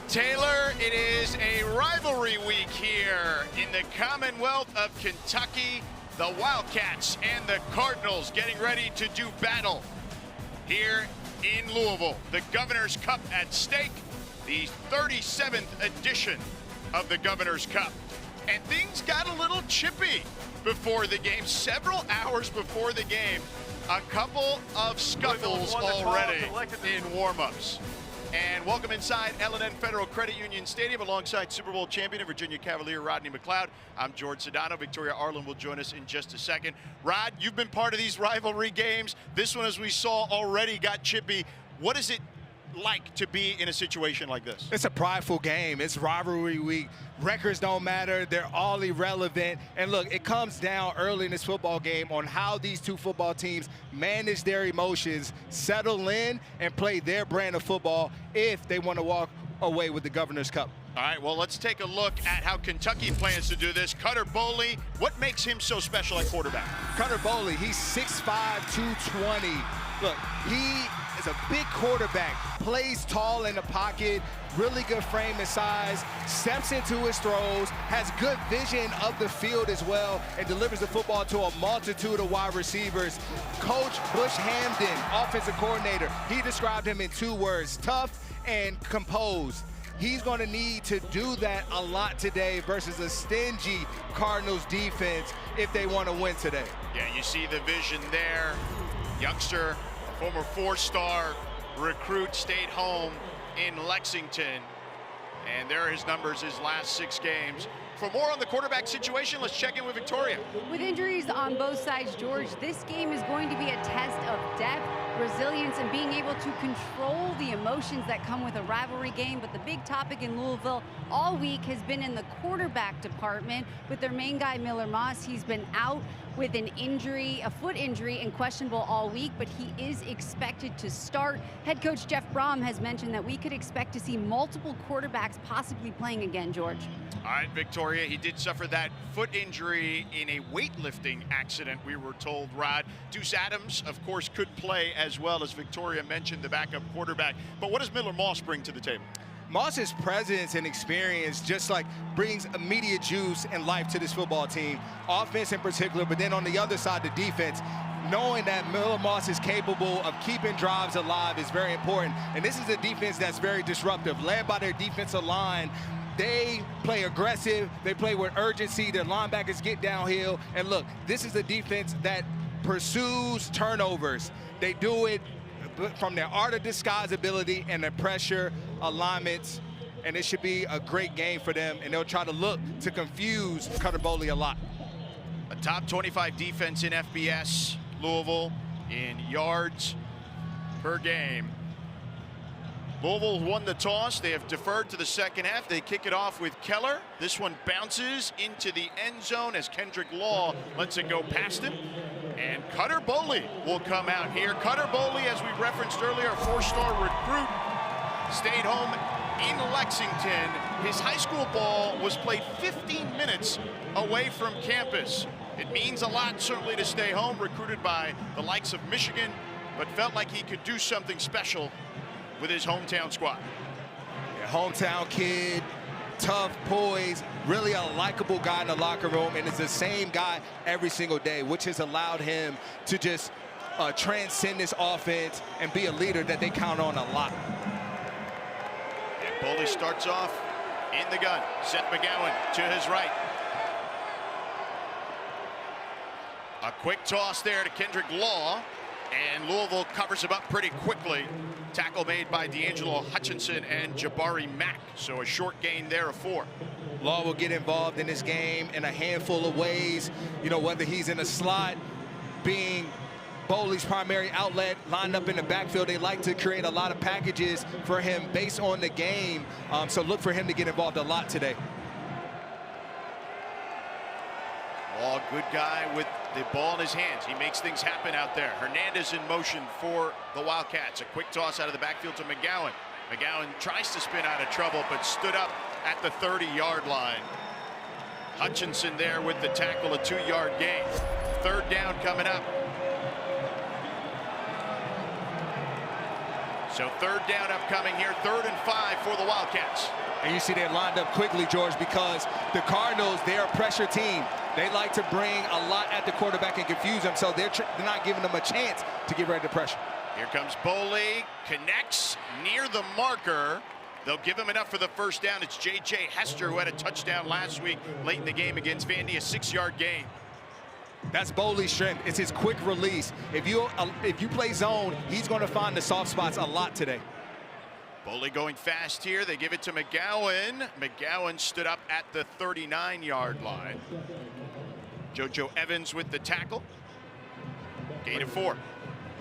Taylor, it is a rivalry week here in the Commonwealth of Kentucky. The Wildcats and the Cardinals getting ready to do battle here in Louisville. The Governor's Cup at stake, the 37th edition of the Governor's Cup. And things got a little chippy before the game, several hours before the game. A couple of scuffles already in warm-ups. And welcome inside L&N Federal Credit Union Stadium alongside Super Bowl champion and Virginia Cavalier Rodney McLeod. I'm George Sedano. Victoria Arlen will join us in just a second. Rod, you've been part of these rivalry games. This one, as we saw, already got chippy. What is it like to be in a situation like this? It's a prideful game. It's rivalry week. Records don't matter. They're all irrelevant. And look, it comes down early in this football game on how these two football teams manage their emotions, settle in, and play their brand of football if they want to walk away with the Governor's Cup. All right, well, let's take a look at how Kentucky plans to do this. Cutter Boley, what makes him so special at quarterback? Cutter Boley, he's 6'5", 220. Look, he is a big quarterback, plays tall in the pocket, really good frame and size, steps into his throws, has good vision of the field as well, and delivers the football to a multitude of wide receivers. Coach Bush Hamden, offensive coordinator, he described him in 2 words, tough and composed. He's going to need to do that a lot today versus a stingy Cardinals defense if they want to win today. Yeah, you see the vision there. Youngster, former 4-star recruit, stayed home in Lexington. And there are his numbers his last 6 games. For more on the quarterback situation, let's check in with Victoria. With injuries on both sides, George, this game is going to be a test of depth, resilience, and being able to control the emotions that come with a rivalry game. But the big topic in Louisville all week has been in the quarterback department with their main guy, Miller Moss. He's been out with an injury, a foot injury, and questionable all week, but he is expected to start. Head coach Jeff Brom has mentioned that we could expect to see multiple quarterbacks possibly playing again, George. All right, Victoria, he did suffer that foot injury in a weightlifting accident, we were told, Rod. Deuce Adams, of course, could play as well, as Victoria mentioned, the backup quarterback. But what does Miller Moss bring to the table? Moss's presence and experience just like brings immediate juice and life to this football team, offense in particular, but then on the other side, the defense. Knowing that Miller Moss is capable of keeping drives alive is very important. And this is a defense that's very disruptive, led by their defensive line. They play aggressive, they play with urgency, their linebackers get downhill. And look, this is a defense that pursues turnovers. They do it from their art of disguise ability and their pressure alignments, and it should be a great game for them, and they'll try to look to confuse Cutter Boley a lot. A top 25 defense in FBS, Louisville, in yards per game. Louisville won the toss. They have deferred to the second half. They kick it off with Keller. This one bounces into the end zone as Kendrick Law lets it go past him. And Cutter Boley will come out here. Cutter Boley, as we referenced earlier, a 4-star recruit, stayed home in Lexington. His high school ball was played 15 minutes away from campus. It means a lot, certainly, to stay home, recruited by the likes of Michigan, but felt like he could do something special with his hometown squad. Yeah, hometown kid, tough, poised, really a likable guy in the locker room, and it's the same guy every single day, which has allowed him to just transcend this offense and be a leader that they count on a lot. And Boley starts off in the gun. Seth McGowan to his right. A quick toss there to Kendrick Law, and Louisville covers him up pretty quickly. Tackle made by D'Angelo Hutchinson and Jabari Mack, so a short gain there of 4. Law will get involved in this game in a handful of ways, you know, whether he's in a slot, being Boley's primary outlet, lined up in the backfield. They like to create a lot of packages for him based on the game, so look for him to get involved a lot today. Law, good guy with the ball in his hands. He makes things happen out there. Hernandez in motion for the Wildcats. A quick toss out of the backfield to McGowan. McGowan tries to spin out of trouble, but stood up at the 30-yard line. Hutchinson there with the tackle, a 2-yard gain. 3rd down coming up. So third down upcoming here, 3rd and 5 for the Wildcats. And you see they're lined up quickly, George, because the Cardinals, they're a pressure team. They like to bring a lot at the quarterback and confuse them, so they're not giving them a chance to get ready to pressure. Here comes Boley, connects near the marker. They'll give him enough for the first down. It's J.J. Hester, who had a touchdown last week late in the game against Vandy, a 6-yard gain. That's Boley's strength. It's his quick release. If you play zone, he's going to find the soft spots a lot today. Boley going fast here. They give it to McGowan. McGowan stood up at the 39-yard line. JoJo Evans with the tackle. Gain of 4.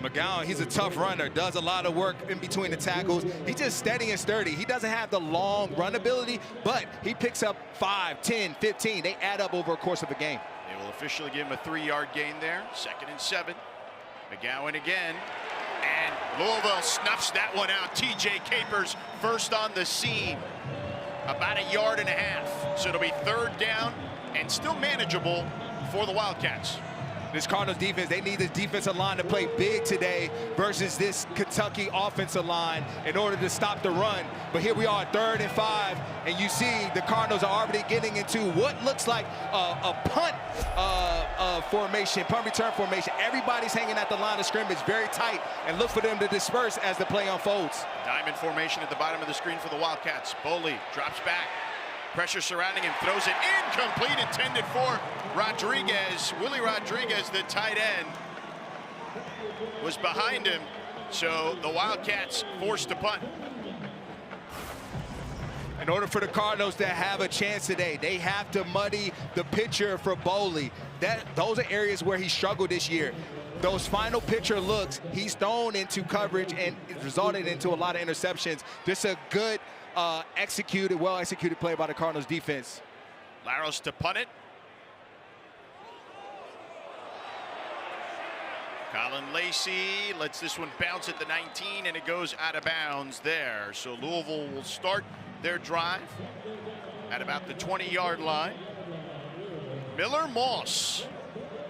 McGowan, he's a tough runner, does a lot of work in between the tackles. He's just steady and sturdy. He doesn't have the long run ability, but he picks up 5, 10, 15. They add up over a course of a game. They will officially give him a 3-yard gain there. 2nd and 7. McGowan again. And Louisville snuffs that one out. TJ Capers first on the scene. About 1.5 yards. So it'll be 3rd down and still manageable for the Wildcats. This Cardinals defense, they need this defensive line to play big today versus this Kentucky offensive line in order to stop the run. But here we are, 3rd and 5, and you see the Cardinals are already getting into what looks like a punt formation, punt return formation. Everybody's hanging at the line of scrimmage very tight, and look for them to disperse as the play unfolds. Diamond formation at the bottom of the screen for the Wildcats. Boley drops back. Pressure surrounding him, throws it incomplete, intended for Rodriguez. Willie Rodriguez, the tight end, was behind him, so the Wildcats forced to punt. In order for the Cardinals to have a chance today, they have to muddy the picture for Boley. Those are areas where he struggled this year. Those final picture looks, he's thrown into coverage and it resulted into a lot of interceptions. Just a good well-executed play by the Cardinals defense. Laros to punt it. Colin Lacey lets this one bounce at the 19, and it goes out of bounds there. So Louisville will start their drive at about the 20-yard line. Miller Moss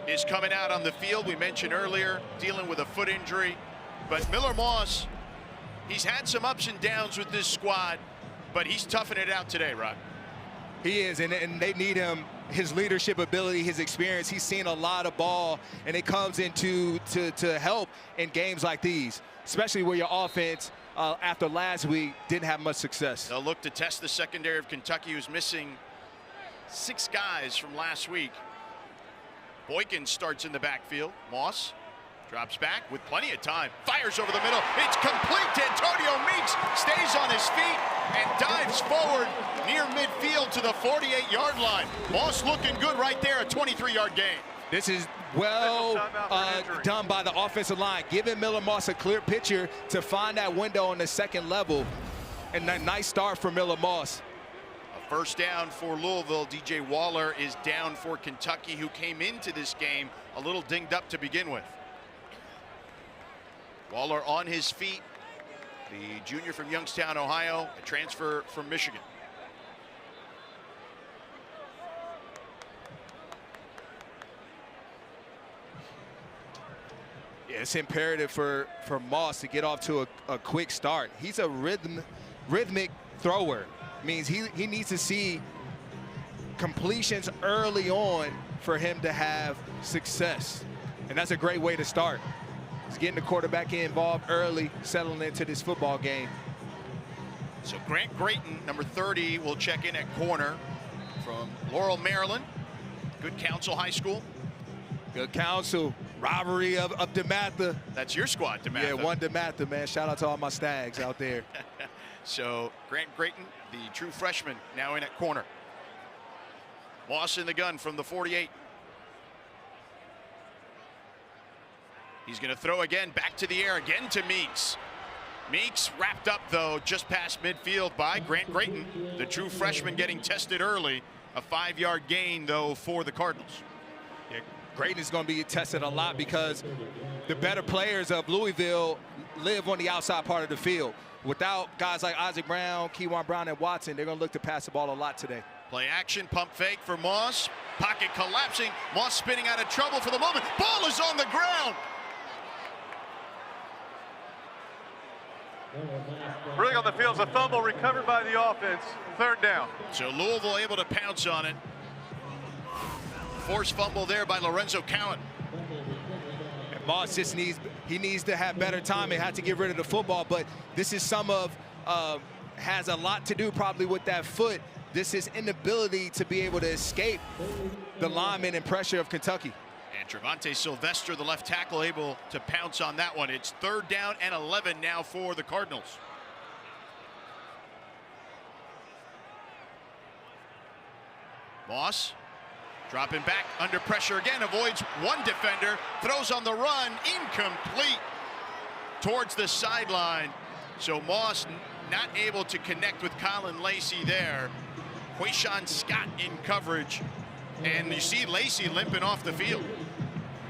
is coming out on the field. We mentioned earlier, dealing with a foot injury. But Miller Moss, he's had some ups and downs with this squad, but he's toughing it out today, Rod. He is, and they need him, his leadership ability, his experience. He's seen a lot of ball, and it comes into to help in games like these, especially where your offense, after last week, didn't have much success. They'll look to test the secondary of Kentucky, who's missing 6 guys from last week. Boykin starts in the backfield. Moss drops back with plenty of time. Fires over the middle. It's complete. Antonio Meeks stays on his feet and dives forward near midfield to the 48-yard line. Moss looking good right there, a 23-yard gain. This is well done by the offensive line, giving Miller Moss a clear picture to find that window on the 2nd level. And a nice start for Miller Moss. A first down for Louisville. DJ Waller is down for Kentucky, who came into this game a little dinged up to begin with. Waller on his feet, the junior from Youngstown, Ohio, a transfer from Michigan. Yeah, it's imperative for Moss to get off to a quick start. He's a rhythmic thrower. Means he needs to see completions early on for him to have success. And that's a great way to start. He's getting the quarterback involved early, settling into this football game. So Grant Grayton, number 30, will check in at corner from Laurel, Maryland. Good Counsel High School. Good Counsel. Rivalry of DeMatha. That's your squad, DeMatha. Yeah, one DeMatha, man. Shout out to all my Stags out there. So Grant Grayton, the true freshman, now in at corner. Moss in the gun from the 48. He's going to throw again, back to the air, again to Meeks. Meeks wrapped up, though, just past midfield by Grant Grayton, the true freshman getting tested early. A 5-yard gain, though, for the Cardinals. Yeah, Grayton is going to be tested a lot because the better players of Louisville live on the outside part of the field. Without guys like Isaac Brown, Kewan Brown, and Watson, they're going to look to pass the ball a lot today. Play action, pump fake for Moss. Pocket collapsing. Moss spinning out of trouble for the moment. Ball is on the ground. Running on the field is a fumble recovered by the offense. 3rd down. So Louisville able to pounce on it. Forced fumble there by Lorenzo Cowan. And Moss just needs to have better time and had to get rid of the football. But this is has a lot to do probably with that foot. This is inability to be able to escape the linemen and pressure of Kentucky. And Trevante Sylvester, the left tackle, able to pounce on that one. It's 3rd down and 11 now for the Cardinals. Moss dropping back under pressure again, avoids one defender, throws on the run, incomplete towards the sideline. So Moss not able to connect with Colin Lacey there. Quayshawn Scott in coverage, and you see Lacey limping off the field.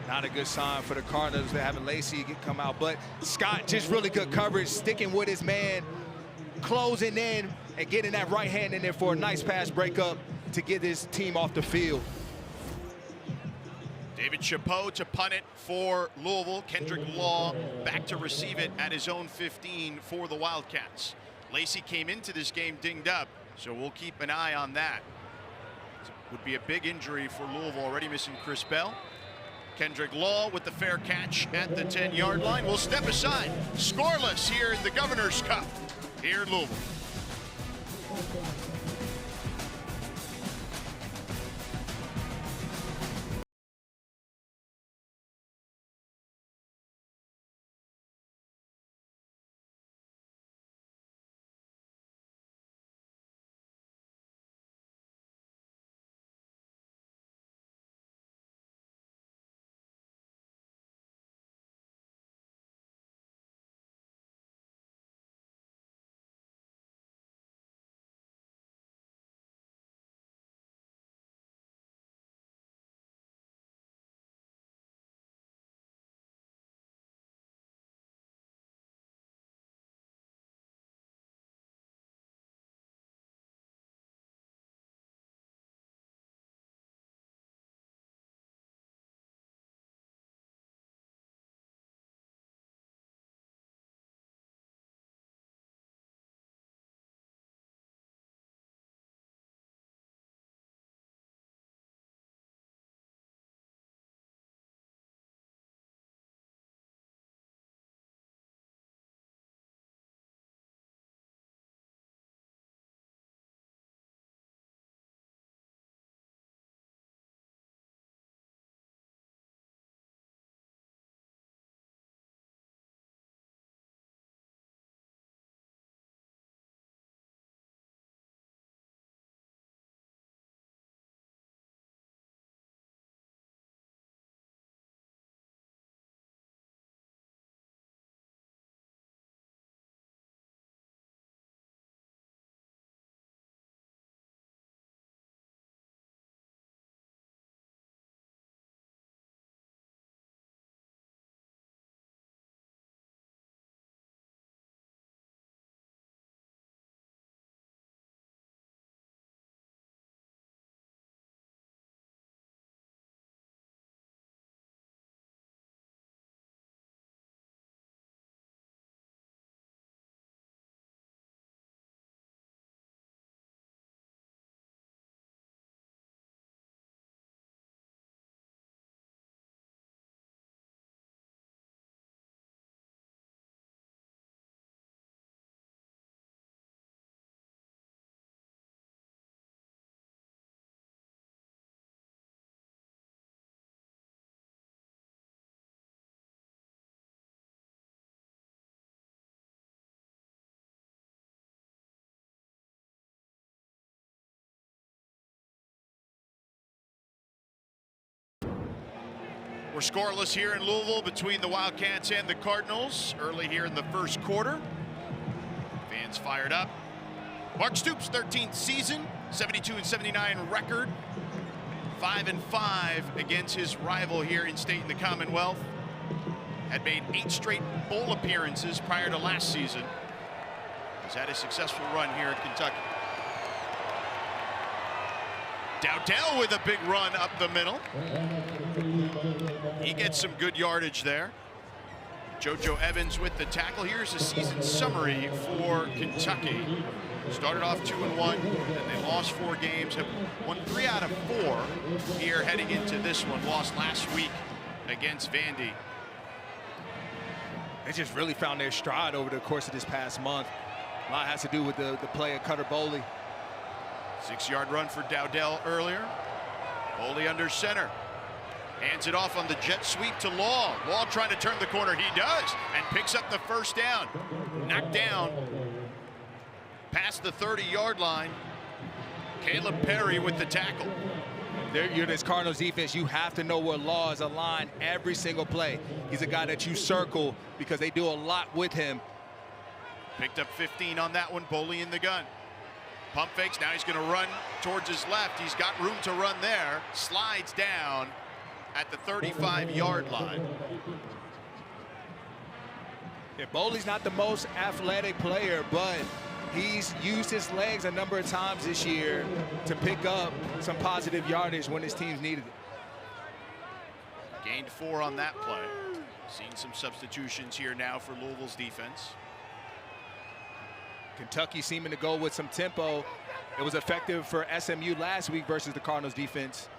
Not a good sign for the Cardinals. They're having Lacey come out, but Scott just really good coverage, sticking with his man, closing in and getting that right hand in there for a nice pass breakup to get his team off the field. David Chapeau to punt it for Louisville. Kendrick Law back to receive it at his own 15 for the Wildcats. Lacey came into this game dinged up, so we'll keep an eye on that. It would be a big injury for Louisville, already missing Chris Bell. Kendrick Law with the fair catch at the 10-yard line. We'll step aside. Scoreless here in the Governor's Cup here in Louisville. We're scoreless here in Louisville between the Wildcats and the Cardinals early here in the first quarter. Fans fired up. Mark Stoops' 13th season, 72-79 record, 5-5 against his rival here in state in the Commonwealth. Had made 8 straight bowl appearances prior to last season. He's had a successful run here at Kentucky. Dowdell with a big run up the middle. He gets some good yardage there. JoJo Evans with the tackle. Here's a season summary for Kentucky. Started off 2-1, and they lost 4 games, have won 3 out of 4 here heading into this one. Lost last week against Vandy. They just really found their stride over the course of this past month. A lot has to do with the play of Cutter Boley. 6-yard run for Dowdell earlier. Boley under center. Hands it off on the jet sweep to Law. Law trying to turn the corner. He does, and picks up the first down. Knocked down past the 30-yard line. Caleb Perry with the tackle. You're this Cardinals defense. You have to know where Law is aligned every single play. He's a guy that you circle because they do a lot with him. Picked up 15 on that one. Boley in the gun. Pump fakes. Now he's going to run towards his left. He's got room to run there. Slides down at the 35-yard line. Yeah, Boley's not the most athletic player, but he's used his legs a number of times this year to pick up some positive yardage when his teams needed it. Gained 4 on that play. Seeing some substitutions here now for Louisville's defense. Kentucky seeming to go with some tempo. It was effective for SMU last week versus the Cardinals defense.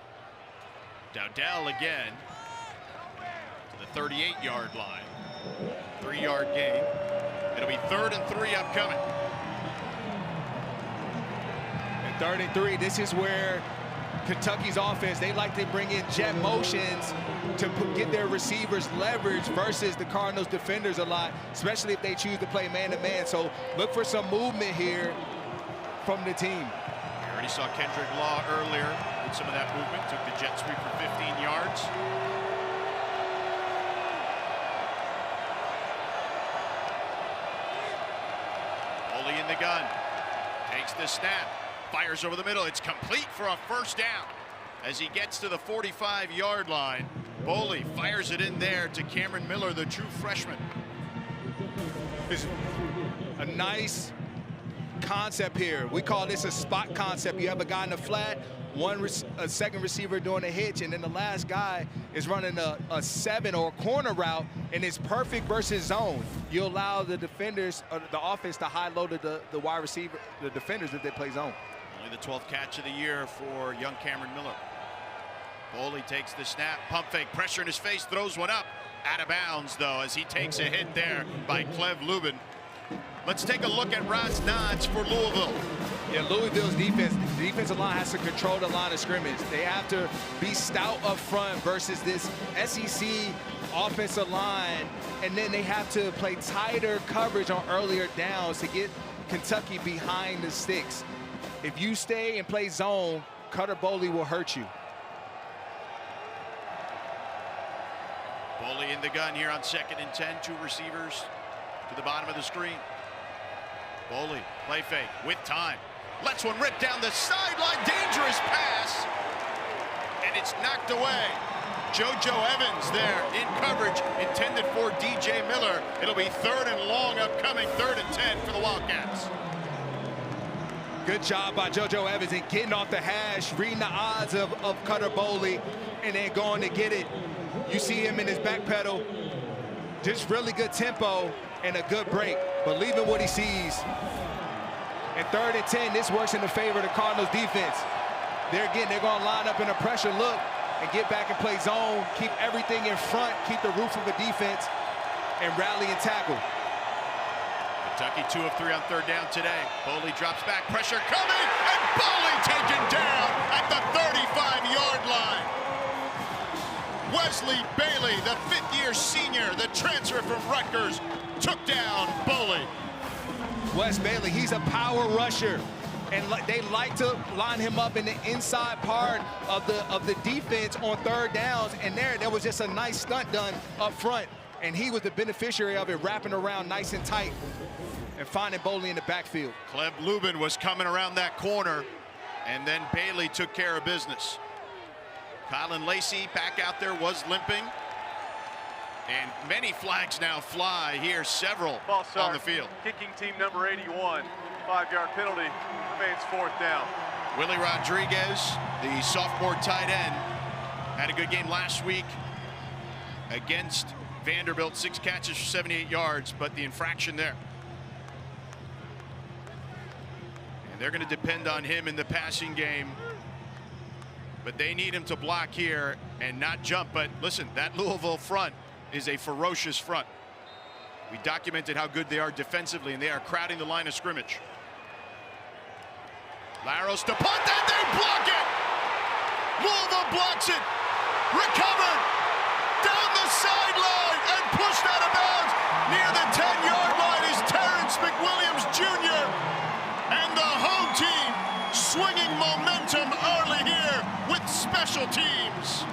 Dowdell again to the 38-yard line. 3-yard gain. It'll be 3rd and 3 upcoming. And 3rd and 3, this is where Kentucky's offense, they like to bring in jet motions to get their receivers leverage versus the Cardinals defenders a lot, especially if they choose to play man-to-man. So look for some movement here from the team. We already saw Kendrick Law earlier with some of that movement. Took the jet sweep for 15 yards. Boley in the gun. Takes the snap. Fires over the middle. It's complete for a first down. As he gets to the 45-yard line, Boley fires it in there to Cameron Miller, the true freshman. It's a nice concept here. We call this a spot concept. You have a guy in the flat, a second receiver doing a hitch, and then the last guy is running a 7 or a corner route, and it's perfect versus zone. You allow the defenders, or the offense, to high-load the wide receiver, the defenders, if they play zone. Only the 12th catch of the year for young Cameron Miller. Boley takes the snap, pump fake, pressure in his face, throws one up. Out of bounds, though, as he takes a hit there by Cleve Lubin. Let's take a look at Rod's nods for Louisville. Yeah, Louisville's defense, the defensive line has to control the line of scrimmage. They have to be stout up front versus this SEC offensive line, and then they have to play tighter coverage on earlier downs to get Kentucky behind the sticks. If you stay and play zone, Cutter Boley will hurt you. Boley in the gun here on 2nd and 10. 2 receivers to the bottom of the screen. Boley, play fake with time. Lets one rip down the sideline. Dangerous pass. And it's knocked away. JoJo Evans there in coverage, intended for DJ Miller. It'll be 3rd and long upcoming, 3rd and 10 for the Wildcats. Good job by JoJo Evans in getting off the hash, reading the odds of Cutter Boley, and then going to get it. You see him in his back pedal. Just really good tempo and a good break, believing what he sees. And 3rd and 10, this works in the favor of the Cardinals defense. They're going to line up in a pressure look and get back and play zone, keep everything in front, keep the roof of the defense, and rally and tackle. Kentucky 2 of 3 on 3rd down today. Boley drops back, pressure coming, and Boley taken down at the 35-yard line. Wesley Bailey, the 5th-year senior, the transfer from Rutgers, took down Boley. Wes Bailey, he's a power rusher, and they like to line him up in the inside part of the defense on 3rd downs, and there was just a nice stunt done up front, and he was the beneficiary of it, wrapping around nice and tight and finding Boley in the backfield. Cleve Lubin was coming around that corner, and then Bailey took care of business. Colin Lacey back out there, was limping. And many flags now fly here, several on the field. Kicking team number 81, 5-yard penalty, remains 4th down. Willie Rodriguez, the sophomore tight end, had a good game last week against Vanderbilt, 6 catches for 78 yards, but the infraction there. And they're going to depend on him in the passing game. But they need him to block here and not jump. But listen, that Louisville front is a ferocious front. We documented how good they are defensively, and they are crowding the line of scrimmage. Laros to punt, and they block it! Louisville blocks it. Recovered. Down the sideline and pushed out of bounds. Near the 10-yard line is Terrence McWilliams Jr. And the home team swinging momentum early here with special teams.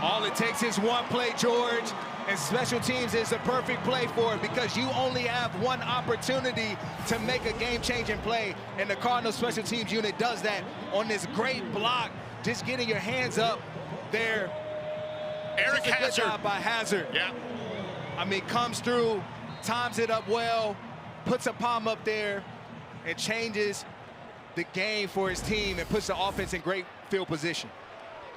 All it takes is one play, George, and special teams is the perfect play for it because you only have one opportunity to make a game-changing play, and the Cardinals special teams unit does that on this great block, just getting your hands up there. Eric Hazard. Good job by Hazard. Yeah. I mean, comes through, times it up well, puts a palm up there, and changes the game for his team and puts the offense in great field position.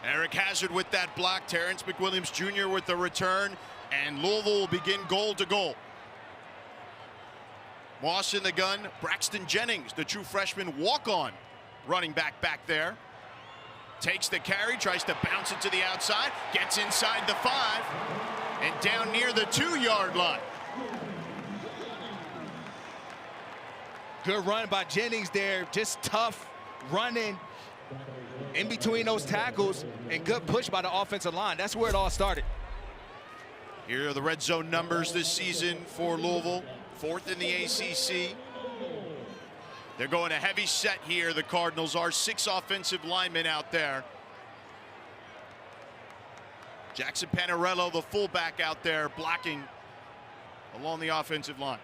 Eric Hazard with that block, Terrence McWilliams Jr. with the return, and Louisville will begin goal to goal. Moss in the gun, Braxton Jennings, the true freshman walk-on running back there. Takes the carry, tries to bounce it to the outside, gets inside the 5, and down near the 2-yard line. Good run by Jennings there, just tough running in between those tackles, and good push by the offensive line. That's where it all started. Here are the red zone numbers this season for Louisville, 4th in the ACC. They're going a heavy set here, the Cardinals are. 6 offensive linemen out there. Jackson Panarello, the fullback, out there blocking along the offensive line.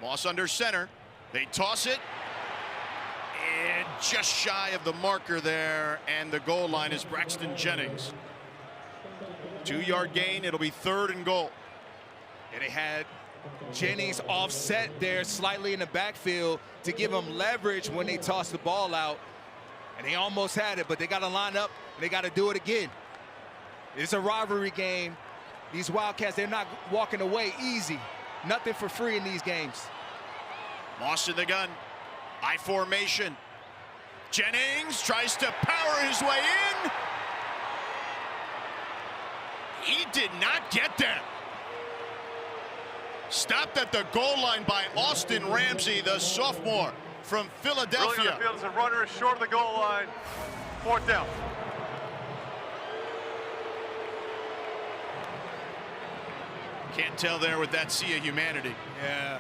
Moss under center. They toss it. And just shy of the marker there, and the goal line is Braxton Jennings. 2-yard gain, it'll be 3rd and goal. And they had Jennings offset there slightly in the backfield to give him leverage when they toss the ball out. And they almost had it, but they got to line up, and they got to do it again. It's a rivalry game. These Wildcats, they're not walking away easy. Nothing for free in these games. Moss in the gun. I formation. Jennings tries to power his way in. He did not get there. Stopped at the goal line by Austin Ramsey, the sophomore from Philadelphia. Early on the field, as a runner is short of the goal line. 4th down. Can't tell there with that sea of humanity. Yeah.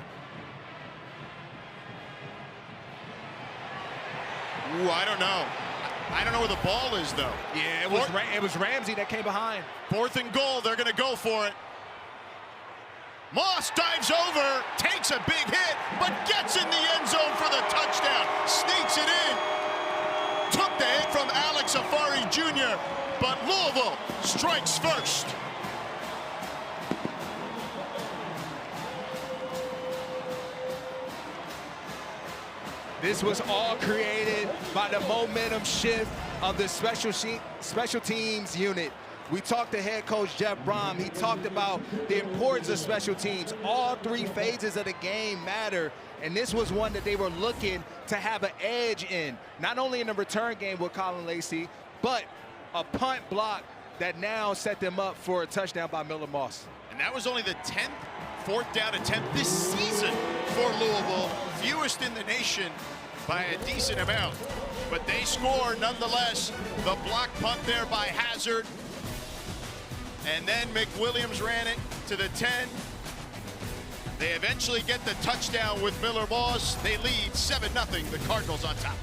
Ooh, I don't know. I don't know where the ball is, though. Yeah, it was Ramsey that came behind. 4th and goal, they're going to go for it. Moss dives over, takes a big hit, but gets in the end zone for the touchdown. Sneaks it in. Took the hit from Alex Afari Jr., but Louisville strikes first. This was all created by the momentum shift of the special teams unit. We talked to head coach Jeff Brom. He talked about the importance of special teams. All 3 phases of the game matter, and this was one that they were looking to have an edge in, not only in the return game with Colin Lacey, but a punt block that now set them up for a touchdown by Miller Moss. And that was only the 10th 4th down attempt this season for Louisville, fewest in the nation by a decent amount. But they score nonetheless. The block punt there by Hazard. And then McWilliams ran it to the 10. They eventually get the touchdown with Miller Moss. They lead 7-0, the Cardinals on top.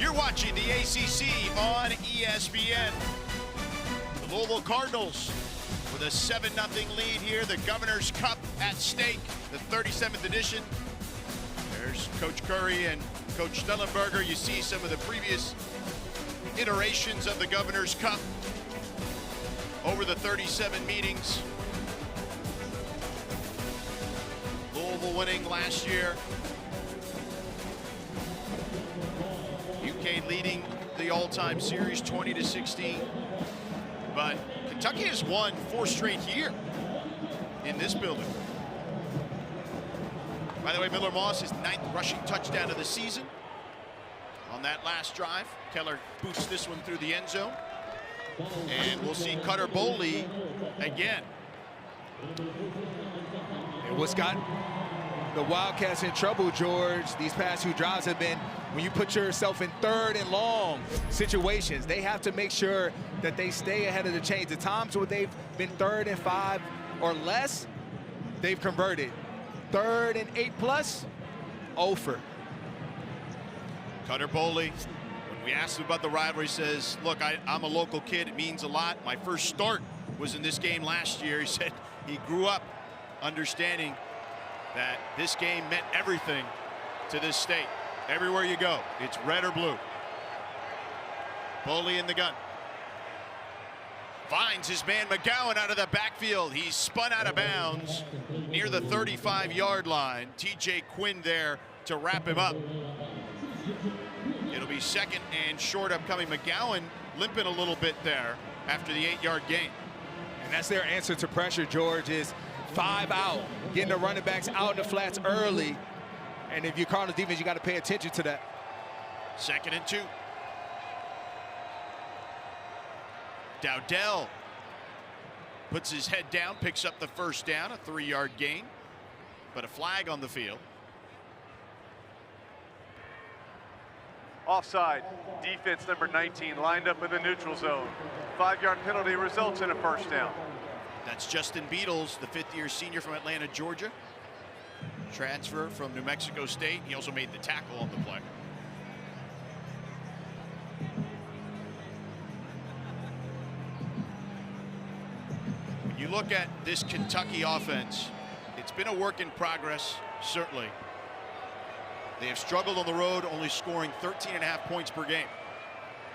You're watching the ACC on ESPN. The Louisville Cardinals with a 7-0 lead here. The Governor's Cup at stake, the 37th edition. There's Coach Curry and Coach Stellenberger. You see some of the previous iterations of the Governor's Cup over the 37 meetings. Louisville winning last year. UK leading the all-time series 20-16. But Kentucky has won 4 straight here in this building. By the way, Miller Moss, his 9th rushing touchdown of the season. On that last drive, Keller boosts this one through the end zone. And we'll see Cutter Boley again. And what's got the Wildcats in trouble, George, these past 2 drives have been when you put yourself in 3rd and long situations, they have to make sure that they stay ahead of the chains. The times where they've been 3rd and 5 or less, they've converted. 3rd and 8+, over. Cutter Boley, when we asked him about the rivalry, says, look, I'm a local kid. It means a lot. My first start was in this game last year. He said he grew up understanding that this game meant everything to this state. Everywhere you go, it's red or blue. Boley in the gun. Finds his man McGowan out of the backfield. He's spun out of bounds near the 35-yard line. TJ Quinn there to wrap him up. It'll be 2nd and short upcoming. McGowan limping a little bit there after the 8-yard gain. And that's their answer to pressure, George, is 5 out, getting the running backs out in the flats early. And if you're Cardinals defense, you got to pay attention to that. 2nd and 2. Dowdell puts his head down, picks up the first down, a 3-yard gain, but a flag on the field. Offside, defense number 19 lined up in the neutral zone. 5-yard penalty results in a first down. That's Justin Beatles, the 5th-year senior from Atlanta, Georgia. Transfer from New Mexico State. He also made the tackle on the play. When you look at this Kentucky offense, it's been a work in progress, certainly. They have struggled on the road, only scoring 13.5 points per game.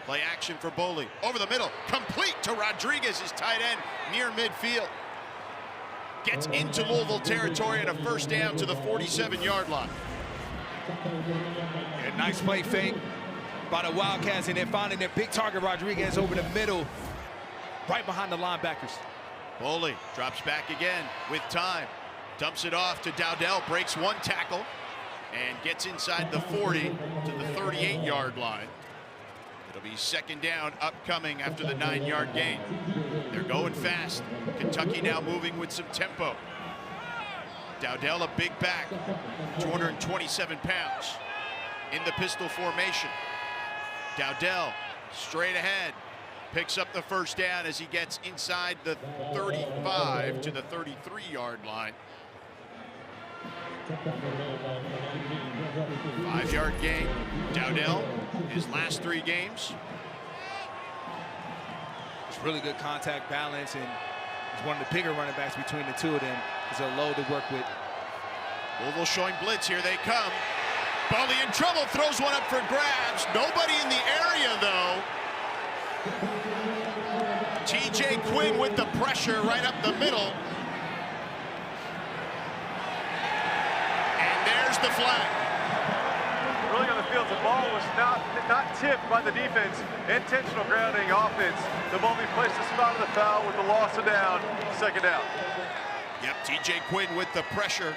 Play action for Boley. Over the middle, complete to Rodriguez, his tight end, near midfield. Gets into Louisville territory and a first down to the 47-yard line. A nice play fake by the Wildcats, and then finding their big target, Rodriguez, over the middle, right behind the linebackers. Boley drops back again with time. Dumps it off to Dowdell, breaks 1 tackle, and gets inside the 40 to the 38-yard line. It'll be 2nd down upcoming after the 9-yard gain. They're going fast. Kentucky now moving with some tempo. Dowdell, a big back, 227 pounds in the pistol formation. Dowdell straight ahead, picks up the first down as he gets inside the 35 to the 33-yard line. 5-yard gain. Dowdell, his last 3 games. It's really good contact balance, and he's one of the bigger running backs between the 2 of them. It's a load to work with. Louisville showing blitz. Here they come. Boley in trouble, throws one up for grabs. Nobody in the area, though. TJ Quinn with the pressure right up the middle. And there's the flag. Early on the field, the ball was not tipped by the defense. Intentional grounding offense. The ball be placed the spot of the foul with the loss of down. 2nd down. Yep, TJ Quinn with the pressure.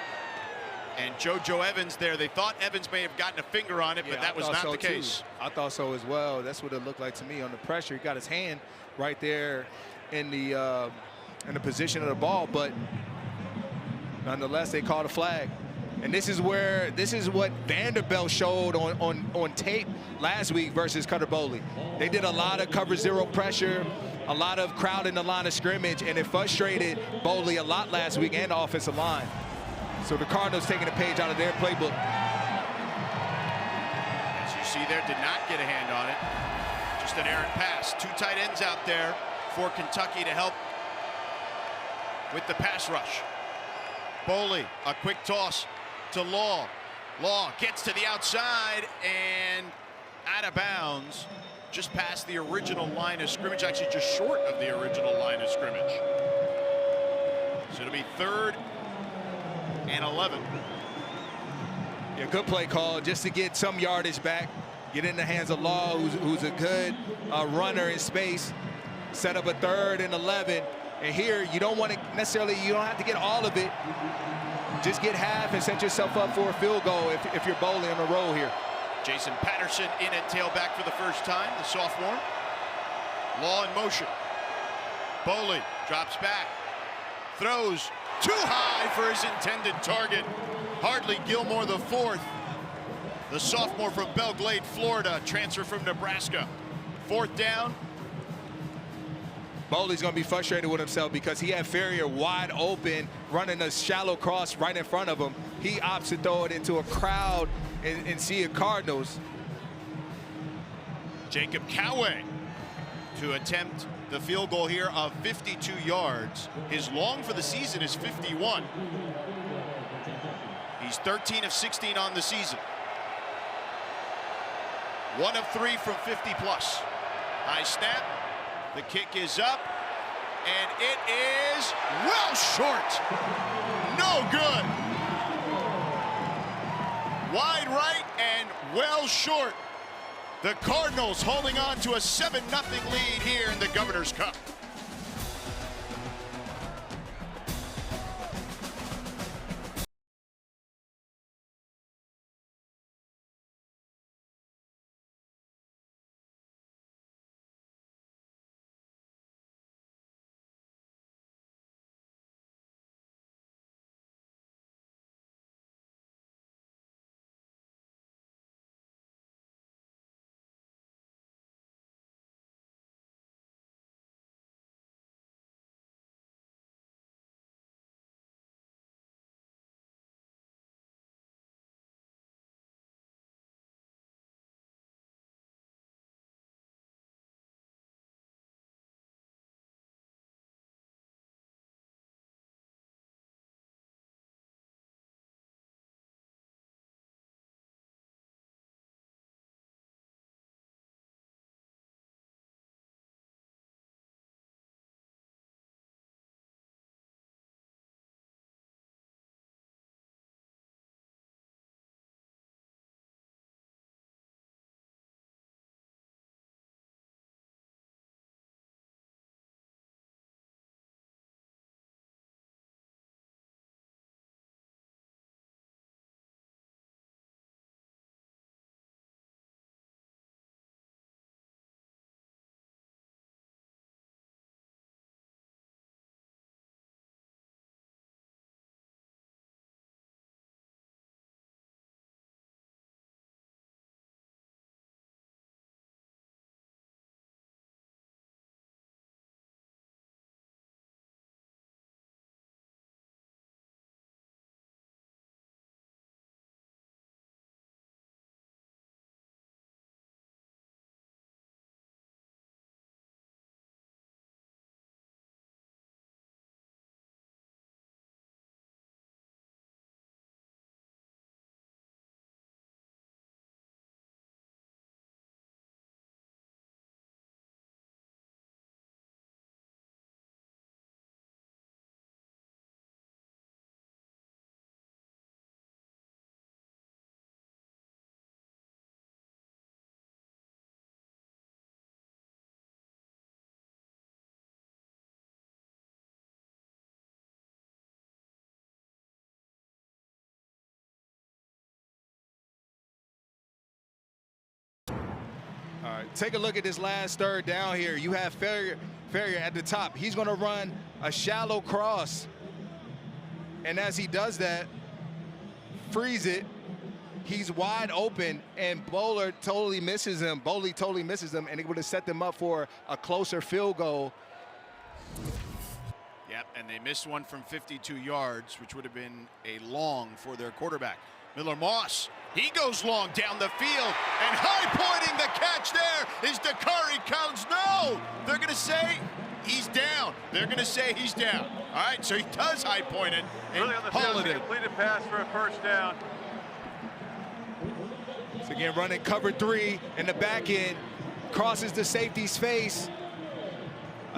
And JoJo Evans there. They thought Evans may have gotten a finger on it, but that was not the case. I thought so as well. That's what it looked like to me on the pressure. He got his hand right there in the position of the ball, but nonetheless, they called a flag. And this is what Vanderbilt showed on tape last week versus Cutter Boley. They did a lot of cover 0 pressure, a lot of crowd in the line of scrimmage, and it frustrated Boley a lot last week and the offensive line. So the Cardinals taking a page out of their playbook. As you see there, did not get a hand on it. Just an errant pass. Two tight ends out there for Kentucky to help with the pass rush. Boley, a quick toss to Law. Law gets to the outside and out of bounds, just past the original line of scrimmage, actually just short of the original line of scrimmage. So it'll be 3rd and 11. Yeah, good play call just to get some yardage back, get in the hands of Law, who's a good runner in space, set up a 3rd and 11. And here, you don't want to necessarily, you don't have to get all of it. Just get half and set yourself up for a field goal if you're bowling on the roll here. Jason Patterson in at tailback for the first time, the sophomore. Law in motion. Boley drops back, throws too high for his intended target. Hardly Gilmore the 4th. The sophomore from Belle Glade, Florida, transfer from Nebraska. 4th down. Boley's going to be frustrated with himself because he had Ferrier wide open, running a shallow cross right in front of him. He opts to throw it into a crowd and see a Cardinals. Jacob Coway to attempt the field goal here of 52 yards. His long for the season is 51. He's 13 of 16 on the season. 1 of 3 from 50 plus. High snap. The kick is up, and it is well short. No good. Wide right and well short. The Cardinals holding on to a 7-0 lead here in the Governor's Cup. All right, take a look at this last 3rd down here. You have Ferrier at the top. He's going to run a shallow cross. And as he does that, freeze it. He's wide open, and Boley totally misses him, and it would have set them up for a closer field goal. Yep, and they missed one from 52 yards, which would have been a long for their quarterback. Miller-Moss, he goes long down the field, and high-pointing the catch there is Dakari Collins. No! They're going to say he's down. They're going to say he's down. All right, so he does high-point it and Really on the haul field, it in. completed pass for a first down. So again, running cover 3 in the back end, crosses the safety's face,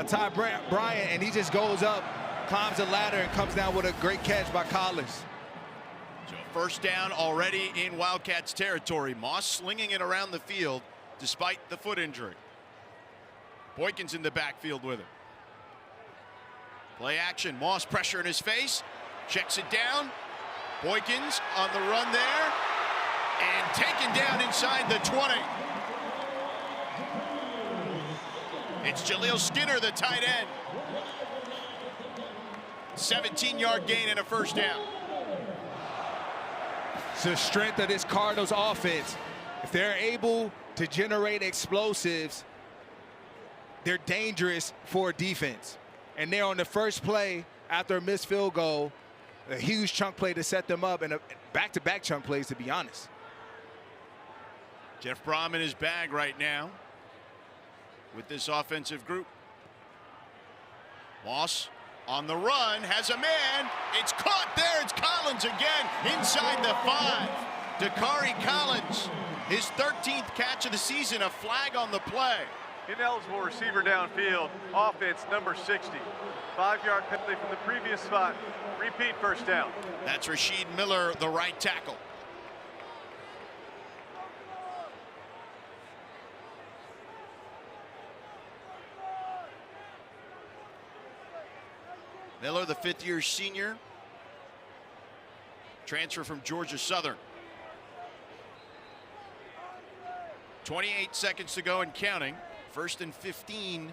Ty Bryant, and he just goes up, climbs the ladder, and comes down with a great catch by Collins. So first down already in Wildcats territory. Moss slinging it around the field despite the foot injury. Boykins in the backfield with it. Play action, Moss pressure in his face, checks it down. Boykins on the run there, and taken down inside the 20. It's Jaleel Skinner, the tight end. 17-yard gain and a first down. It's the strength of this Cardinals offense. If they're able to generate explosives, they're dangerous for defense. And they're on the first play after a missed field goal, a huge chunk play to set them up, and a back-to-back chunk plays, to be honest. Jeff Brom in his bag right now with this offensive group. Moss on the run, has a man. It's caught there. It's Collins again inside the 5. Dakari Collins, his 13th catch of the season, a flag on the play. Ineligible receiver downfield, offense number 60. 5-yard penalty from the previous spot. Repeat first down. That's Rasheed Miller, the right tackle. Miller, the 5th-year senior, transfer from Georgia Southern. 28 seconds to go and counting. 1st and 15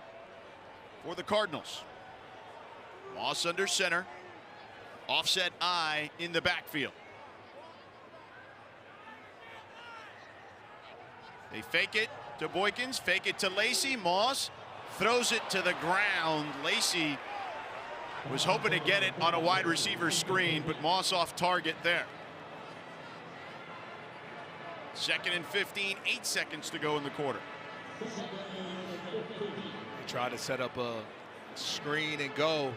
for the Cardinals. Moss under center. Offset I in the backfield. They fake it to Boykins, fake it to Lacey. Moss throws it to the ground. Lacey was hoping to get it on a wide receiver screen, but Moss off target there. 2nd and 15, 8 seconds to go in the quarter. They try to set up a screen and go.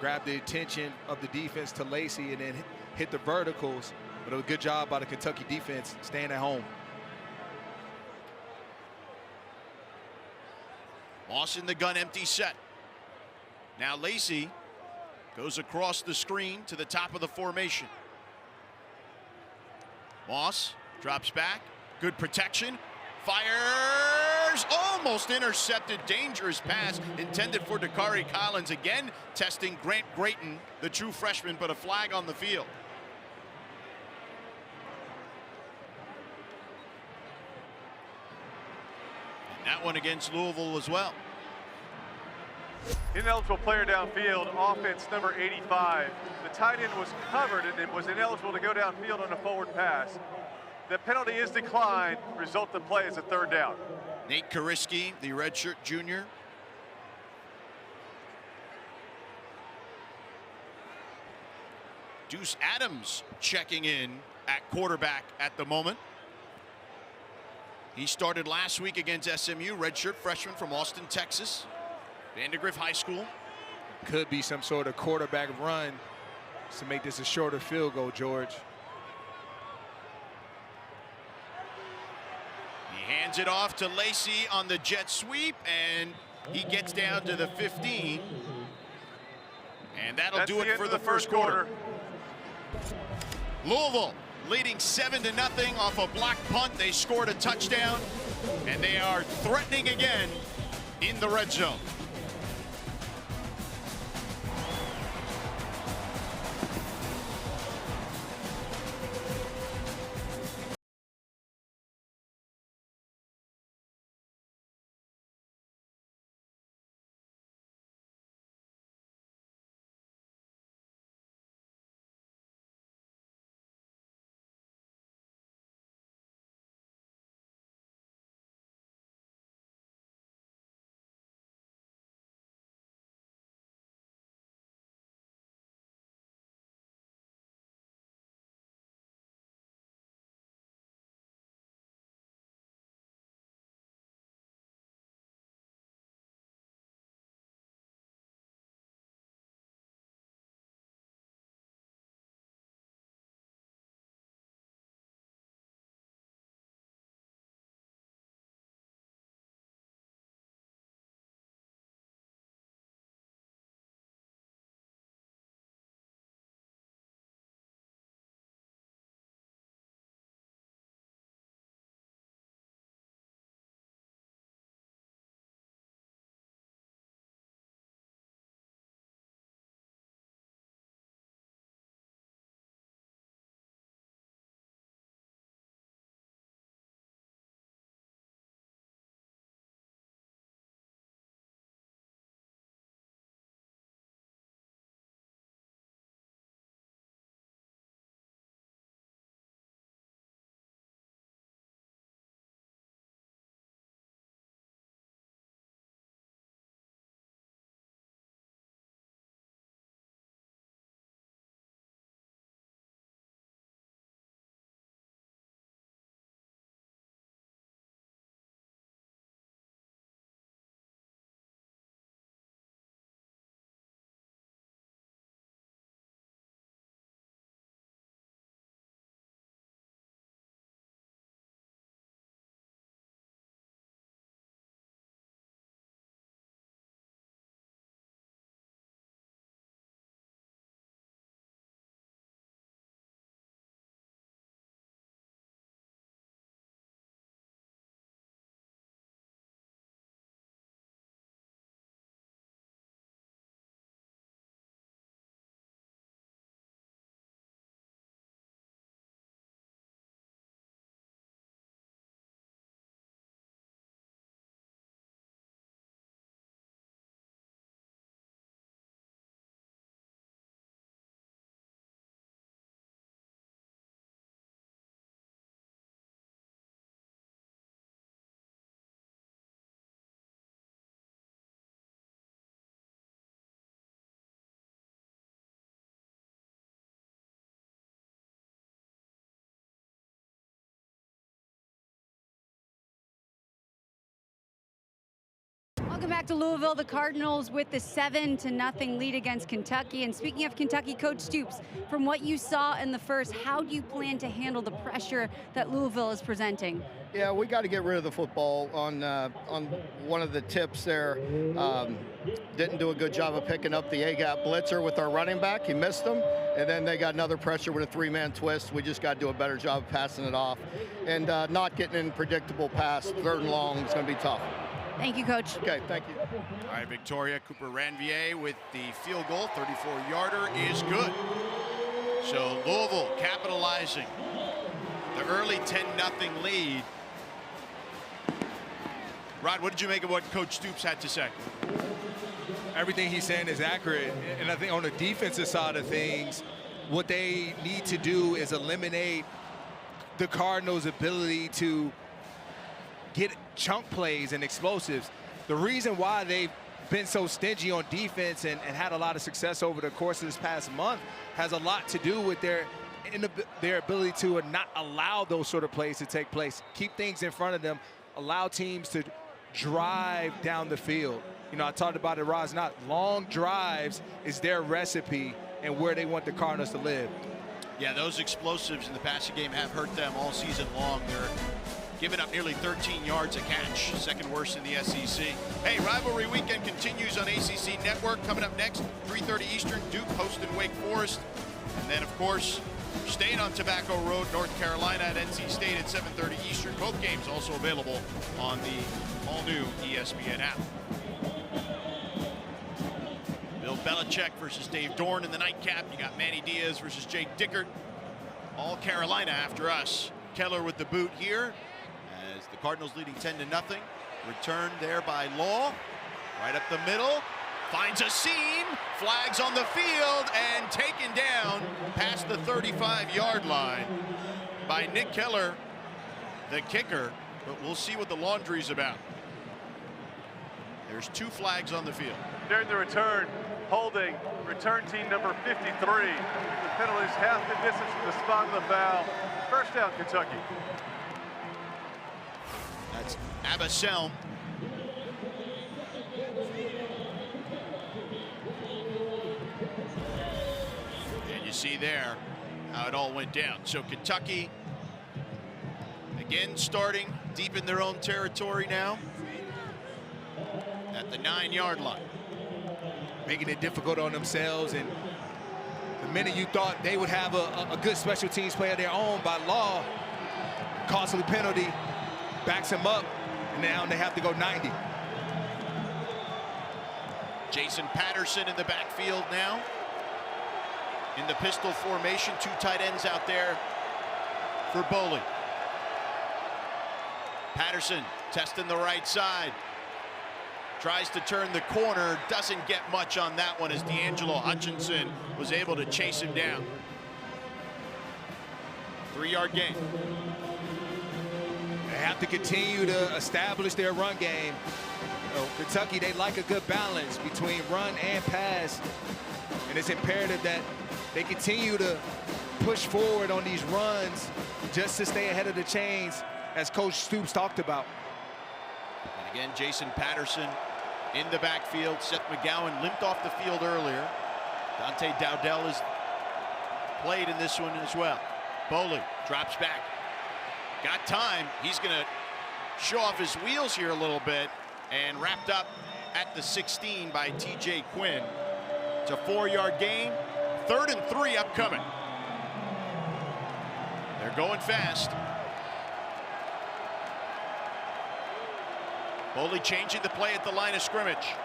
Grab the attention of the defense to Lacey and then hit the verticals. But it was a good job by the Kentucky defense staying at home. Moss in the gun, empty set. Now Lacey goes across the screen to the top of the formation. Moss drops back, good protection, fires, almost intercepted, dangerous pass intended for Dakari Collins, again testing Grant Grayton, the true freshman, but a flag on the field. And that one against Louisville as well. Ineligible player downfield, offense number 85. The tight end was covered and it was ineligible to go downfield on a forward pass. The penalty is declined. Result of the play is a 3rd down. Nate Kariski, the redshirt junior. Deuce Adams checking in at quarterback at the moment. He started last week against SMU, redshirt freshman from Austin, Texas. Vandergrift High School. Could be some sort of quarterback run to make this a shorter field goal, George. He hands it off to Lacey on the jet sweep, and he gets down to the 15. And that'll do it for the first quarter. Louisville leading 7-0 off a block punt. They scored a touchdown, and they are threatening again in the red zone. Welcome back to Louisville. The Cardinals with the 7-0 lead against Kentucky. And speaking of Kentucky, Coach Stoops, from what you saw in the first, how do you plan to handle the pressure that Louisville is presenting? Yeah, we got to get rid of the football on one of the tips there. Didn't do a good job of picking up the A-gap blitzer with our running back. He missed them. And then they got another pressure with a three-man twist. We just got to do a better job of passing it off. And not getting in predictable pass. 3rd and long is going to be tough. Thank you, Coach. Okay, thank you. All right, Victoria Cooper-Ranvier with the field goal. 34-yarder is good. So Louisville capitalizing the early 10-0 lead. Rod, what did you make of what Coach Stoops had to say? Everything he's saying is accurate. And I think on the defensive side of things, what they need to do is eliminate the Cardinals' ability to get chunk plays and explosives. The reason why they've been so stingy on defense and had a lot of success over the course of this past month has a lot to do with their ability to not allow those sort of plays to take place. Keep things in front of them, allow teams to drive down the field. You know, I talked about it, Roz, not long drives is their recipe and where they want the Cardinals to live. Yeah, those explosives in the passing game have hurt them all season long. They're giving up nearly 13 yards a catch, second worst in the SEC. Hey, rivalry weekend continues on ACC Network. Coming up next, 3:30 Eastern, Duke hosting Wake Forest. And then, of course, staying on Tobacco Road, North Carolina at NC State at 7:30 Eastern. Both games also available on the all-new ESPN app. Bill Belichick versus Dave Dorn in the nightcap. You got Manny Diaz versus Jake Dickert. All Carolina after us. Keller with the boot here as the Cardinals leading 10-0. Returned there by Law. Right up the middle. Finds a seam. Flags on the field and taken down past the 35-yard line by Nick Keller, the kicker. But we'll see what the laundry's about. There's 2 flags on the field. During the return, holding return team number 53. The penalty's half the distance from the spot of the foul. First down, Kentucky. That's Abaselm. And you see there how it all went down. So Kentucky again starting deep in their own territory now at the 9-yard line. Making it difficult on themselves, and the minute you thought they would have a good special teams play of their own by Law, costly penalty, backs him up, and now they have to go 90. Jason Patterson in the backfield now. In the pistol formation, 2 tight ends out there for Boley. Patterson testing the right side. Tries to turn the corner, doesn't get much on that one as D'Angelo Hutchinson was able to chase him down. 3-yard gain. They have to continue to establish their run game. You know, Kentucky, they like a good balance between run and pass. And it's imperative that they continue to push forward on these runs just to stay ahead of the chains, as Coach Stoops talked about. And again, Jason Patterson in the backfield. Seth McGowan limped off the field earlier. Dante Dowdell has played in this one as well. Boley drops back. Got time. He's going to show off his wheels here a little bit, and wrapped up at the 16 by TJ Quinn. It's a 4-yard gain. 3rd and 3 upcoming. They're going fast. Boley changing the play at the line of scrimmage.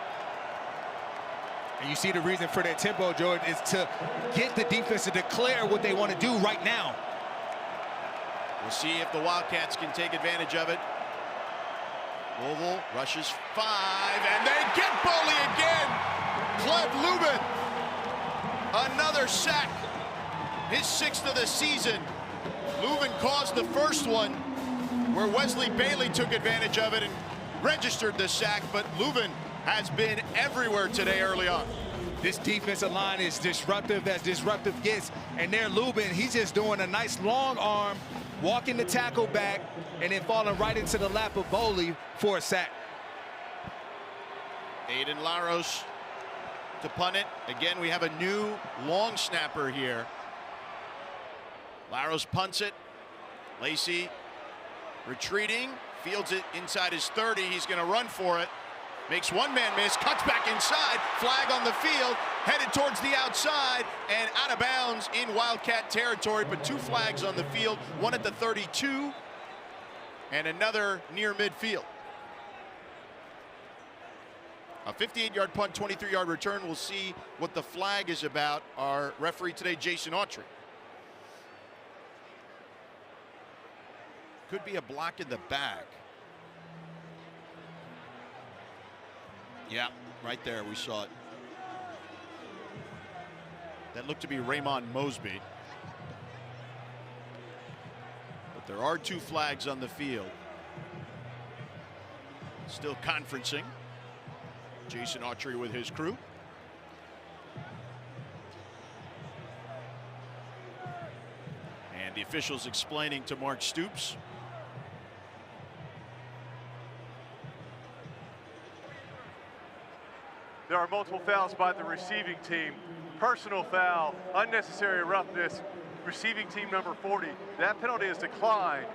And you see the reason for that tempo, Jordan, is to get the defense to declare what they want to do right now. We'll see if the Wildcats can take advantage of it. Louisville rushes 5, and they get Boley again. Cleb Lubin, another sack, his 6th of the season. Lubin caused the first one where Wesley Bailey took advantage of it and registered the sack, but Lubin has been everywhere today early on. This defensive line is disruptive as disruptive gets, and there Lubin, he's just doing a nice long arm, walking the tackle back, and then falling right into the lap of Boley for a sack. Aiden Laros to punt it. Again, we have a new long snapper here. Laros punts it. Lacey retreating, fields it inside his 30. He's going to run for it. Makes one man miss, cuts back inside, flag on the field, headed towards the outside and out of bounds in Wildcat territory, but 2 flags on the field, one at the 32 and another near midfield. A 58-yard punt, 23-yard return. We'll see what the flag is about. Our referee today, Jason Autry. Could be a block in the back. Yeah, right there, we saw it. That looked to be Raymond Mosby. But there are 2 flags on the field. Still conferencing. Jason Autry with his crew. And the officials explaining to Mark Stoops. There are multiple fouls by the receiving team. Personal foul, unnecessary roughness, receiving team number 40. That penalty is declined.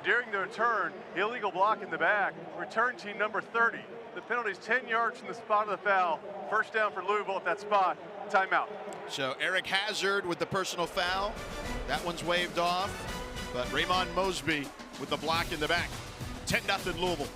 During the return, illegal block in the back, return team number 30. The penalty is 10 yards from the spot of the foul. First down for Louisville at that spot. Timeout. So Eric Hazard with the personal foul. That one's waved off. But Raymond Mosby with the block in the back. 10-0 Louisville.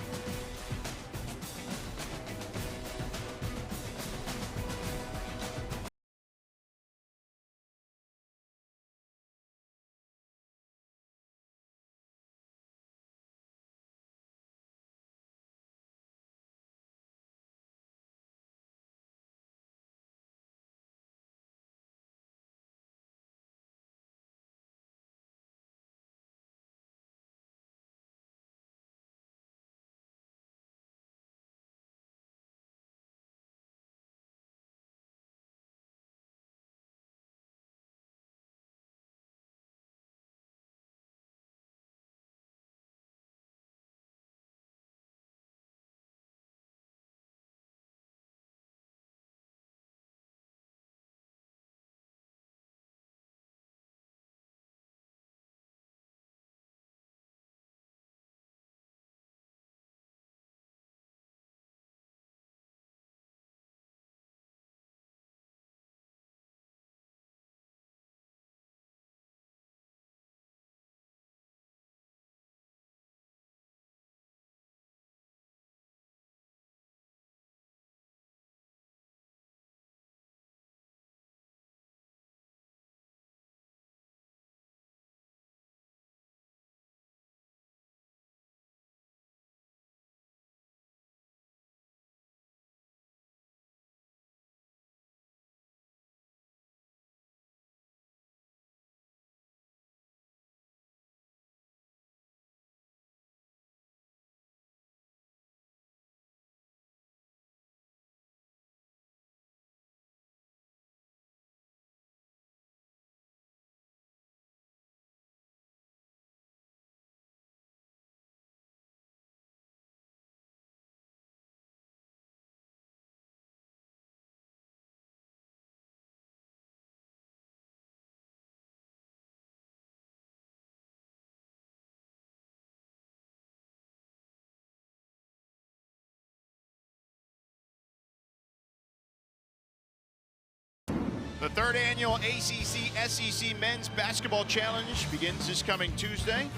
The 3rd annual ACC-SEC Men's Basketball Challenge begins this coming Tuesday.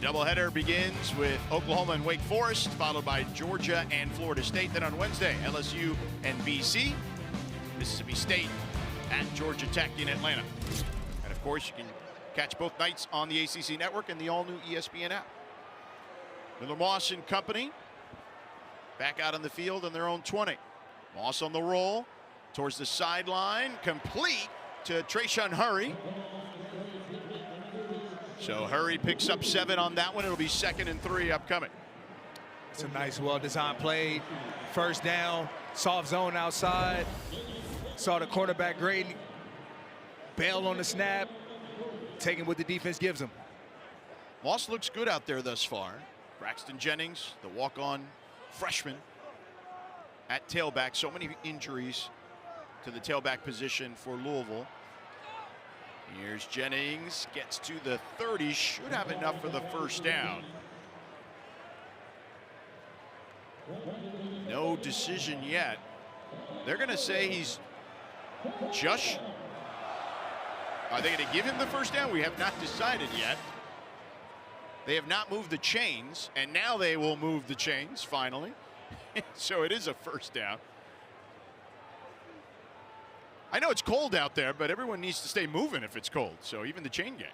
Doubleheader begins with Oklahoma and Wake Forest, followed by Georgia and Florida State. Then on Wednesday, LSU and BC, Mississippi State at Georgia Tech in Atlanta. And of course, you can catch both nights on the ACC Network and the all-new ESPN app. Miller Moss and company back out on the field on their own 20. Moss on the roll. Towards the sideline, complete to Trayshawn Hurry. So Hurry picks up 7 on that one. It'll be 2nd and 3 upcoming. It's a nice, well-designed play. First down, soft zone outside. Saw the quarterback Graydon bail on the snap, taking what the defense gives him. Moss looks good out there thus far. Braxton Jennings, the walk-on freshman. at tailback. So many injuries to the tailback position for Louisville. Here's Jennings, gets to the 30, should have enough for the first down. No decision yet. They're going to say he's just. Are they going to give him the first down? We have not decided yet. They have not moved the chains, and now they will move the chains finally. So it is a first down. I know it's cold out there, but everyone needs to stay moving if it's cold. So even the chain gang.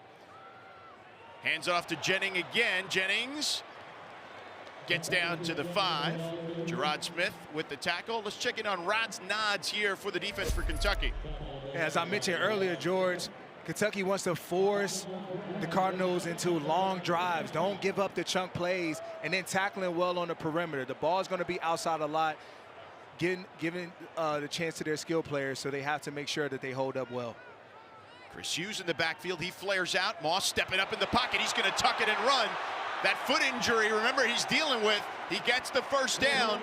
Hands off to Jennings again. Jennings gets down to the 5. Gerard Smith with the tackle. Let's check in on Rod's nods here for the defense for Kentucky. As I mentioned earlier, George, Kentucky wants to force the Cardinals into long drives. Don't give up the chunk plays, and then tackling well on the perimeter. The ball is going to be outside a lot, giving the chance to their skill players, so they have to make sure that they hold up well. Chris Hughes in the backfield. He flares out. Moss stepping up in the pocket. He's going to tuck it and run. That foot injury, remember, he's dealing with. He gets the first down,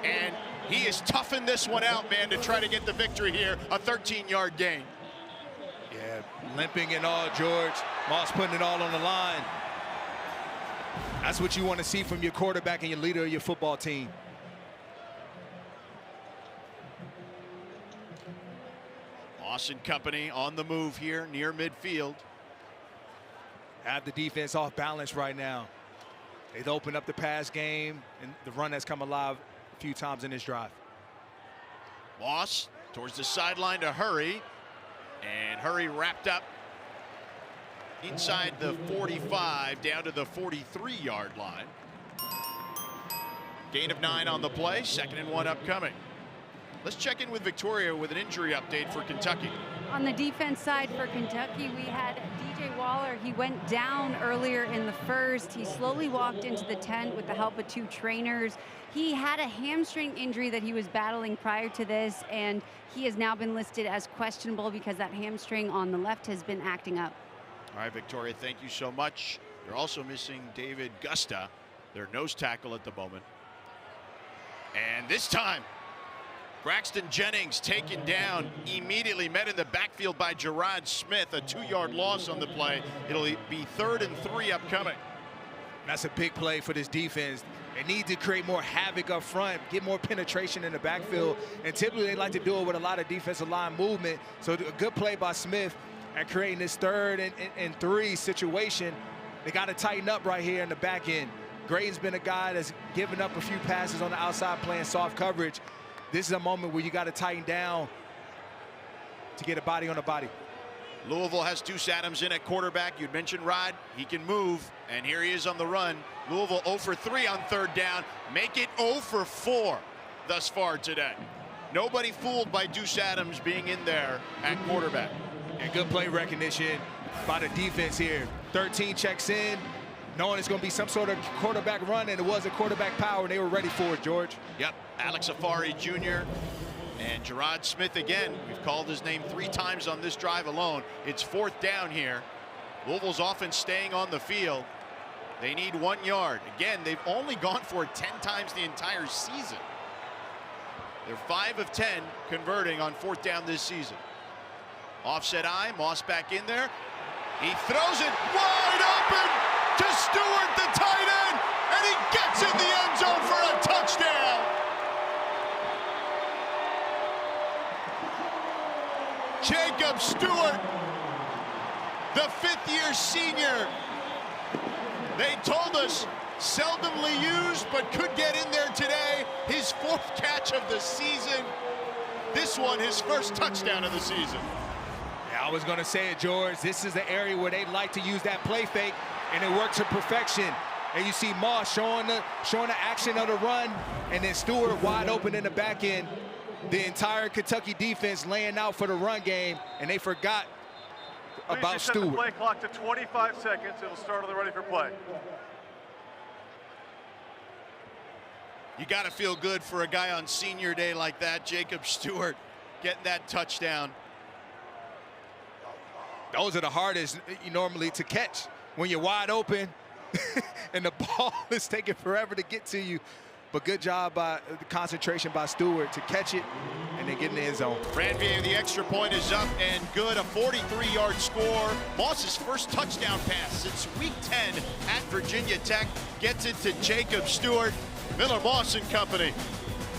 and he is toughing this one out, man, to try to get the victory here. A 13-yard gain. Yeah, limping and all, George. Moss putting it all on the line. That's what you want to see from your quarterback and your leader of your football team. Moss and company on the move here near midfield. Have the defense off balance right now. They've opened up the pass game, and the run has come alive a few times in this drive. Moss towards the sideline to Hurry. And Hurry wrapped up inside the 45 down to the 43-yard line. Gain of 9 on the play. 2nd and 1 upcoming. Let's check in with Victoria with an injury update for Kentucky. On the defense side for Kentucky, we had DJ Waller. He went down earlier in the first. He slowly walked into the tent with the help of 2 trainers. He had a hamstring injury that he was battling prior to this, and he has now been listed as questionable because that hamstring on the left has been acting up. All right, Victoria, thank you so much. You're also missing David Gusta, their nose tackle at the moment. And this time, Braxton Jennings taken down, immediately met in the backfield by Gerard Smith, a 2-yard loss on the play. It'll be 3rd and 3 upcoming. That's a big play for this defense. They need to create more havoc up front, get more penetration in the backfield, and typically they like to do it with a lot of defensive line movement. So a good play by Smith at creating this 3rd and 3 situation. They got to tighten up right here in the back end. Gray's been a guy that's given up a few passes on the outside playing soft coverage. This is a moment where you got to tighten down to get a body on a body. Louisville has Deuce Adams in at quarterback. You'd mentioned Rod. He can move, and here he is on the run. Louisville 0 for 3 on 3rd down. Make it 0 for 4 thus far today. Nobody fooled by Deuce Adams being in there at quarterback. And good play recognition by the defense here. 13 checks in, knowing it's going to be some sort of quarterback run, and it was a quarterback power, and they were ready for it, George. Yep, Alex Afari Jr. and Gerard Smith again. We've called his name 3 times on this drive alone. It's 4th down here. Louisville's offense staying on the field. They need 1 yard. Again, they've only gone for it 10 times the entire season. They're 5 of 10 converting on 4th down this season. Offset eye, Moss back in there. He throws it wide open to Stewart, the tight end, and he gets in the end zone for a touchdown. Jacob Stewart, the 5th-year senior. They told us seldomly used, but could get in there today. His 4th catch of the season. This one, his first touchdown of the season. Yeah, I was going to say it, George. This is the area where they like to use that play fake, and it works to perfection. And you see Moss showing the action of the run, and then Stewart wide open in the back end. The entire Kentucky defense laying out for the run game, and they forgot about Set the Stewart. play clock to 25 seconds. It'll start on the ready for play. You got to feel good for a guy on senior day like that, Jacob Stewart, getting that touchdown. Those are the hardest normally to catch when you're wide open and the ball is taking forever to get to you. but good job by the concentration by Stewart to catch it and then get in the end zone. Ranvier, the extra point is up and good. A 43-yard score. Moss's first touchdown pass since week 10 at Virginia Tech. Gets it to Jacob Stewart. Miller Moss and company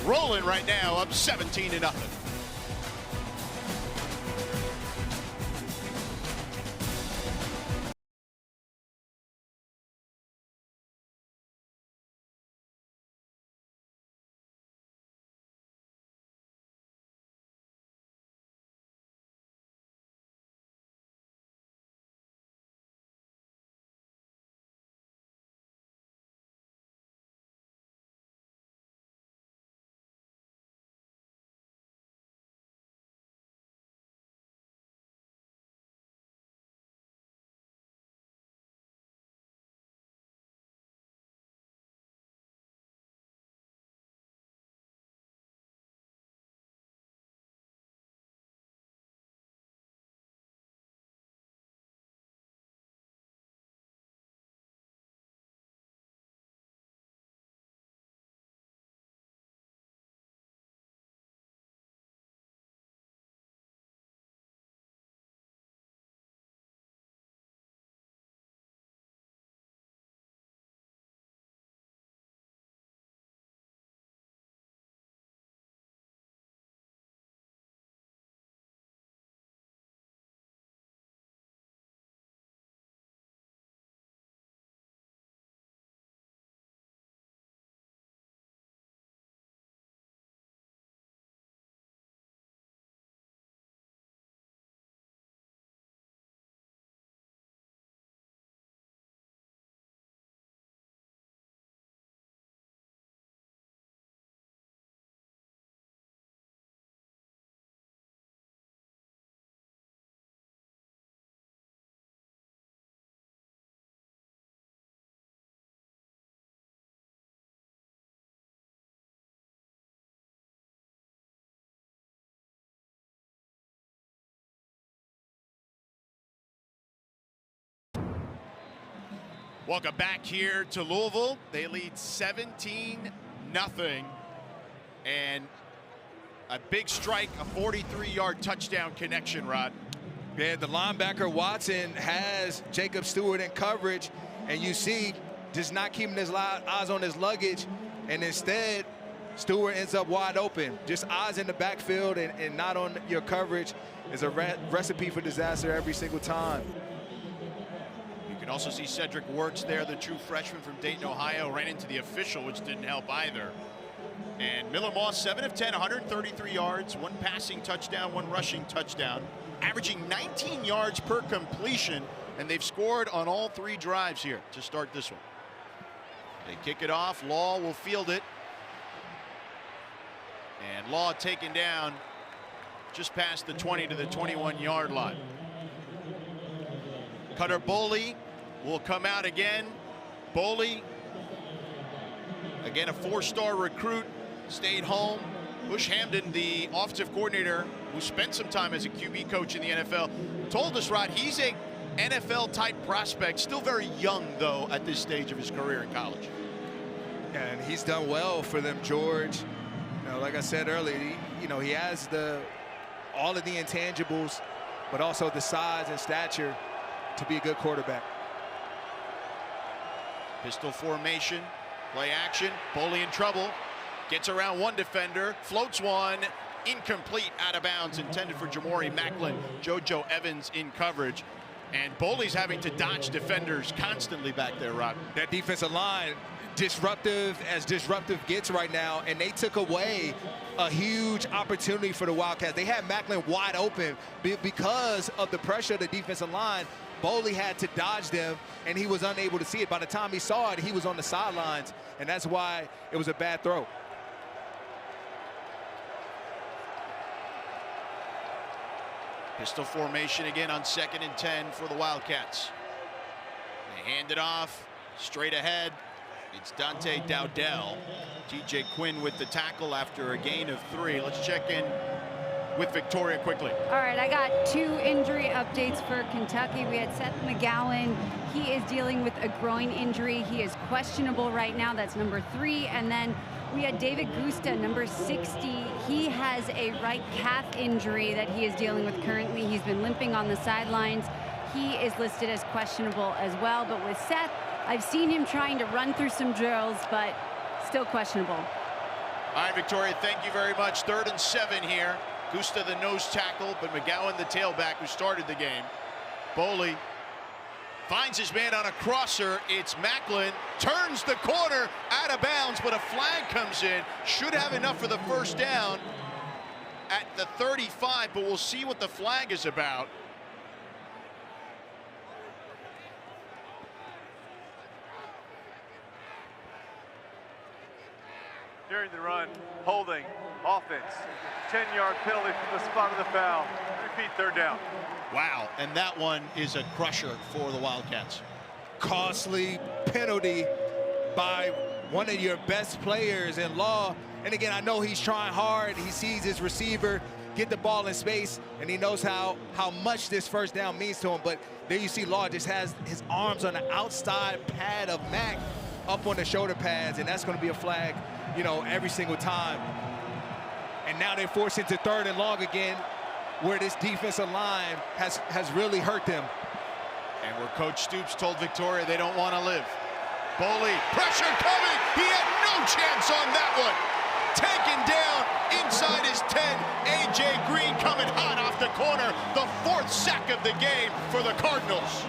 rolling right now, up 17-0. Welcome back here to Louisville. They lead 17-0. And a big strike, a 43-yard touchdown connection, Rod. Yeah, the linebacker Watson has Jacob Stewart in coverage, and you see just not keeping his eyes on his luggage, and instead Stewart ends up wide open. Just eyes in the backfield and not on your coverage is a recipe for disaster every single time. You can also see Cedric Wirtz there, the true freshman from Dayton, Ohio, ran into the official, which didn't help either. And Miller Moss, 7 of 10, 133 yards, 1 passing touchdown, 1 rushing touchdown, averaging 19 yards per completion, and they've scored on all 3 drives here to start this one. They kick it off. Law will field it. And Law taken down just past the 20 to the 21-yard line. Cutter Boley will come out again. Boley, again, a 4-star recruit, stayed home. Bush Hamden, the offensive coordinator who spent some time as a QB coach in the NFL, told us, Rod, he's a NFL-type prospect, still very young, though, at this stage of his career in college. And he's done well for them, George. You know, like I said earlier, he has all of the intangibles, but also the size and stature to be a good quarterback. Pistol formation, play action, Boley in trouble, gets around one defender, floats one, incomplete, out of bounds, intended for Jamori Macklin. JoJo Evans in coverage, and Boley's having to dodge defenders constantly back there, Rod. That defensive line, disruptive gets right now, and they took away a huge opportunity for the Wildcats. They had Macklin wide open because of the pressure of the defensive line. Boley had to dodge them, and he was unable to see it. By the time he saw it, he was on the sidelines, and that's why it was a bad throw. Pistol formation again on 2nd and 10 for the Wildcats. They hand it off, straight ahead. It's Dante Dowdell. TJ Quinn with the tackle after a gain of 3. Let's check in with Victoria quickly. All right, I got 2 injury updates for Kentucky. We had Seth McGowan. He is dealing with a groin injury. He is questionable right now. That's number 3. And then We had David Gusta, number 60. He has a right calf injury that he is dealing with currently. He's been limping on the sidelines. He is listed as questionable as well. But with Seth, I've seen him trying to run through some drills, but still questionable. All right, Victoria, thank you very much. 3rd and 7 here. Gusta, the nose tackle, but McGowan, the tailback, who started the game. Boley finds his man on a crosser. It's Macklin, turns the corner, out of bounds, but a flag comes in. Should have enough for the first down at the 35, but we'll see what the flag is about. During the run, holding, offense, 10-yard penalty from the spot of the foul. Repeat, 3rd down. Wow, and that one is a crusher for the Wildcats. Costly penalty by one of your best players in Law. And again, I know he's trying hard. He sees his receiver get the ball in space, and he knows how much this first down means to him. But there you see Law just has his arms on the outside pad of Mac up on the shoulder pads, and that's going to be a flag, you know, every single time. And now they're forced into 3rd and long again, where this defensive line has really hurt them. And where Coach Stoops told Victoria they don't want to live. Boley, pressure coming. He had no chance on that one. Taken down inside his 10. A.J. Green coming hot off the corner. The 4th sack of the game for the Cardinals.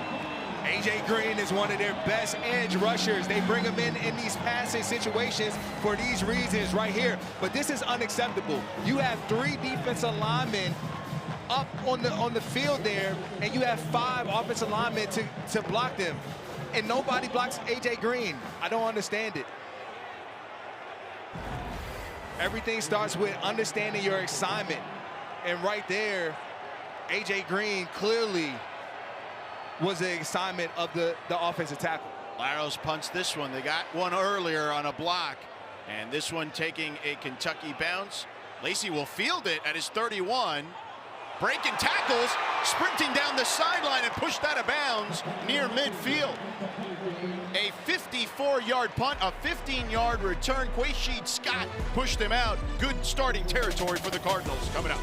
A.J. Green is one of their best edge rushers. They bring him in these passing situations for these reasons right here. But this is unacceptable. You have 3 defensive linemen up on the field there, and you have 5 offensive linemen to block them. And nobody blocks A.J. Green. I don't understand it. Everything starts with understanding your assignment. And right there, A.J. Green clearly was the assignment of the offensive tackle. Laros punts this one. They got one earlier on a block, and this one taking a Kentucky bounce. Lacey will field it at his 31. Breaking tackles, sprinting down the sideline and pushed out of bounds near midfield. A 54-yard punt, a 15-yard return. Quaysheed Scott pushed him out. Good starting territory for the Cardinals coming up.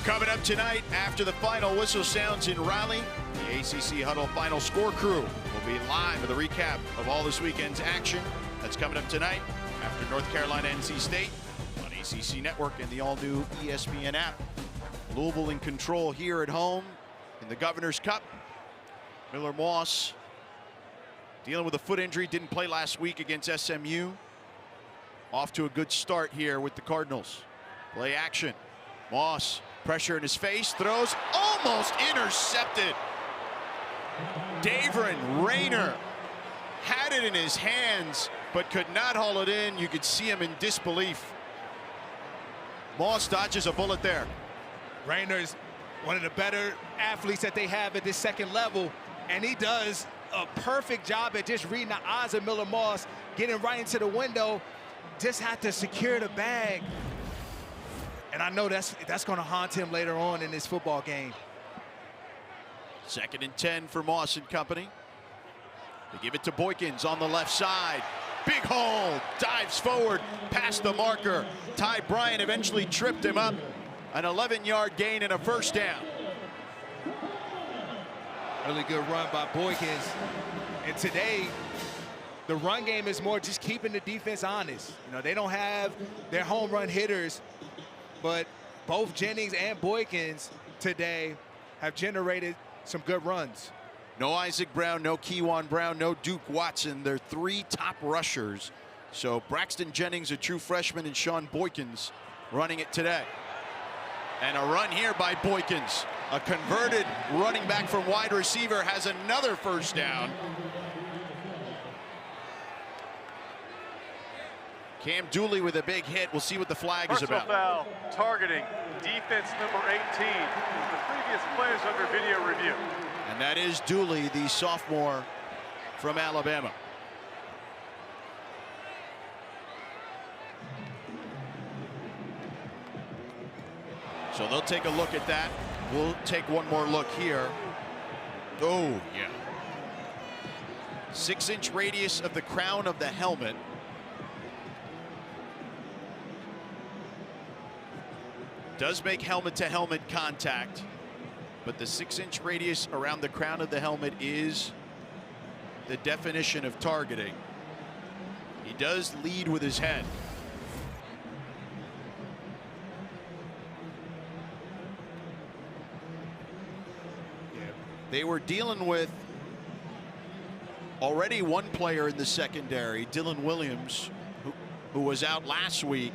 Coming up tonight, after the final whistle sounds in Raleigh, the ACC Huddle Final Score crew will be live with a recap of all this weekend's action. That's coming up tonight after North Carolina NC State on ACC Network and the all-new ESPN app. Louisville in control here at home in the Governor's Cup. Miller Moss dealing with a foot injury, didn't play last week against SMU. Off to a good start here with the Cardinals. Play action. Moss, pressure in his face, throws, almost intercepted. Davron Rayner had it in his hands, but could not haul it in. You could see him in disbelief. Moss dodges a bullet there. Rayner's one of the better athletes that they have at this second level, and he does a perfect job at just reading the eyes of Miller Moss, getting right into the window, just had to secure the bag. And I know that's going to haunt him later on in this football game. 2nd and 10 for Moss and company. They give it to Boykins on the left side. Big hole, dives forward, past the marker. Ty Bryant eventually tripped him up. An 11-yard gain and a first down. Really good run by Boykins. And today, the run game is more just keeping the defense honest. You know, they don't have their home run hitters, but both Jennings and Boykins today have generated some good runs. No Isaac Brown, no Kewan Brown, no Duke Watson. They're 3 top rushers. So Braxton Jennings, a true freshman, and Sean Boykins running it today. And a run here by Boykins. A converted running back from wide receiver has another first down. Cam Dooley with a big hit. We'll see what the flag is about. Personal foul, targeting, defense number 18. The previous players under video review. And that is Dooley, the sophomore from Alabama. So they'll take a look at that. We'll take one more look here. Oh, yeah. 6-inch radius of the crown of the helmet. Does make helmet-to-helmet contact, but the 6-inch radius around the crown of the helmet is the definition of targeting. He does lead with his head. They were dealing with already one player in the secondary, Dylan Williams, who was out last week,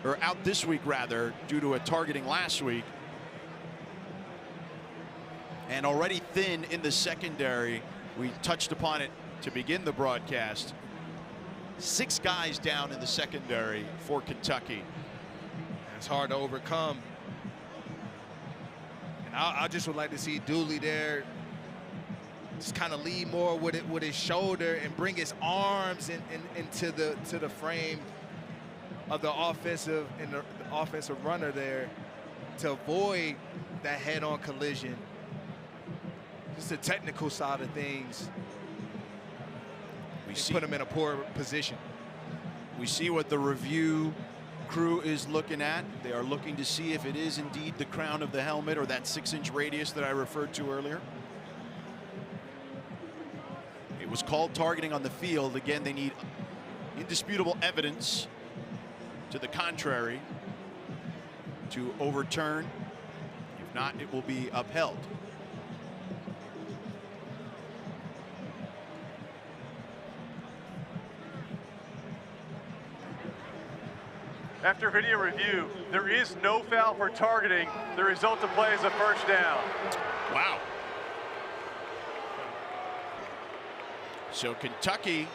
or out this week rather, due to a targeting last week. And already thin in the secondary. We touched upon it to begin the broadcast. 6 guys down in the secondary for Kentucky. It's hard to overcome. And I just would like to see Dooley there just kind of lead more with his shoulder and bring his arms into the frame of the offensive runner there to avoid that head-on collision. Just the technical side of things. We put him in a poor position. We see what the review crew is looking at. They are looking to see if it is indeed the crown of the helmet or that 6-inch radius that I referred to earlier. It was called targeting on the field. Again, they need indisputable evidence to the contrary to overturn. If not, it will be upheld. After video review, there is no foul for targeting. The result of play is a first down. Wow. So Kentucky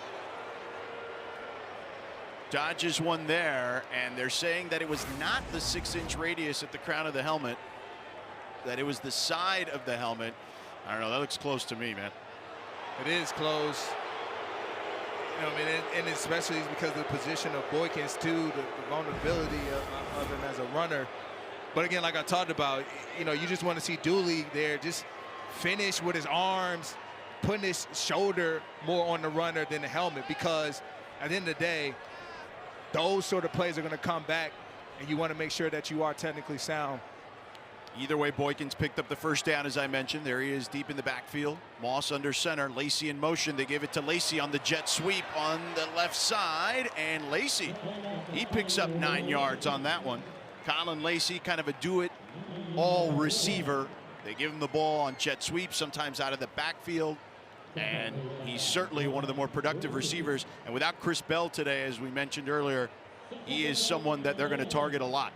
dodges one there, and they're saying that it was not the 6-inch radius at the crown of the helmet, that it was the side of the helmet. I don't know, that looks close to me, man. It is close. You know, I mean, and especially because of the position of Boykins too, the vulnerability of him as a runner. But again, like I talked about, you know, you just want to see Dooley there just finish with his arms, putting his shoulder more on the runner than the helmet, because at the end of the day, those sort of plays are going to come back and you want to make sure that you are technically sound. Either way, Boykins picked up the first down, as I mentioned. There he is deep in the backfield. Moss under center. Lacey in motion. They give it to Lacey on the jet sweep on the left side. And Lacey, he picks up 9 yards on that one. Colin Lacey, kind of a do-it-all receiver. They give him the ball on jet sweep, sometimes out of the backfield. And he's certainly one of the more productive receivers. And without Chris Bell today, as we mentioned earlier, he is someone that they're going to target a lot.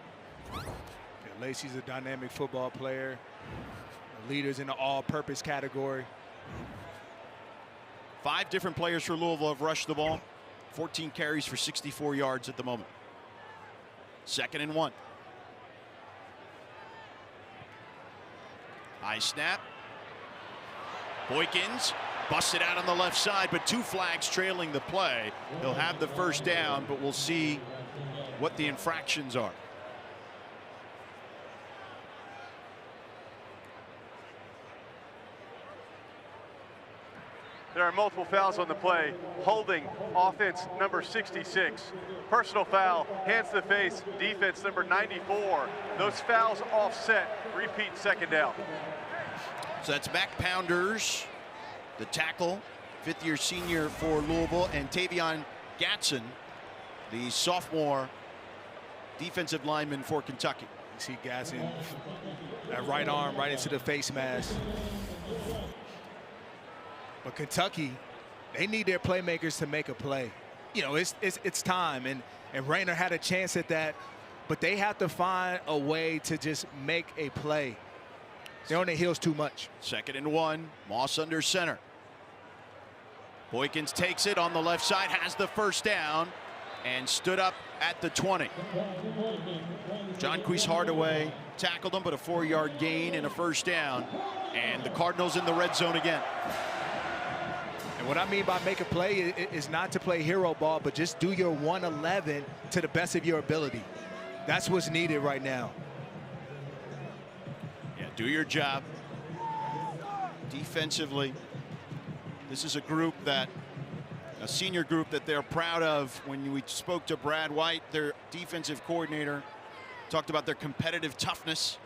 Lacey's a dynamic football player. Leaders in the all-purpose category. 5 different players for Louisville have rushed the ball. 14 carries for 64 yards at the moment. 2nd and 1. High snap. Boykins busted out on the left side, but 2 flags trailing the play. He'll have the first down, but we'll see what the infractions are. There are multiple fouls on the play. Holding, offense number 66. Personal foul, hands to the face, defense number 94. Those fouls offset. Repeat, 2nd down. So that's Mac Pounders, the tackle, 5th-year senior for Louisville, and Tavion Gatson, the sophomore defensive lineman for Kentucky. You see Gatson, that right arm right into the face mask. But Kentucky, they need their playmakers to make a play. You know, it's time, and Rayner had a chance at that, but they have to find a way to just make a play. They're on their heels too much. 2nd and 1, Moss under center. Boykins takes it on the left side, has the first down, and stood up at the 20. Jonquise Hardaway tackled him, but a 4-yard gain and a first down, and the Cardinals in the red zone again. And what I mean by make a play is not to play hero ball, but just do your 111 to the best of your ability. That's what's needed right now. Yeah, do your job. Defensively, this is a group that, a senior group that they're proud of. When we spoke to Brad White, their defensive coordinator, talked about their competitive toughness.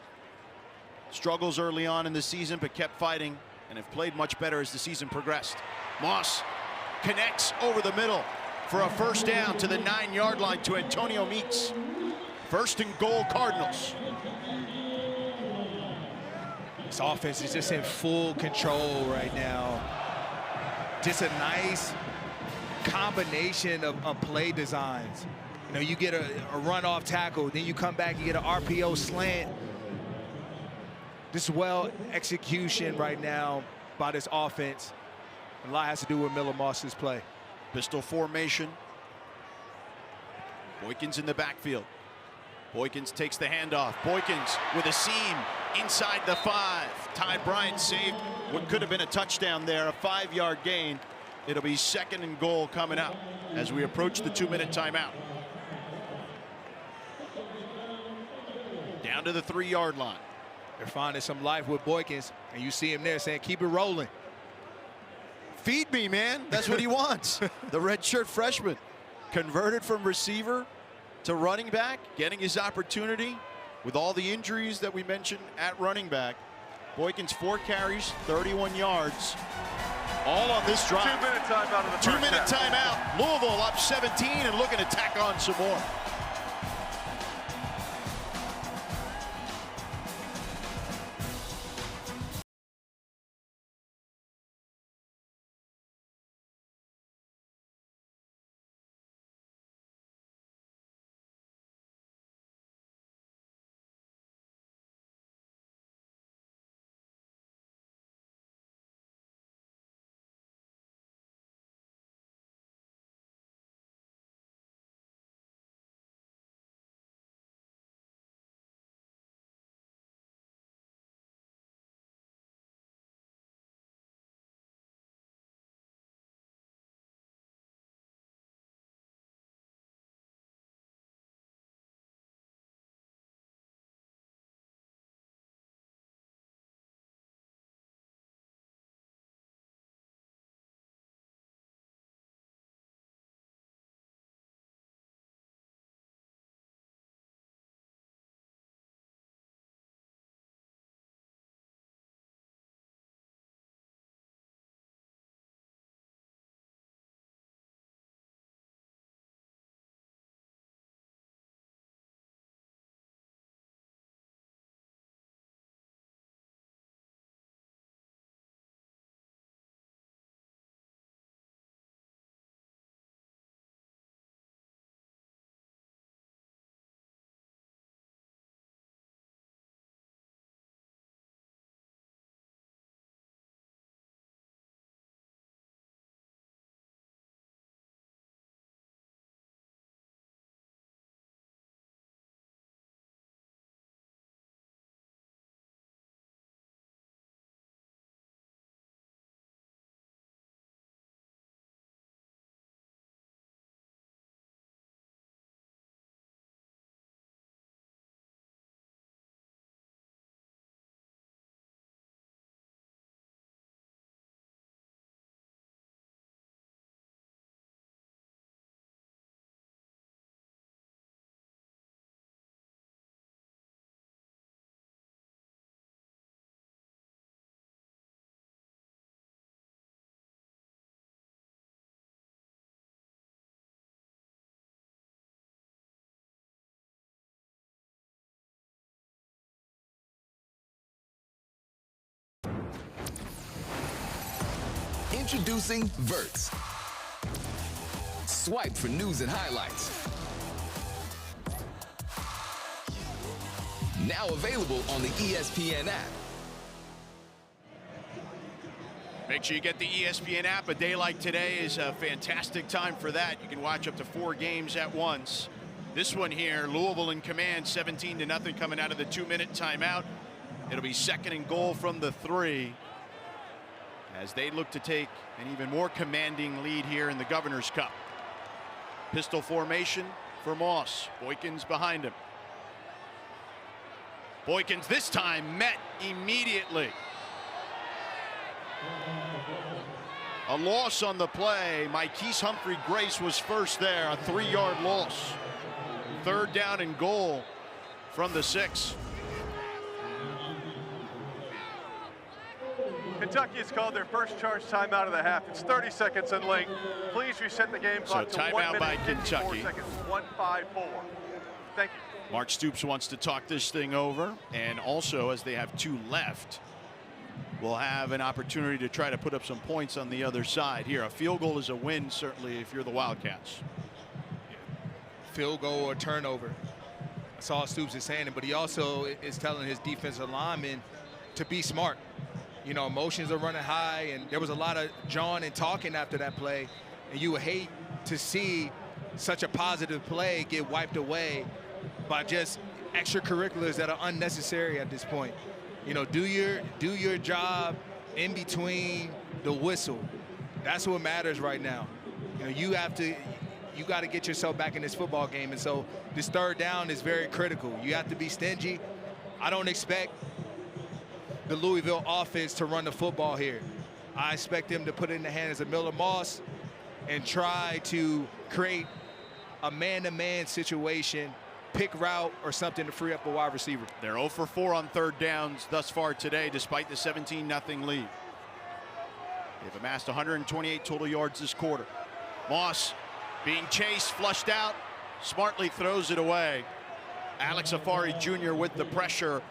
Struggles early on in the season, but kept fighting and have played much better as the season progressed. Moss connects over the middle for a first down to the 9-yard line to Antonio Meeks. 1st and goal, Cardinals. This offense is just in full control right now. Just a nice combination of play designs. You know, you get a run-off tackle, then you come back, you get an RPO slant. This execution right now by this offense. A lot has to do with Miller Moss's play. Pistol formation. Boykins in the backfield. Boykins takes the handoff. Boykins with a seam inside the 5. Ty Bryant saved what could have been a touchdown there, a 5-yard gain. It'll be 2nd and goal coming up as we approach the 2-minute timeout. Down to the 3-yard line. They're finding some life with Boykins, and you see him there saying, keep it rolling. Feed me, man. That's what he wants. The redshirt freshman converted from receiver to running back, getting his opportunity with all the injuries that we mentioned at running back. Boykins 4 carries, 31 yards, all on this drive. 2-minute timeout of the 2-minute timeout. Louisville up 17 and looking to tack on some more. Introducing Verts. Swipe for news and highlights. Now available on the ESPN app. Make sure you get the ESPN app. A day like today is a fantastic time for that. You can watch up to 4 games at once. This one here, Louisville in command, 17-0 coming out of the 2-minute timeout. It'll be 2nd and goal from the 3 as they look to take an even more commanding lead here in the Governor's Cup. Pistol formation for Moss. Boykins behind him. Boykins this time met immediately. A loss on the play. Mykese Humphrey-Grace was first there, a 3-yard loss. 3rd down and goal from the 6. Kentucky has called their first charge timeout of the half. It's 30 seconds in length. Please reset the game clock to 1 minute by 54 Kentucky. seconds. 1:54. Thank you. Mark Stoops wants to talk this thing over, and also as they have 2 left, we'll have an opportunity to try to put up some points on the other side here. A field goal is a win, certainly, if you're the Wildcats. Field goal or turnover. I saw Stoops is saying it, but he also is telling his defensive linemen to be smart. You know, emotions are running high, and there was a lot of jawing and talking after that play, and you would hate to see such a positive play get wiped away by just extracurriculars that are unnecessary at this point. You know, do your job in between the whistle. That's what matters right now. You know, you got to get yourself back in this football game, and so this 3rd down is very critical. You have to be stingy. I don't expect the Louisville offense to run the football here. I expect them to put it in the hands of Miller Moss and try to create a man-to-man situation, pick route or something to free up a wide receiver. They're 0 for 4 on 3rd downs thus far today, despite the 17-0 lead. They've amassed 128 total yards this quarter. Moss being chased, flushed out, smartly throws it away. Alex Afari Jr. with the pressure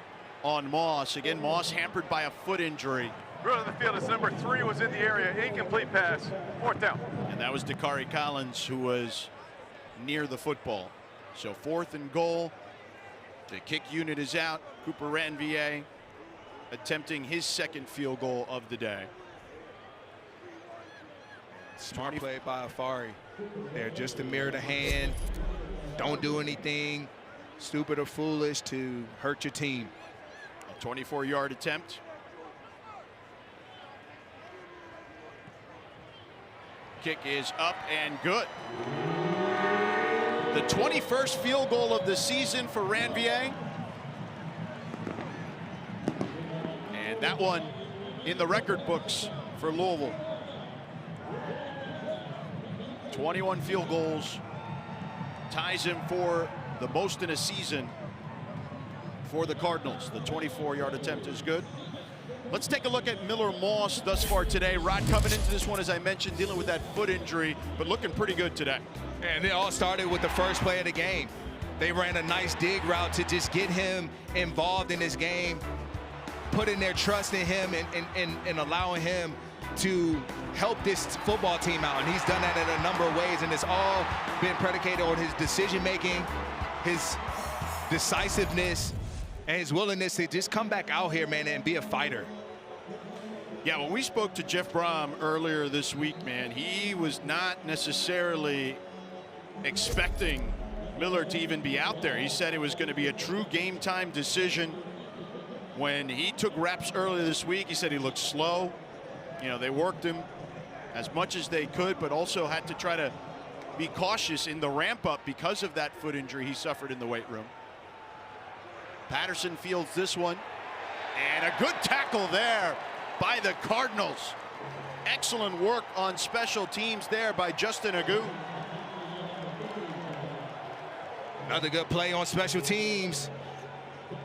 on Moss. Again, Moss hampered by a foot injury. Run of the field, as number 3 was in the area. Incomplete pass. 4th down. And that was Dakari Collins, who was near the football. So 4th and goal. The kick unit is out. Cooper Ranvier attempting his 2nd field goal of the day. Smart play by Afari. There, just to mirror the hand. Don't do anything stupid or foolish to hurt your team. A 24-yard attempt. Kick is up and good. The 21st field goal of the season for Ranvier. And that one in the record books for Louisville. 21 field goals. Ties him for the most in a season for the Cardinals. The 24-yard attempt is good. Let's take a look at Miller Moss thus far today. Rod coming into this one, as I mentioned, dealing with that foot injury, but looking pretty good today. And it all started with the first play of the game. They ran a nice dig route to just get him involved in this game, putting their trust in him and allowing him to help this football team out. And he's done that in a number of ways, and it's all been predicated on his decision-making, his decisiveness, and his willingness to just come back out here, man, and be a fighter. Yeah, when we spoke to Jeff Brom earlier this week, man, he was not necessarily expecting Miller to even be out there. He said it was going to be a true game time decision. When he took reps earlier this week, he said he looked slow. You know, they worked him as much as they could, but also had to try to be cautious in the ramp up because of that foot injury he suffered in the weight room. Patterson fields this one, and a good tackle there by the Cardinals. Excellent work on special teams there by Justin Agu. Another good play on special teams.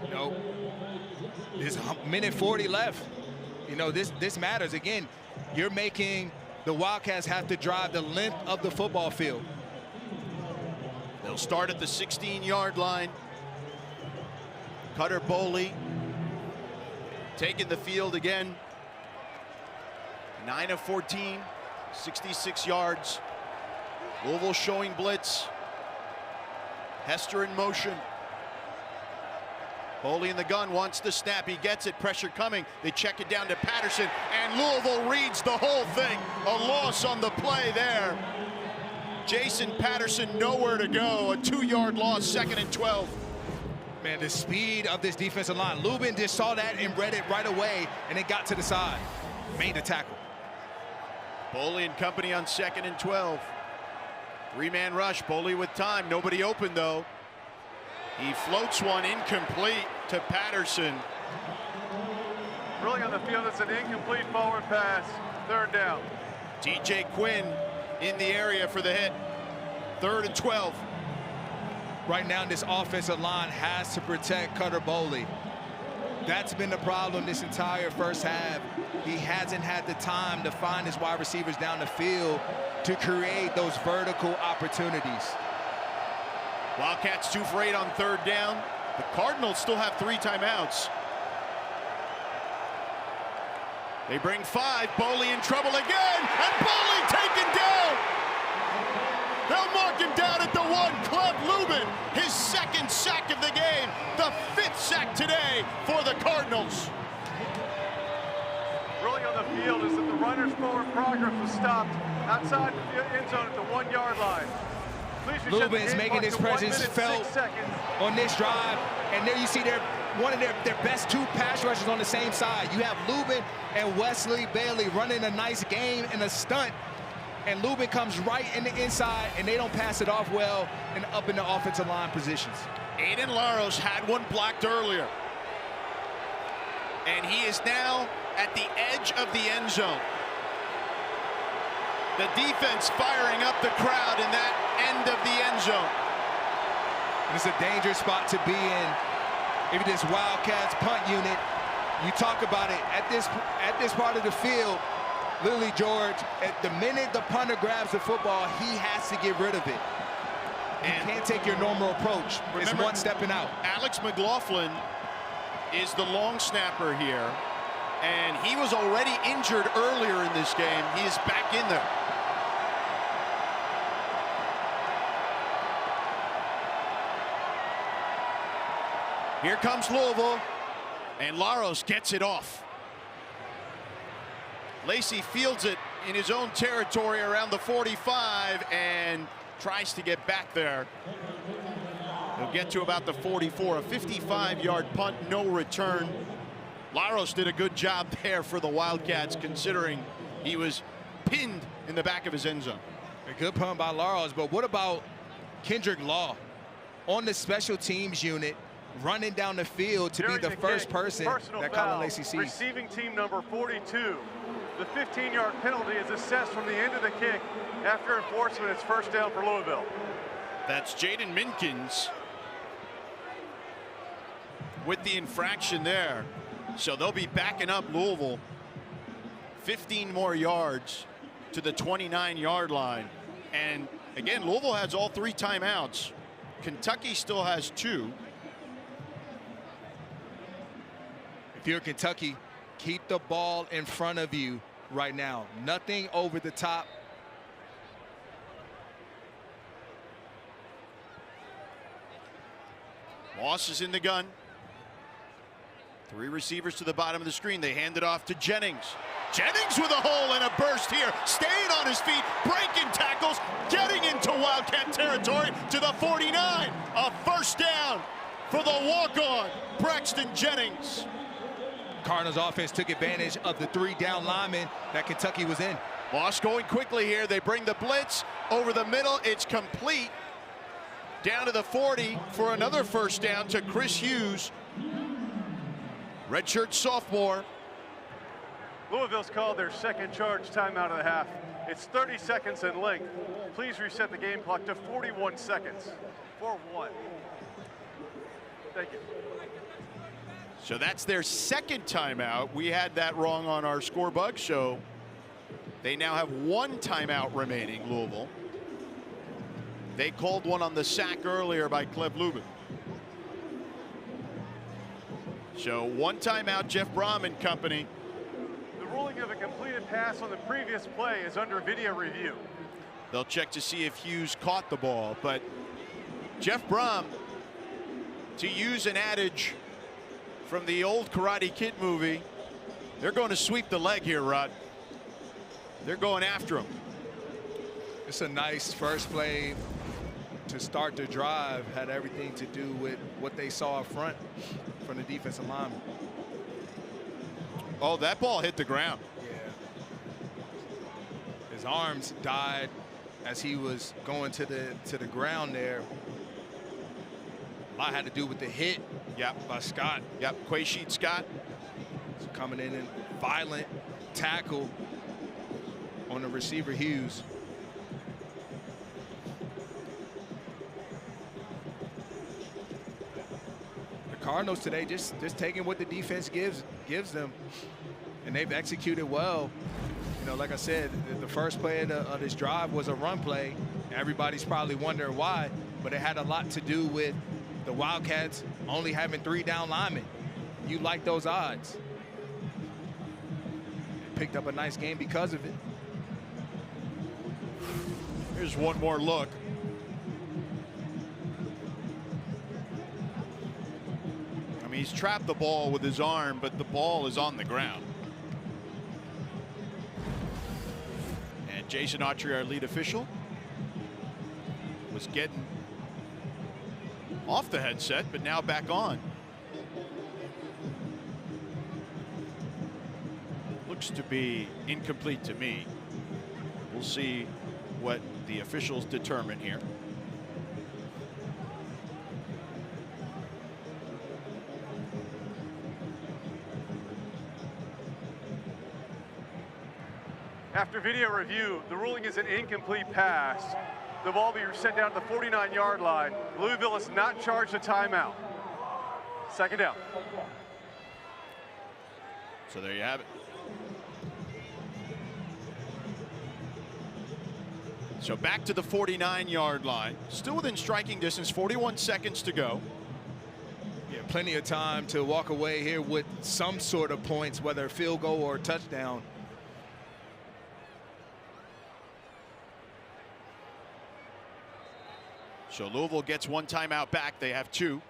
You know, there's a minute 40 left. You know, this matters. Again, you're making the Wildcats have to drive the length of the football field. They'll start at the 16-yard line. Cutter Boley taking the field again. 9 of 14, 66 yards. Louisville showing blitz. Hester in motion. Boley in the gun, wants the snap, he gets it, pressure coming. They check it down to Patterson, and Louisville reads the whole thing. A loss on the play there. Jason Patterson nowhere to go, a 2-yard loss, 2nd and 12. Man, the speed of this defensive line. Lubin just saw that and read it right away, and it got to the side. Made the tackle. Boley and company on 2nd and 12. 3-man rush, Boley with time, nobody open though. He floats one incomplete to Patterson. Really on the field, it's an incomplete forward pass. 3rd down. DJ Quinn in the area for the hit. 3rd and 12. Right now, this offensive line has to protect Cutter Boley. That's been the problem this entire first half. He hasn't had the time to find his wide receivers down the field to create those vertical opportunities. Wildcats 2 for 8 on 3rd down. The Cardinals still have 3 timeouts. They bring 5. Boley in trouble again, and Boley taken down. They'll mark him down at the 1. Cleb Lubin, his 2nd sack of the game, the 5th sack today for the Cardinals. Really on the field is that the runner's forward progress was stopped outside the end zone at the 1-yard line. Lubin's making his presence felt on this drive, and there you see one of their best 2 pass rushers on the same side. You have Lubin and Wesley Bailey running a nice game in a stunt, and Lubin comes right in the inside, and they don't pass it off well and up in the offensive line positions. Aiden Laros had one blocked earlier, and he is now at the edge of the end zone. The defense firing up the crowd in that end of the end zone. And it's a dangerous spot to be in. If this Wildcats punt unit, you talk about it at this part of the field, literally, George, at the minute the punter grabs the football, he has to get rid of it. You can't take your normal approach. It's one stepping out. Alex McLaughlin is the long snapper here, and he was already injured earlier in this game. He is back in there. Here comes Louisville, and Laros gets it off. Lacey fields it in his own territory around the 45 and tries to get back there. He'll get to about the 44, a 55-yard punt, no return. Laros did a good job there for the Wildcats, considering he was pinned in the back of his end zone. A good punt by Laros, but what about Kendrick Law on the special teams unit, running down the field to be the first person that Colin Lacey sees? Receiving team number 42. The 15-yard penalty is assessed from the end of the kick. After enforcement, it's 1st down for Louisville. That's Jaden Minkins with the infraction there. So they'll be backing up Louisville 15 more yards to the 29-yard line. And again, Louisville has all 3 timeouts. Kentucky still has 2. If you're Kentucky, keep the ball in front of you right now. Nothing over the top. Moss is in the gun. 3 receivers to the bottom of the screen. They hand it off to Jennings. Jennings with a hole and a burst here. Staying on his feet, breaking tackles, getting into Wildcat territory to the 49. A 1st down for the walk-on, Braxton Jennings. Cardinals offense took advantage of the 3 down linemen that Kentucky was in. Moss going quickly here. They bring the blitz over the middle. It's complete. Down to the 40 for another 1st down to Chris Hughes. Redshirt sophomore. Louisville's called their 2nd charge timeout of the half. It's 30 seconds in length. Please reset the game clock to 41 seconds. 4-1. Thank you. So that's their 2nd timeout. We had that wrong on our score bug show. They now have 1 timeout remaining, Louisville. They called one on the sack earlier by Cleb Lubin. So 1 timeout, Jeff Brom and company. The ruling of a completed That pass on the previous play is under video review. They'll check to see if Hughes caught the ball, but Jeff Brom, to use an adage from the old Karate Kid movie, they're going to sweep the leg here, Rod. They're going after him. It's a nice first play to start the drive. Had everything to do with what they saw up front from the defensive lineman. Oh, that ball hit the ground. Yeah. His arms died as he was going to the ground there. A lot had to do with the hit. Yep. By Scott. Yep. Quaysheed Scott coming in and violent tackle on the receiver Hughes. The Cardinals today just taking what the defense gives them, and they've executed well. You know, like I said, the first play of this drive was a run play. Everybody's probably wondering why, but it had a lot to do with the Wildcats only having 3 down linemen. You like those odds. Picked up a nice game because of it. Here's one more look. I mean, he's trapped the ball with his arm, but the ball is on the ground. And Jason Autry, our lead official, was getting off the headset, but now back on. Looks to be incomplete to me. We'll see what the officials determine here. After video review, the ruling is an incomplete pass. The ball will be sent down to the 49-yard line. Louisville has not charged a timeout. Second down. So there you have it. So back to the 49-yard line. Still within striking distance, 41 seconds to go. Yeah, plenty of time to walk away here with some sort of points, whether field goal or touchdown. So Louisville gets 1 timeout back. They have 2.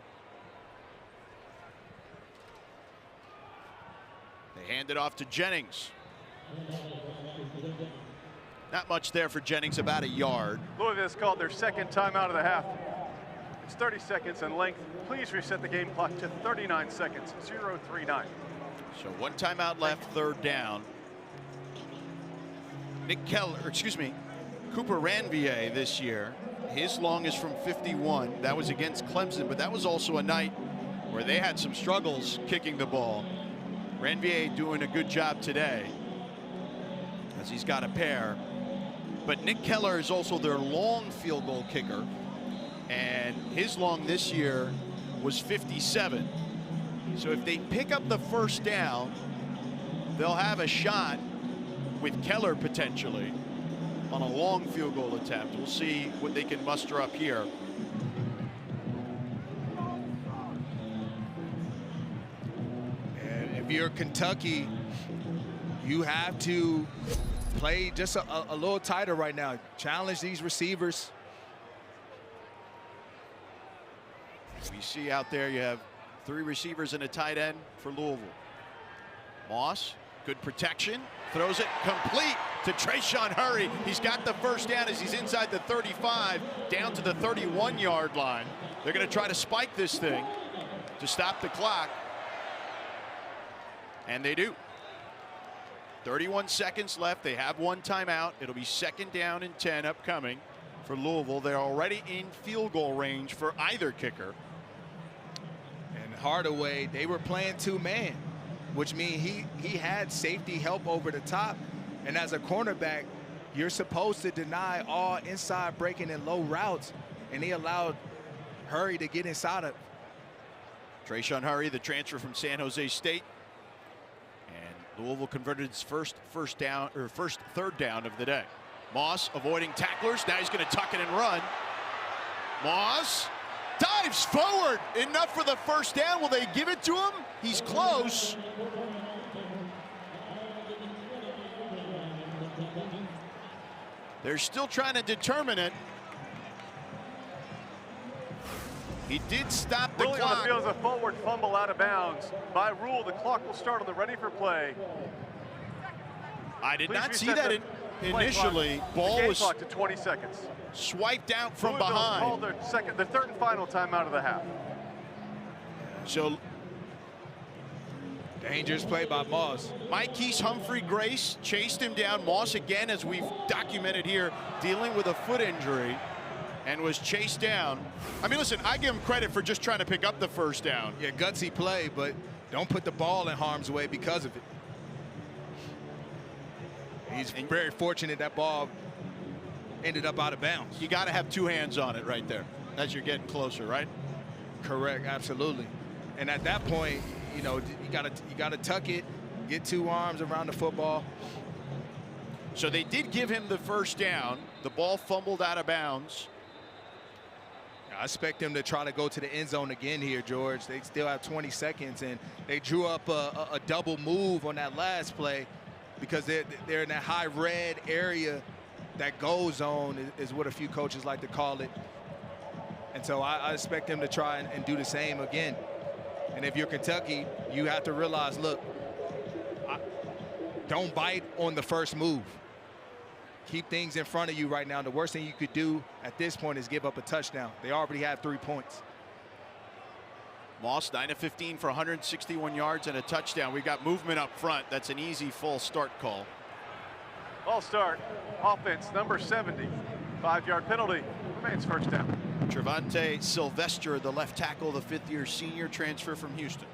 They hand it off to Jennings. Not much there for Jennings, about a yard. Louisville has called their second timeout of the half. It's 30 seconds in length. Please reset the game clock to 39 seconds, 039. So 1 timeout left, 3rd down. Cooper Ranvier this year. His long is from 51. That was against Clemson, but that was also a night where they had some struggles kicking the ball. Ranvier doing a good job today as he's got a pair. But Nick Keller is also their long field goal kicker, and his long this year was 57. So if they pick up the first down, they'll have a shot with Keller potentially on a long field goal attempt. We'll see what they can muster up here. And if you're Kentucky, you have to play just a little tighter right now. Challenge these receivers. We see out there you have 3 receivers and a tight end for Louisville. Moss, good protection, throws it complete to Trayshawn Hurry. He's got the first down as he's inside the 35, down to the 31-yard line. They're going to try to spike this thing to stop the clock. And they do. 31 seconds left. They have 1 timeout. It'll be 2nd down and 10 upcoming for Louisville. They're already in field goal range for either kicker. And Hardaway, they were playing 2-man, which means he had safety help over the top. And as a cornerback, you're supposed to deny all inside breaking and low routes, and he allowed Hurry to get inside of. Trayshawn Hurry, the transfer from San Jose State. And Louisville converted its first third down of the day. Moss avoiding tacklers. Now he's going to tuck it and run. Moss dives forward. Enough for the first down. Will they give it to him? He's close. They're still trying to determine it. He did stop the Ruling clock. on the field is a forward fumble out of bounds. By rule, the clock will start on the ready for play. I did Please not see reset that the initially. clock. Ball the game was clock to 20 seconds. swiped out from Louisville's called behind. the third and final timeout of the half. So Dangerous play by Moss. Mike's Humphrey Grace chased him down. Moss, again, as we've documented here, dealing with a foot injury and was chased down. I mean, listen, I give him credit for just trying to pick up the first down. Yeah, gutsy play, but don't put the ball in harm's way because of it. He's very fortunate that ball ended up out of bounds. You got to have two hands on it right there as you're getting closer, right? Correct, absolutely. And at that point, you know, you gotta tuck it, get two arms around the football. So they did give him the first down. The ball fumbled out of bounds. I expect them to try to go to the end zone again here, George. They still have 20 seconds, and they drew up a double move on that last play because they're in that high red area. That go zone is what a few coaches like to call it. And so I expect them to try and do the same again. And if you're Kentucky, you have to realize, look, don't bite on the first move. Keep things in front of you right now. The worst thing you could do at this point is give up a touchdown. They already have 3 points. Moss 9 of 15 for 161 yards and a touchdown. We've got movement up front. That's an easy full start call. Ball start. Offense number 70. 5-yard penalty. Remains first down. Trevante Sylvester, the left tackle, the fifth-year senior transfer from Houston.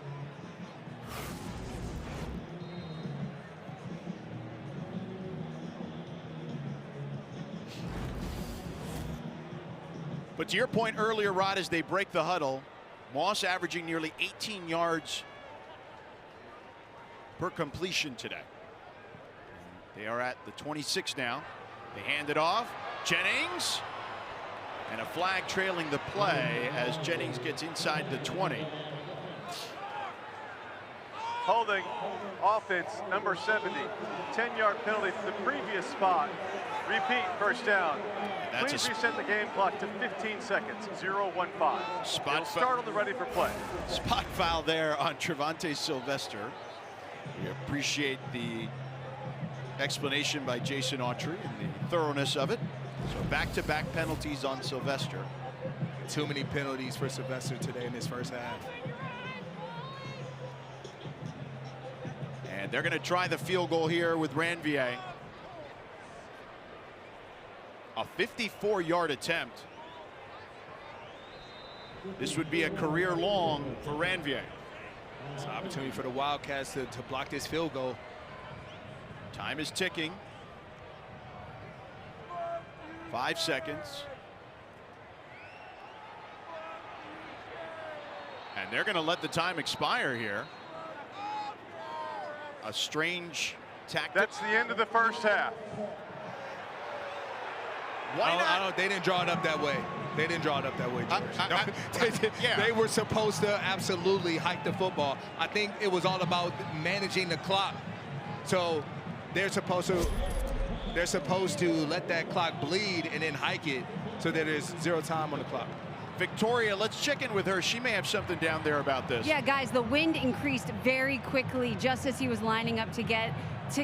But to your point earlier, Rod, as they break the huddle, Moss averaging nearly 18 yards per completion today. They are at the 26 now. They hand it off. Jennings. And a flag trailing the play as Jennings gets inside the 20. Holding offense number 70. 10-yard penalty for the previous spot. Repeat, first down. Please reset the game clock to 15 seconds. 0-1-5. It'll start on the ready for play. Spot foul there on Trevante Sylvester. We appreciate the explanation by Jason Autry and the thoroughness of it. So back-to-back penalties on Sylvester. Too many penalties for Sylvester today in this first half. And they're going to try the field goal here with Ranvier. A 54-yard attempt. This would be a career long for Ranvier. It's an opportunity for the Wildcats to block this field goal. Time is ticking. 5 seconds. And they're going to let the time expire here. A strange tactic. That's the end of the first half. Why not? They didn't draw it up that way. They didn't draw it up that way, George. Yeah. They were supposed to absolutely hike the football. I think it was all about managing the clock. So they're supposed to let that clock bleed and then hike it so that there's zero time on the clock. Victoria, let's check in with her. She may have something down there about this. Yeah, guys, the wind increased very quickly just as he was lining up to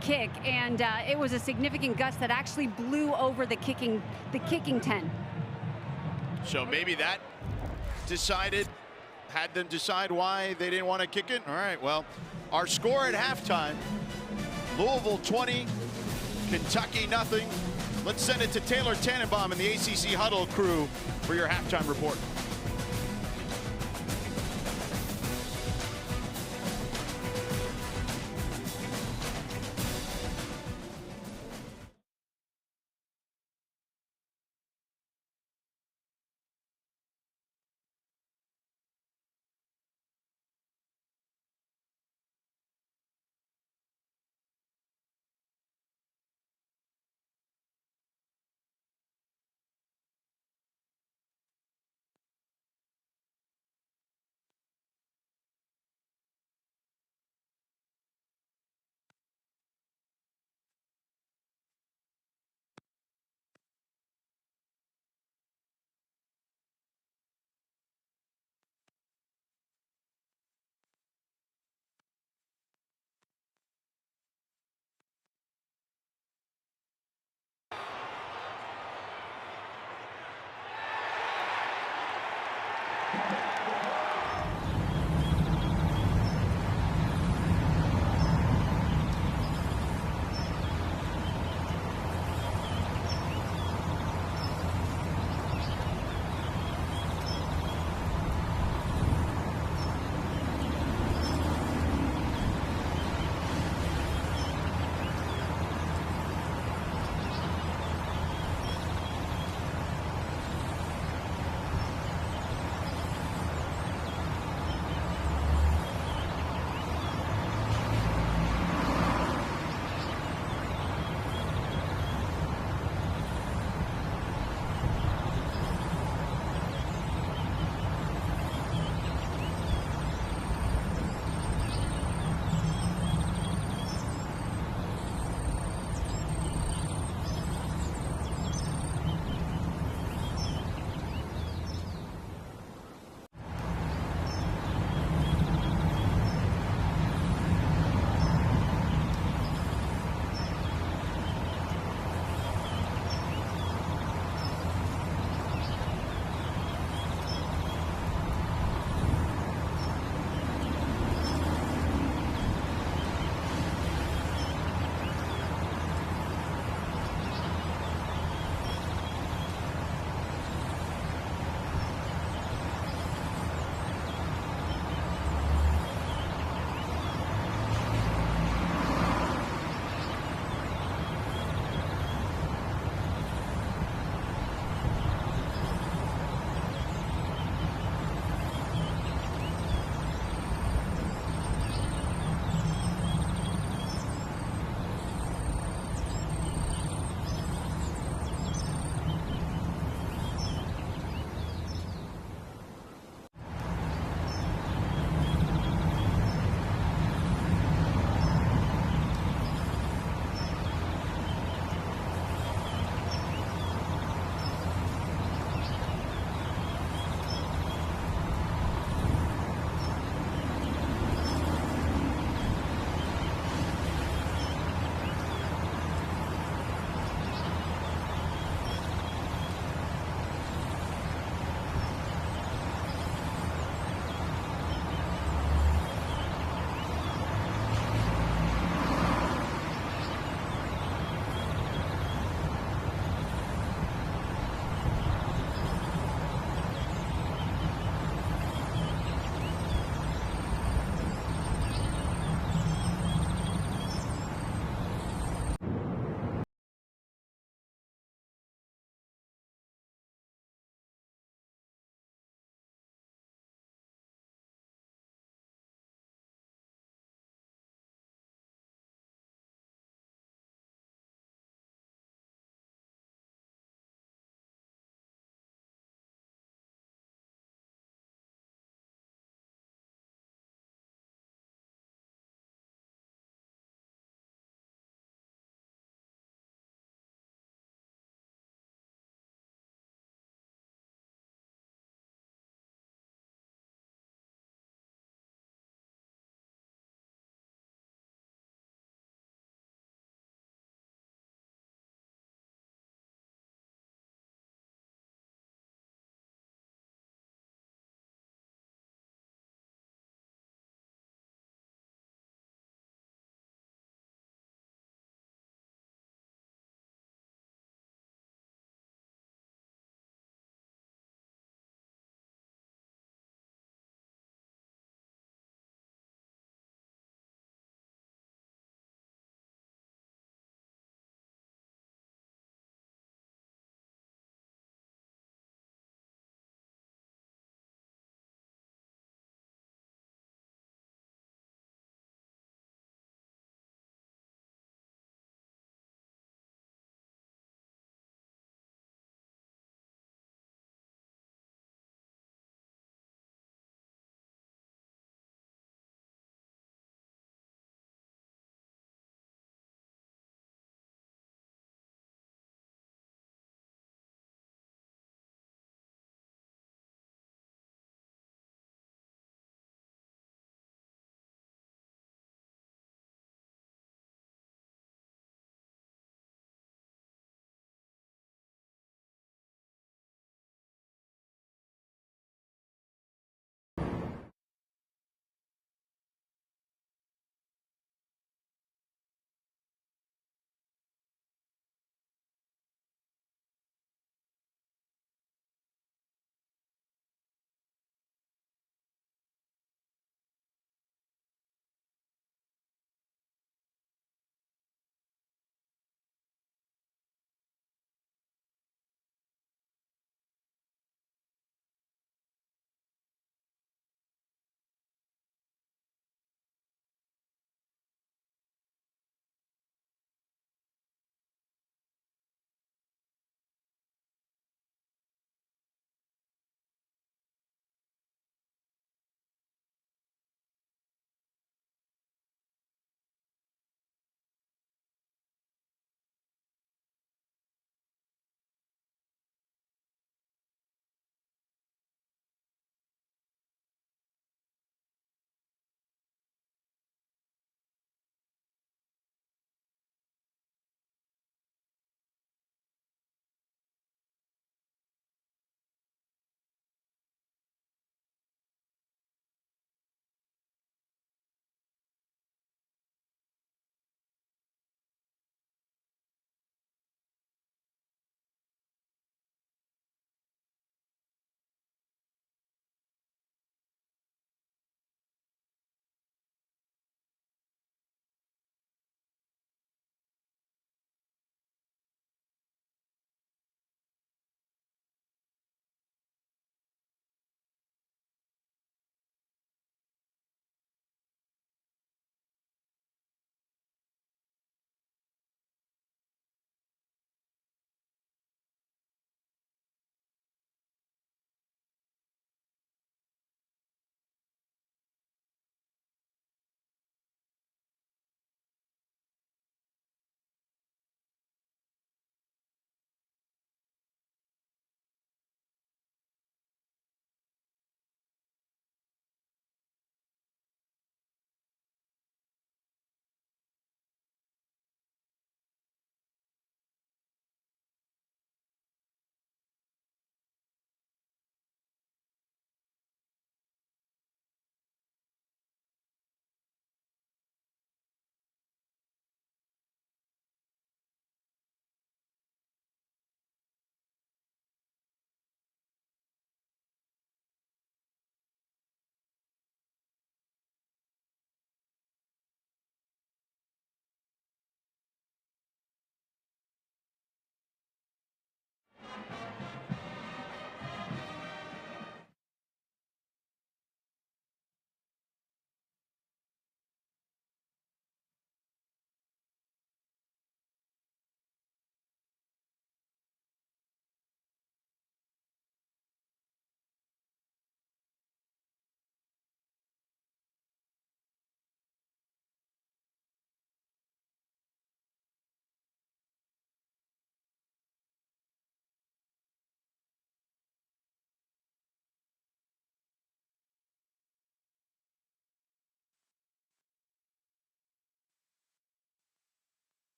kick, and it was a significant gust that actually blew over the kicking 10. So maybe that had them decide why they didn't want to kick it. All right, well, our score at halftime, Louisville 20, Kentucky nothing. Let's send it to Taylor Tannenbaum and the ACC Huddle crew for your halftime report.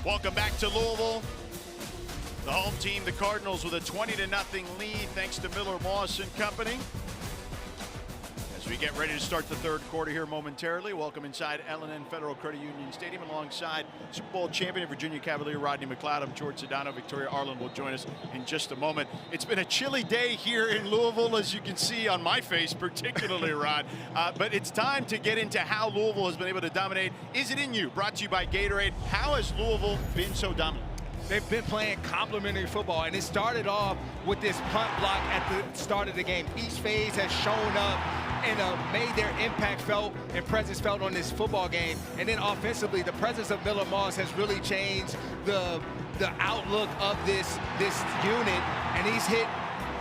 Welcome back to Louisville. The home team, the Cardinals, with a 20-0 lead thanks to Miller Moss and company. As we get ready to start the third quarter here momentarily, welcome inside L&N Federal Credit Union Stadium alongside Super Bowl champion Virginia Cavalier Rodney McLeod. I'm George Sedano. Victoria Arlen will join us in just a moment. It's been a chilly day here in Louisville, as you can see on my face, particularly, Rod. But it's time to get into how Louisville has been able to dominate. Is It In You? Brought to you by Gatorade. How has Louisville been so dominant? They've been playing complementary football, and it started off with this punt block at the start of the game. Each phase has shown up and made their impact felt and presence felt on this football game. And then offensively, the presence of Miller Moss has really changed the outlook of this unit, and he's hit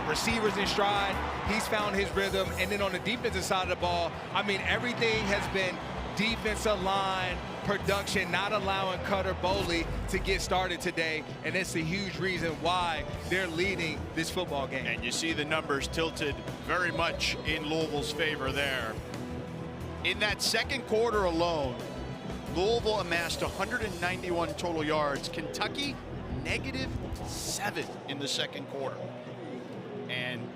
receivers in stride. He's found his rhythm. And then on the defensive side of the ball, I mean, everything has been defensive line production, not allowing Cutter Boley to get started today, and it's a huge reason why they're leading this football game. And you see the numbers tilted very much in Louisville's favor there. In that second quarter alone, Louisville amassed 191 total yards. Kentucky, -7 in the second quarter. And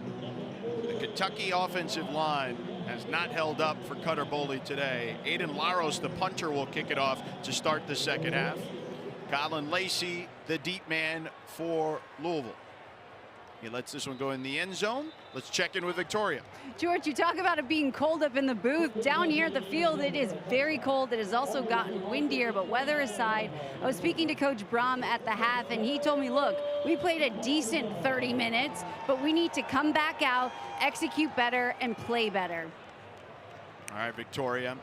the Kentucky offensive line has not held up for Cutter Boley today. Aiden Laros, the punter, will kick it off to start the second half. Colin Lacey, the deep man for Louisville. He lets this one go in the end zone. Let's check in with Victoria. George, you talk about it being cold up in the booth. Down here at the field, it is very cold. It has also gotten windier, but weather aside, I was speaking to Coach Brom at the half, and he told me, look, we played a decent 30 minutes, but we need to come back out, execute better, and play better. All right, Victoria.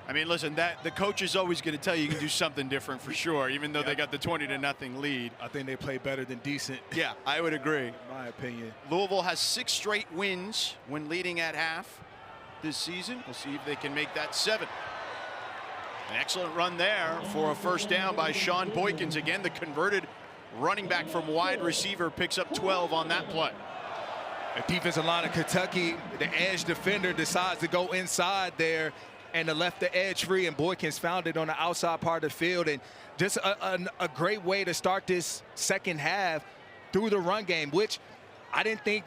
I mean, listen, the coach is always going to tell you can do something different for sure, even though they got the 20-0 lead. I think they play better than decent. Yeah, I would agree. In my opinion. Louisville has 6 straight wins when leading at half this season. We'll see if they can make that 7. An excellent run there for a first down by Sean Boykins. Again, the converted running back from wide receiver picks up 12 on that play. A defensive line of Kentucky, the edge defender decides to go inside there and to left the edge free, and Boykins found it on the outside part of the field. And just a great way to start this second half through the run game, which I didn't think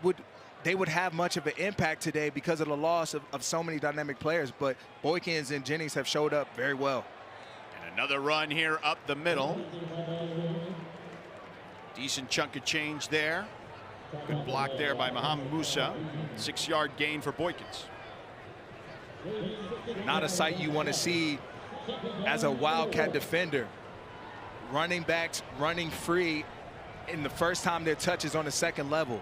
they would have much of an impact today because of the loss of so many dynamic players. But Boykins and Jennings have showed up very well. And another run here up the middle. Decent chunk of change there. Good block there by Mohamed Musa. 6-yard gain for Boykins. Not a sight you want to see as a Wildcat defender. Running backs running free in the first time their touch is on the second level.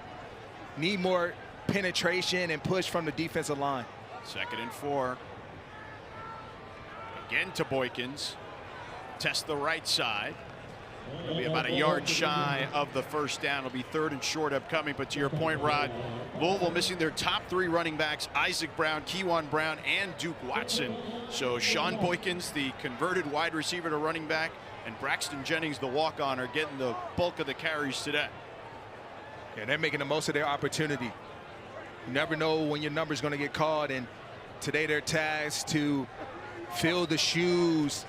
Need more penetration and push from the defensive line. 2nd and 4. Again to Boykins. Test the right side. It'll be about a yard shy of the first down. It'll be 3rd and short upcoming. But to your point, Rod, Louisville missing their top 3 running backs, Isaac Brown, Kejuan Brown, and Duke Watson. So Sean Boykins, the converted wide receiver to running back, and Braxton Jennings, the walk-on, are getting the bulk of the carries today. Yeah, they're making the most of their opportunity. You never know when your number's going to get called, and today they're tasked to fill the shoes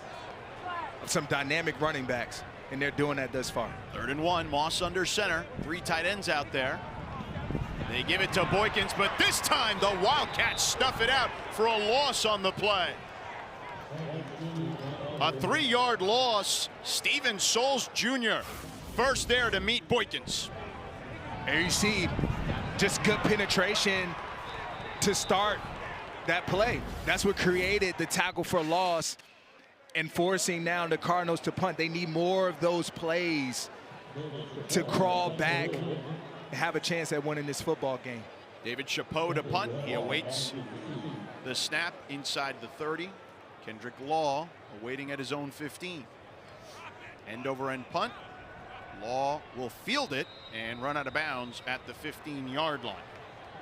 of some dynamic running backs. And they're doing that thus far. 3rd and 1, Moss under center. 3 tight ends out there. They give it to Boykins, but this time the Wildcats stuff it out for a loss on the play. A 3-yard loss. Steven Souls Jr. first there to meet Boykins. And you see just good penetration to start that play. That's what created the tackle for loss and forcing now the Cardinals to punt. They need more of those plays to crawl back and have a chance at winning this football game. David Chapeau to punt. He awaits the snap inside the 30. Kendrick Law awaiting at his own 15. End over end punt. Law will field it and run out of bounds at the 15-yard line.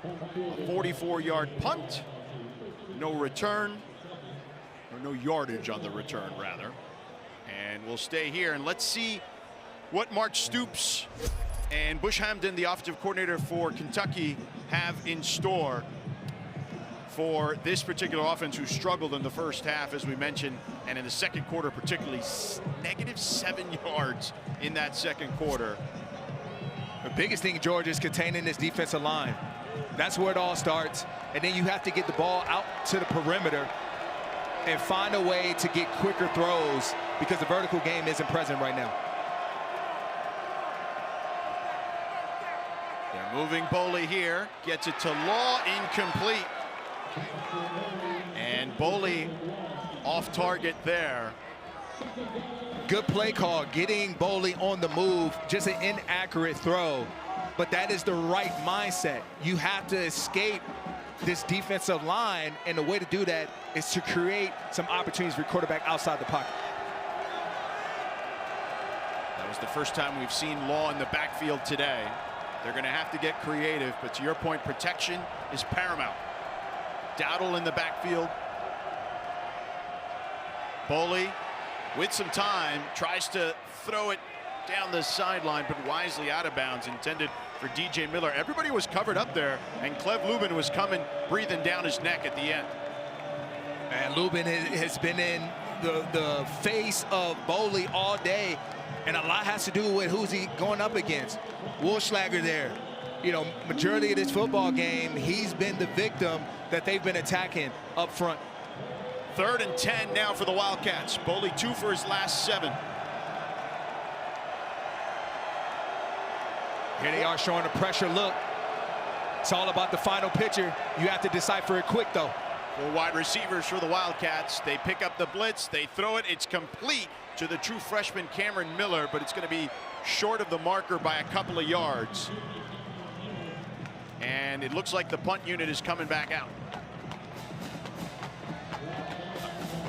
A 44-yard punt. No return. Or no yardage on the return, rather. And we'll stay here, and let's see what Mark Stoops and Bush Hamden, the offensive coordinator for Kentucky, have in store for this particular offense, who struggled in the first half, as we mentioned, and in the second quarter particularly, -7 yards in that second quarter. The biggest thing, George, is containing this defensive line. That's where it all starts. And then you have to get the ball out to the perimeter and find a way to get quicker throws, because the vertical game isn't present right now. They're moving Boley here. Gets it to Law, incomplete. And Boley off target there. Good play call, getting Boley on the move, just an inaccurate throw. But that is the right mindset. You have to escape this defensive line, and the way to do that is to create some opportunities for your quarterback outside the pocket. That was the first time we've seen Law in the backfield today. They're going to have to get creative, but to your point, protection is paramount. Dowdle in the backfield. Boley, with some time, tries to throw it down the sideline, but wisely out of bounds, intended for DJ Miller. Everybody was covered up there, and Clev Lubin was coming, breathing down his neck at the end. And Lubin has been in the face of Boley all day, and a lot has to do with who's he going up against. Wolfschlager there. You know, majority of this football game, he's been the victim that they've been attacking up front. 3rd and 10 now for the Wildcats. Boley 2 for his last 7. Here they are showing a pressure look. It's all about the final picture. You have to decipher it quick, though. 4 wide receivers for the Wildcats. They pick up the blitz. They throw it. It's complete to the true freshman Cameron Miller, but it's going to be short of the marker by a couple of yards. And it looks like the punt unit is coming back out.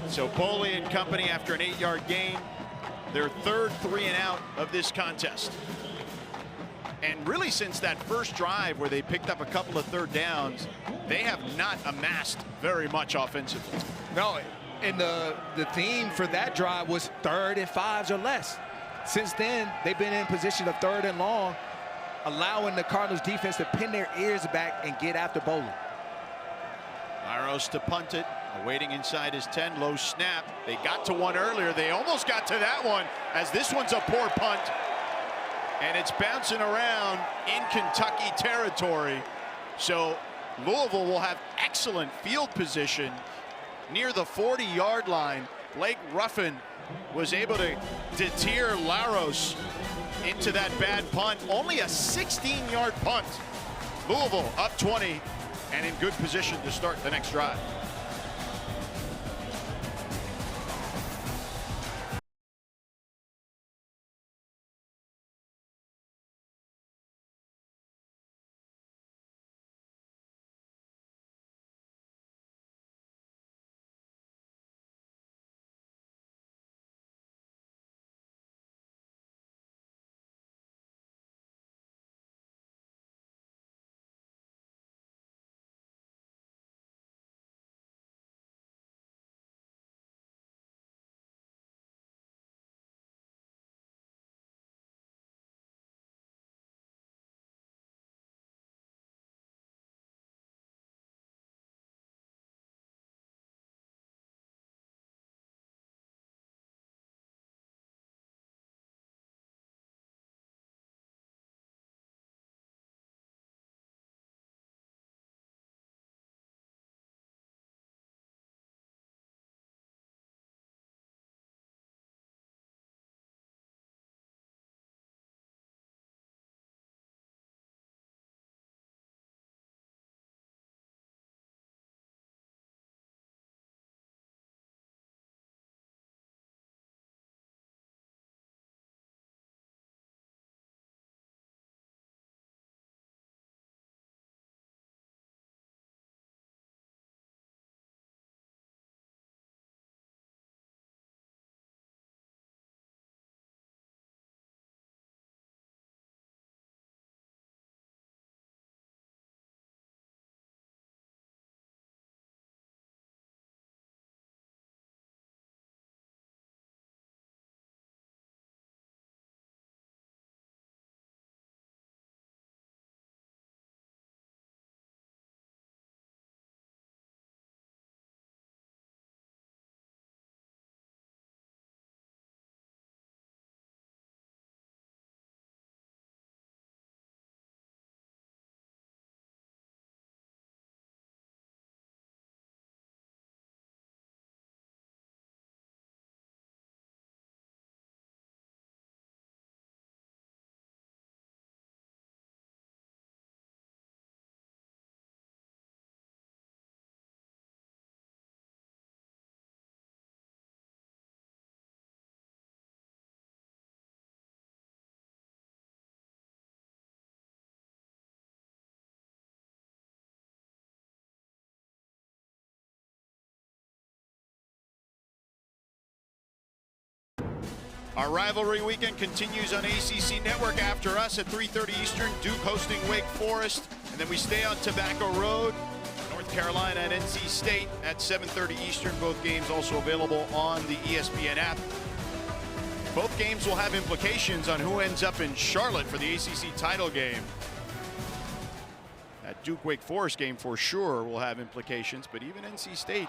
So Boley and company, after an 8-yard gain, their 3rd 3 and out of this contest. And really, since that first drive where they picked up a couple of 3rd downs, they have not amassed very much offensively. No, and the theme for that drive was 3rd and 5s or less. Since then, they've been in position of 3rd and long, allowing the Cardinals defense to pin their ears back and get after Boley. Myros to punt it, awaiting inside his 10, low snap. They got to one earlier. They almost got to that one, as this one's a poor punt. And it's bouncing around in Kentucky territory. So Louisville will have excellent field position near the 40-yard line. Blake Ruffin was able to deter Laros into that bad punt. Only a 16-yard punt. Louisville up 20 and in good position to start the next drive. Our rivalry weekend continues on ACC Network after us at 3:30 Eastern. Duke hosting Wake Forest. And then we stay on Tobacco Road, North Carolina and NC State at 7:30 Eastern. Both games also available on the ESPN app. Both games will have implications on who ends up in Charlotte for the ACC title game. That Duke-Wake Forest game for sure will have implications, but even NC State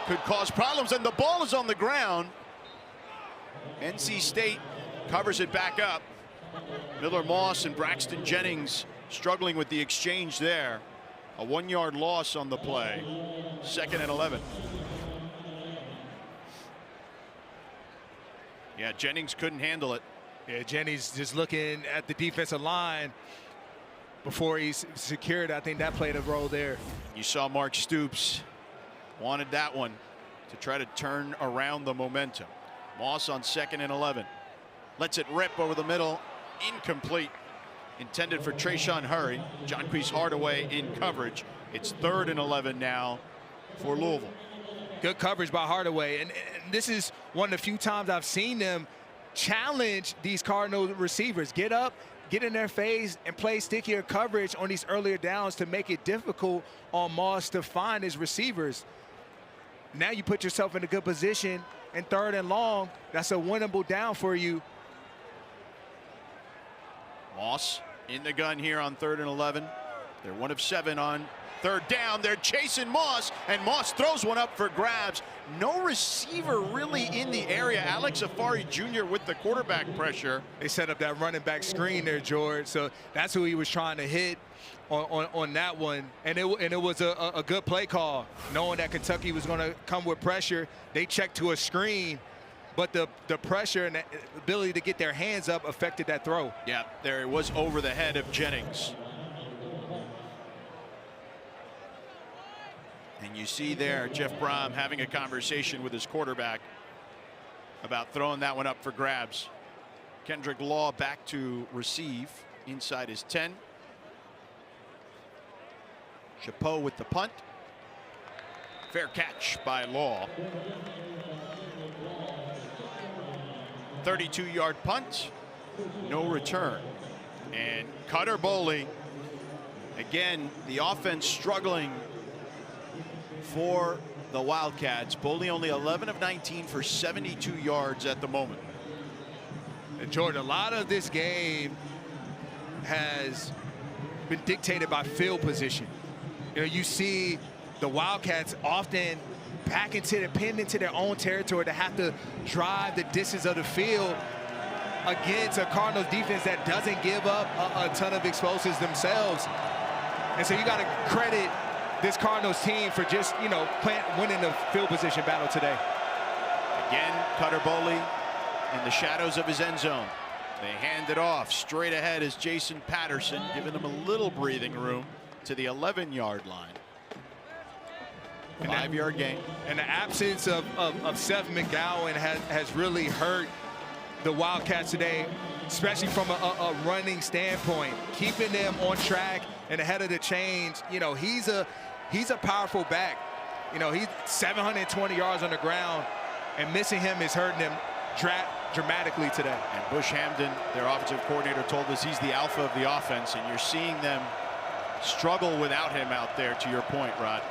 could cause problems, and the ball is on the ground. NC State covers it back up. Miller Moss and Braxton Jennings struggling with the exchange there. A 1-yard loss on the play. 2nd and 11. Yeah, Jennings couldn't handle it. Yeah, Jennings just looking at the defensive line before he's secured. I think that played a role there. You saw Mark Stoops wanted that one to try to turn around the momentum. Moss on 2nd and 11. Lets it rip over the middle. Incomplete. Intended for Trayshawn Hurry. Jonquise Hardaway in coverage. It's 3rd and 11 now for Louisville. Good coverage by Hardaway. And this is one of the few times I've seen them challenge these Cardinal receivers. Get up, get in their face, and play stickier coverage on these earlier downs to make it difficult on Moss to find his receivers. Now you put yourself in a good position in 3rd and long. That's a winnable down for you. Moss in the gun here on 3rd and 11. They're 1 of 7 on 3rd down. They're chasing Moss, and Moss throws one up for grabs. No receiver really in the area. Alex Afari Jr. with the quarterback pressure. They set up that running back screen there, George. So that's who he was trying to hit on that one. And it was a good play call, knowing that Kentucky was going to come with pressure. They checked to a screen, but the pressure and the ability to get their hands up affected that throw. Yeah, there it was over the head of Jennings. And you see there Jeff Brom having a conversation with his quarterback about throwing that one up for grabs. Kendrick Law back to receive inside his 10. Chapeau with the punt. Fair catch by Law. 32-yard punt. No return. And Cutter Boley, again, the offense struggling for the Wildcats. Boley only 11 of 19 for 72 yards at the moment. And Jordan, a lot of this game has been dictated by field position. You know, you see the Wildcats often back pinned into their own territory to have to drive the distance of the field against a Cardinals defense that doesn't give up a ton of explosives themselves. And so you got to credit this Cardinals team for just, you know, winning the field position battle today. Again, Cutter Boley in the shadows of his end zone. They hand it off. Straight ahead is Jason Patterson, giving him a little breathing room to the 11-yard line. 5-yard gain. And the absence of Seth McGowan has really hurt the Wildcats today, especially from a running standpoint. Keeping them on track and ahead of the chains. You know, he's a powerful back. You know, he's 720 yards on the ground, and missing him is hurting them dramatically today. And Bush Hamden, their offensive coordinator, told us he's the alpha of the offense, and you're seeing them struggle without him out there, to your point, Rod.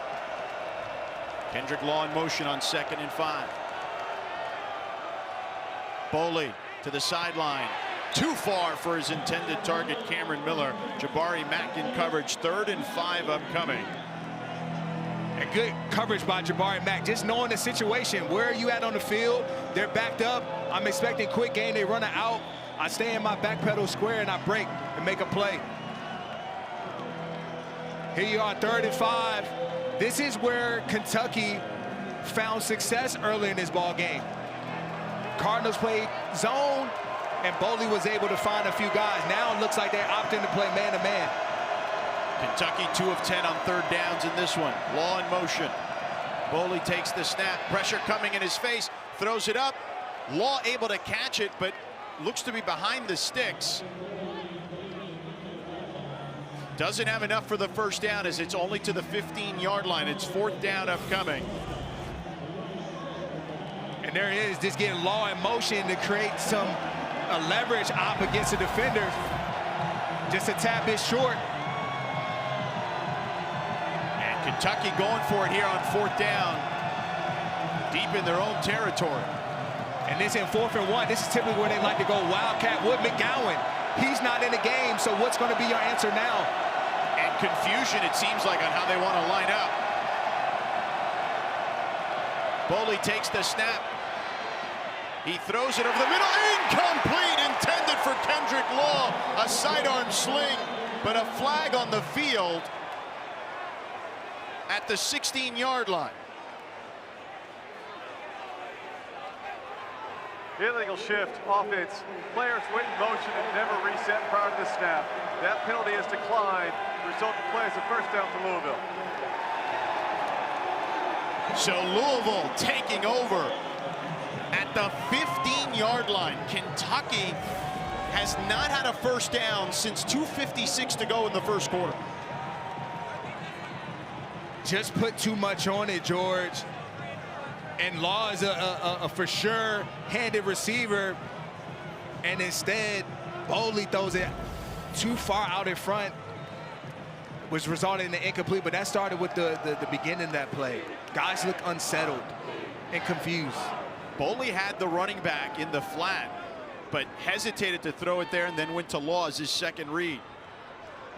Kendrick Law in motion on 2nd and 5. Boley to the sideline. Too far for his intended target, Cameron Miller. Jabari Mack in coverage. 3rd and 5 upcoming. And good coverage by Jabari Mack. Just knowing the situation. Where are you at on the field? They're backed up. I'm expecting quick gain. They run it out. I stay in my back pedal square and I break and make a play. Here you are, 3rd and 5. This is where Kentucky found success early in this ball game. Cardinals played zone, and Boley was able to find a few guys. Now it looks like they're opting to play man-to-man. Kentucky 2 of 10 on 3rd downs in this one. Law in motion. Boley takes the snap. Pressure coming in his face. Throws it up. Law able to catch it, but looks to be behind the sticks. Doesn't have enough for the 1st down as it's only to the 15-yard line. It's 4th down upcoming. And And there it is, just getting Law in motion to create some leverage up against the defender. Just a tad bit short. And Kentucky going for it here on 4th down, deep in their own territory. And this in 4th and 1, this is typically where they like to go Wildcat with McGowan. He's not in the game, so what's going to be your answer now? And confusion, it seems like, on how they want to line up. Boley takes the snap. He throws it over the middle. Incomplete, intended for Kendrick Law. A sidearm sling, but a flag on the field at the 16-yard line. Illegal shift, offense. Players went in motion and never reset prior to the snap. That penalty is declined. Resulting play is a first down for Louisville. So Louisville taking over at the 15-yard line. Kentucky has not had a first down since 2:56 to go in the first quarter. Just put too much on it, George. And Law is a for sure handed receiver, and instead Boley throws it too far out in front, which resulted in an incomplete. But that started with the beginning of that play. Guys look unsettled and confused. Boley had the running back in the flat, but hesitated to throw it there and then went to Law as his second read.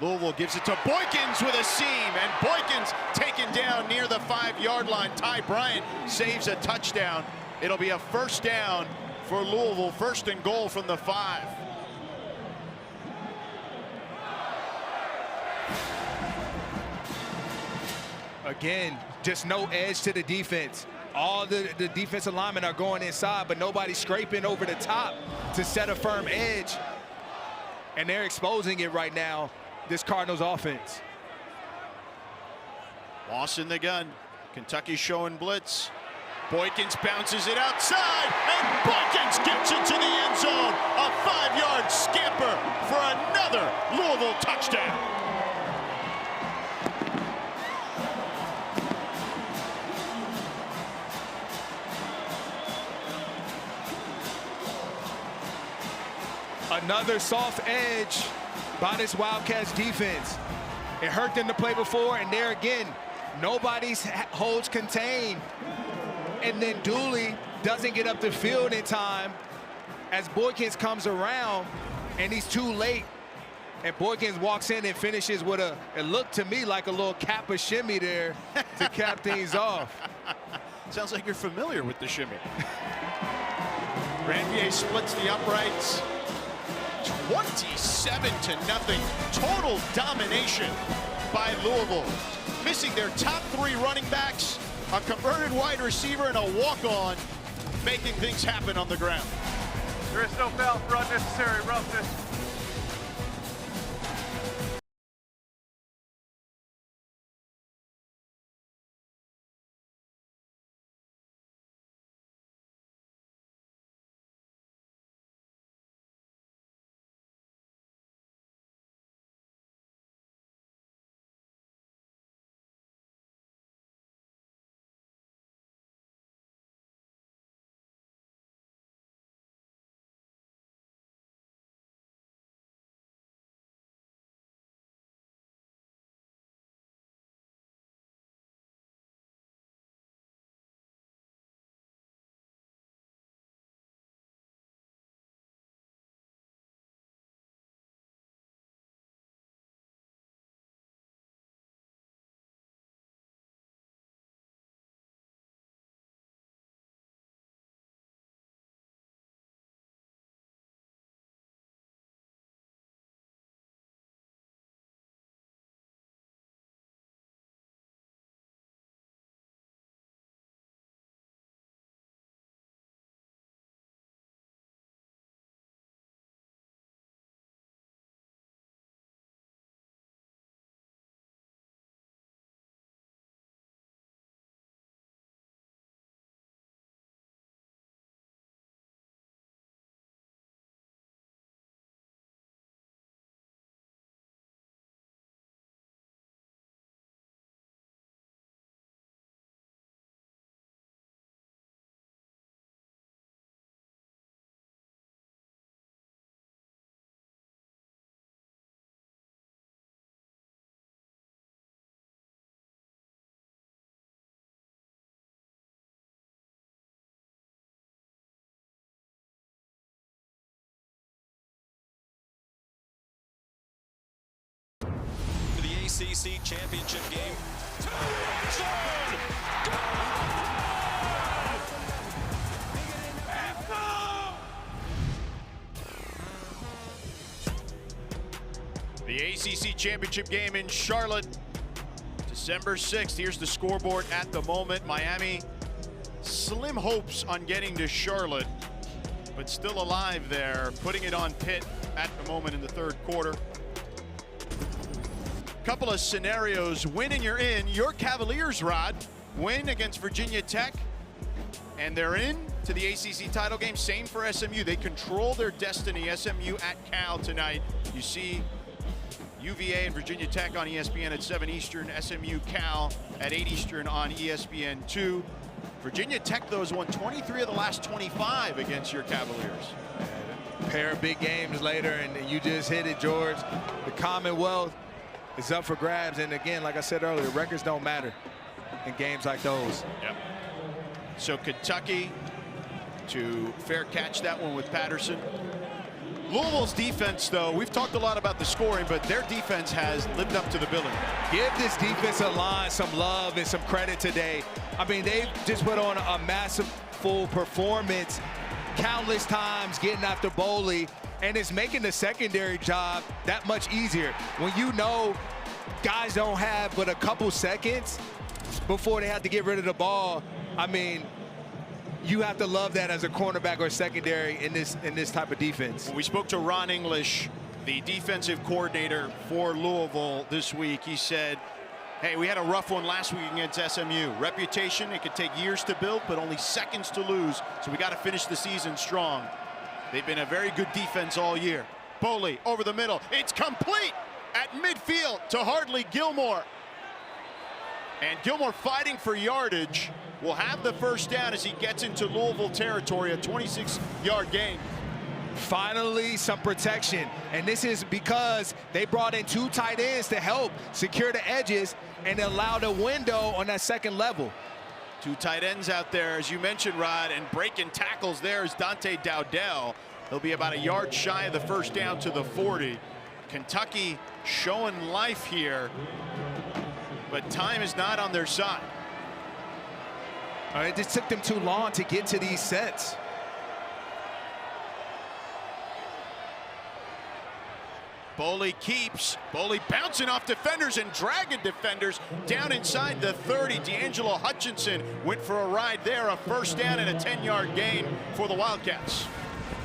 Louisville gives it to Boykins with a seam, and Boykins taken down near the 5-yard line. Ty Bryant saves a touchdown. It'll be a first down for Louisville, 1st and goal from the 5. Again, just no edge to the defense. All the defensive linemen are going inside, but nobody's scraping over the top to set a firm edge. And they're exposing it right now, this Cardinals offense. Moss in the gun. Kentucky showing blitz. Boykins bounces it outside, and Boykins gets it to the end zone. A 5-yard scamper for another Louisville touchdown. Another soft edge by this Wildcats defense. It hurt them to play before, and there again, nobody's holds contained. And then Dooley doesn't get up the field in time as Boykins comes around, and he's too late. And Boykins walks in and finishes with it looked to me like a little Kappa shimmy there to cap things off. Sounds like you're familiar with the shimmy. Ranvier splits the uprights. 27-0, total domination by Louisville. Missing their top 3 running backs, a converted wide receiver, and a walk-on, making things happen on the ground. There is no foul for unnecessary roughness. ACC championship game. The ACC championship game in Charlotte, December 6th. Here's the scoreboard at the moment. Miami, slim hopes on getting to Charlotte, but still alive there, putting it on Pitt at the moment in the third quarter. Couple of scenarios. Win and you're in. Your Cavaliers, Rod, win against Virginia Tech, and they're in to the ACC title game. Same for SMU. They control their destiny. SMU at Cal tonight. You see UVA and Virginia Tech on ESPN at 7 Eastern. SMU Cal at 8 Eastern on ESPN2. Virginia Tech, though, has won 23 of the last 25 against your Cavaliers. Pair of big games later, and you just hit it, George. The Commonwealth is up for grabs, and again, like I said earlier, records don't matter in games like those. Yep. So Kentucky to fair catch that one with Patterson. Louisville's defense, though, we've talked a lot about the scoring, but their defense has lived up to the billing. Give this defensive line some love and some credit today. I mean, they've just put on a massive full performance countless times getting after Boley, and it's making the secondary job that much easier. When you know guys don't have but a couple seconds before they have to get rid of the ball, I mean, you have to love that as a cornerback or secondary in this type of defense. We spoke to Ron English, the defensive coordinator for Louisville this week. He said, hey, we had a rough one last week against SMU. Reputation, it could take years to build, but only seconds to lose. So we got to finish the season strong. They've been a very good defense all year. Boley over the middle. It's complete at midfield to Hardley Gilmore. And Gilmore fighting for yardage. Will have the first down as he gets into Louisville territory, a 26-yard gain. Finally, some protection, and this is because they brought in 2 tight ends to help secure the edges and allowed a window on that second level. 2 tight ends out there, as you mentioned, Rod, and breaking tackles there is Dante Dowdell. He'll be about a yard shy of the first down to the 40. Kentucky showing life here, but time is not on their side. It just took them too long to get to these sets. Boley keeps. Boley bouncing off defenders and dragging defenders down inside the 30. D'Angelo Hutchinson went for a ride there, a first down and a 10-yard gain for the Wildcats.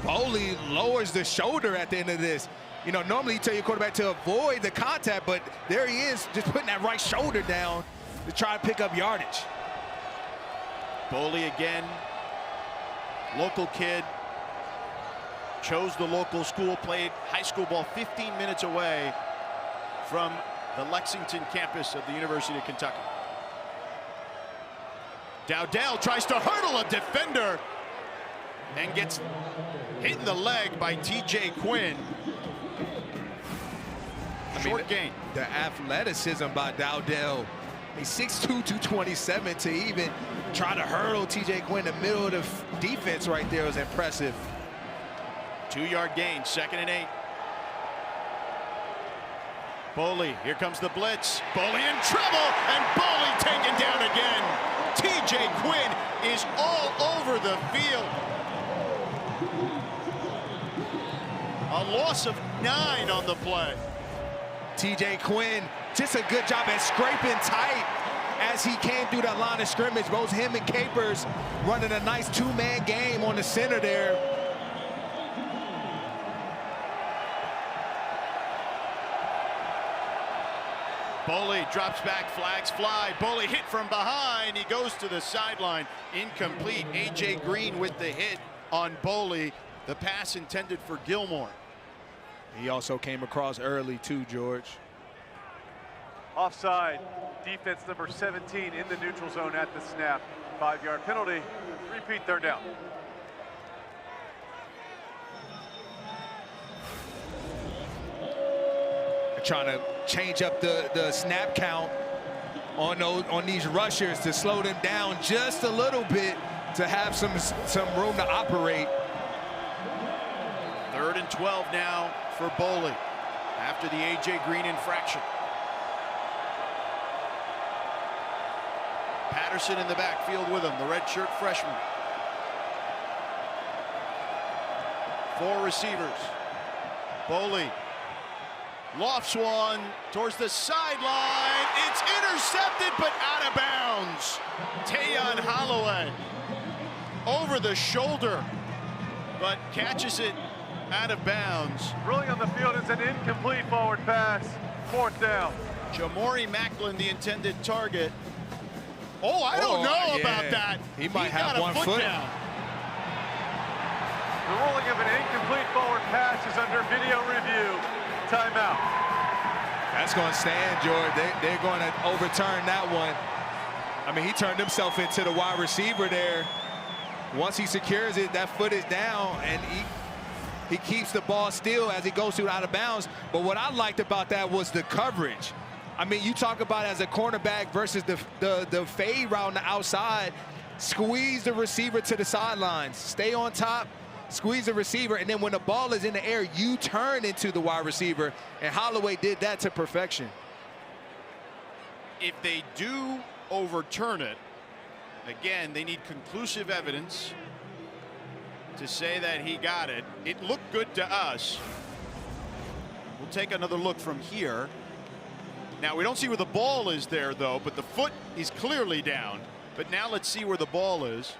Boley lowers the shoulder at the end of this. You know, normally you tell your quarterback to avoid the contact, but there he is, just putting that right shoulder down to try to pick up yardage. Boley again, local kid, chose the local school, played high school ball 15 minutes away from the Lexington campus of the University of Kentucky. Dowdell tries to hurdle a defender and gets hit in the leg by TJ Quinn. Short gain. The athleticism by Dowdell. He's 6'2", 227 to even try to hurdle TJ Quinn in the middle of the defense right there was impressive. 2-yard gain, 2nd and 8. Boley, here comes the blitz. Boley in trouble, and Boley taken down again. TJ Quinn is all over the field. A loss of 9 on the play. TJ Quinn, just a good job at scraping tight as he came through that line of scrimmage. Both him and Capers running a nice 2-man game on the center there. Boley drops back, flags fly. Boley hit from behind. He goes to the sideline. Incomplete. A.J. Green with the hit on Boley. The pass intended for Gilmore. He also came across early too, George. Offside, defense number 17 in the neutral zone at the snap. 5-yard penalty, repeat 3rd down. They're trying to change up the snap count on these rushers to slow them down just a little bit to have some room to operate. 3rd and 12 now for Boley after the A.J. Green infraction. Patterson in the backfield with him, the redshirt freshman. 4 receivers. Boley lofts one towards the sideline. It's intercepted, but out of bounds. Tayon Holloway over the shoulder, but catches it out of bounds. Rolling on the field is an incomplete forward pass. 4th down. Jamori Macklin, the intended target. Oh, I don't know about that. He might have got a 1 foot down. The ruling of an incomplete forward pass is under video review. Timeout. That's going to stand, George. They're going to overturn that one. I mean, he turned himself into the wide receiver there. Once he secures it, that foot is down, and he keeps the ball still as he goes through out of bounds. But what I liked about that was the coverage. I mean, you talk about as a cornerback versus the fade route on the outside, squeeze the receiver to the sidelines, stay on top, squeeze the receiver, and then when the ball is in the air, you turn into the wide receiver, and Holloway did that to perfection. If they do overturn it, again, they need conclusive evidence to say that he got it. It looked good to us. We'll take another look from here. Now, we don't see where the ball is there, though, but the foot is clearly down. But now let's see where the ball is.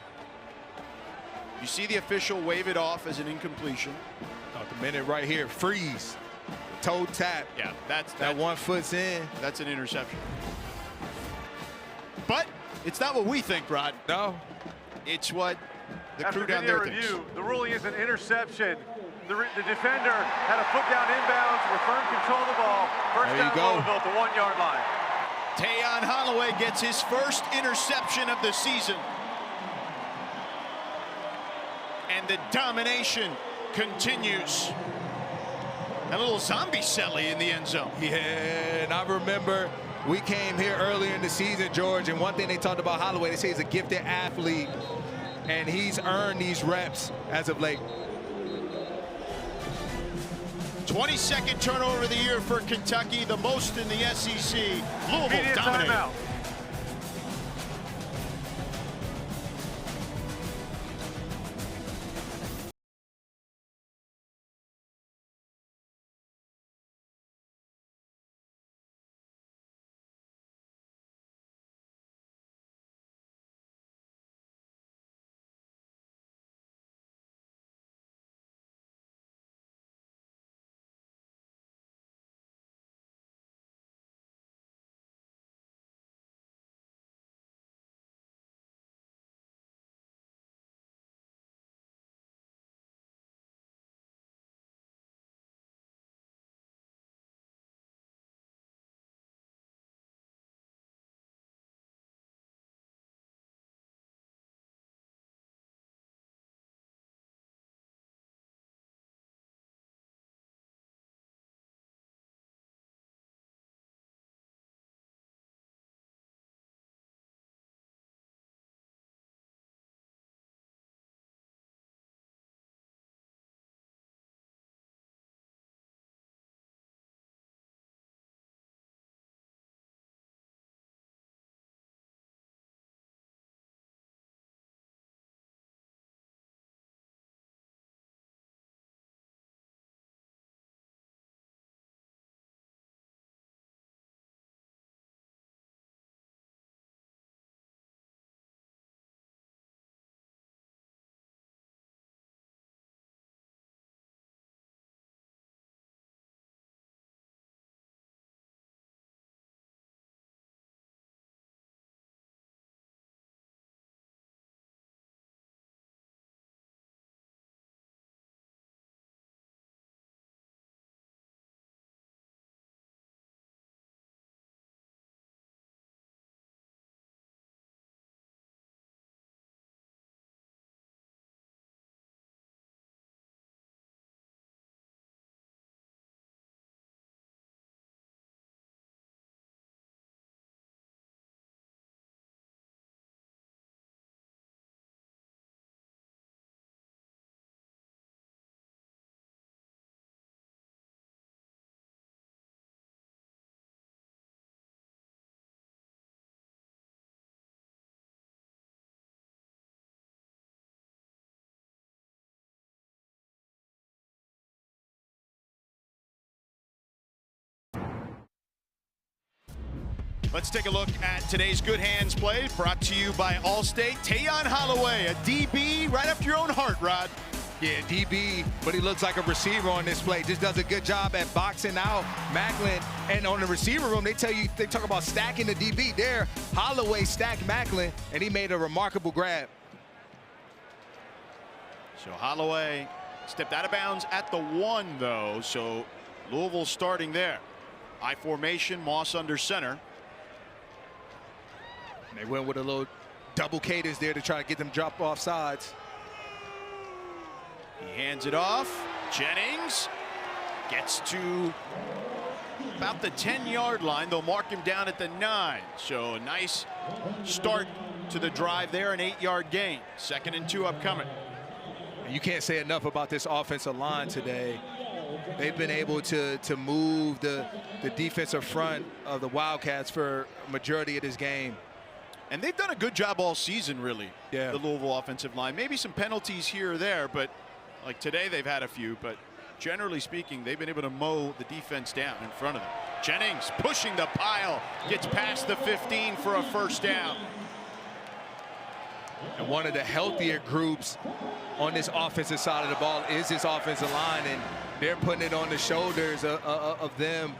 You see the official wave it off as an incompletion. Oh, the minute right here, freeze, toe tap. Yeah, that's that 1 foot's in. That's an interception. But it's not what we think, Rod. No. It's what the After crew down video there thinks. review, the ruling is an interception. The defender had a foot down inbounds, returned control of the ball. First There you down, go. Louisville at the 1-yard line. Tayon Holloway gets his first interception of the season. And the domination continues. A little zombie celly in the end zone. Yeah, and I remember we came here earlier in the season, George, and one thing they talked about Holloway, they say he's a gifted athlete, and he's earned these reps as of late. 22nd turnover of the year for Kentucky, the most in the SEC. Louisville Immediate dominating. timeout. Let's take a look at today's Good Hands play, brought to you by Allstate. Tayon Holloway, a DB right after your own heart, Rod. Yeah, DB, but he looks like a receiver on this play. Just does a good job at boxing out Macklin. And on the receiver room, they talk about stacking the DB. There, Holloway stacked Macklin, and he made a remarkable grab. So Holloway stepped out of bounds at the 1, though. So Louisville starting there. I formation, Moss under center. And they went with a little double cadence there to try to get them drop off sides. He hands it off. Jennings gets to about the 10-yard line. They'll mark him down at the 9. So a nice start to the drive there, an 8-yard gain. 2nd and 2 upcoming. You can't say enough about this offensive line today. They've been able to move the defensive front of the Wildcats for a majority of this game. And they've done a good job all season, really, yeah. The Louisville offensive line. Maybe some penalties here or there, but like today they've had a few. But generally speaking, they've been able to mow the defense down in front of them. Jennings pushing the pile, gets past the 15 for a first down. And one of the healthier groups on this offensive side of the ball is this offensive line, and they're putting it on the shoulders of them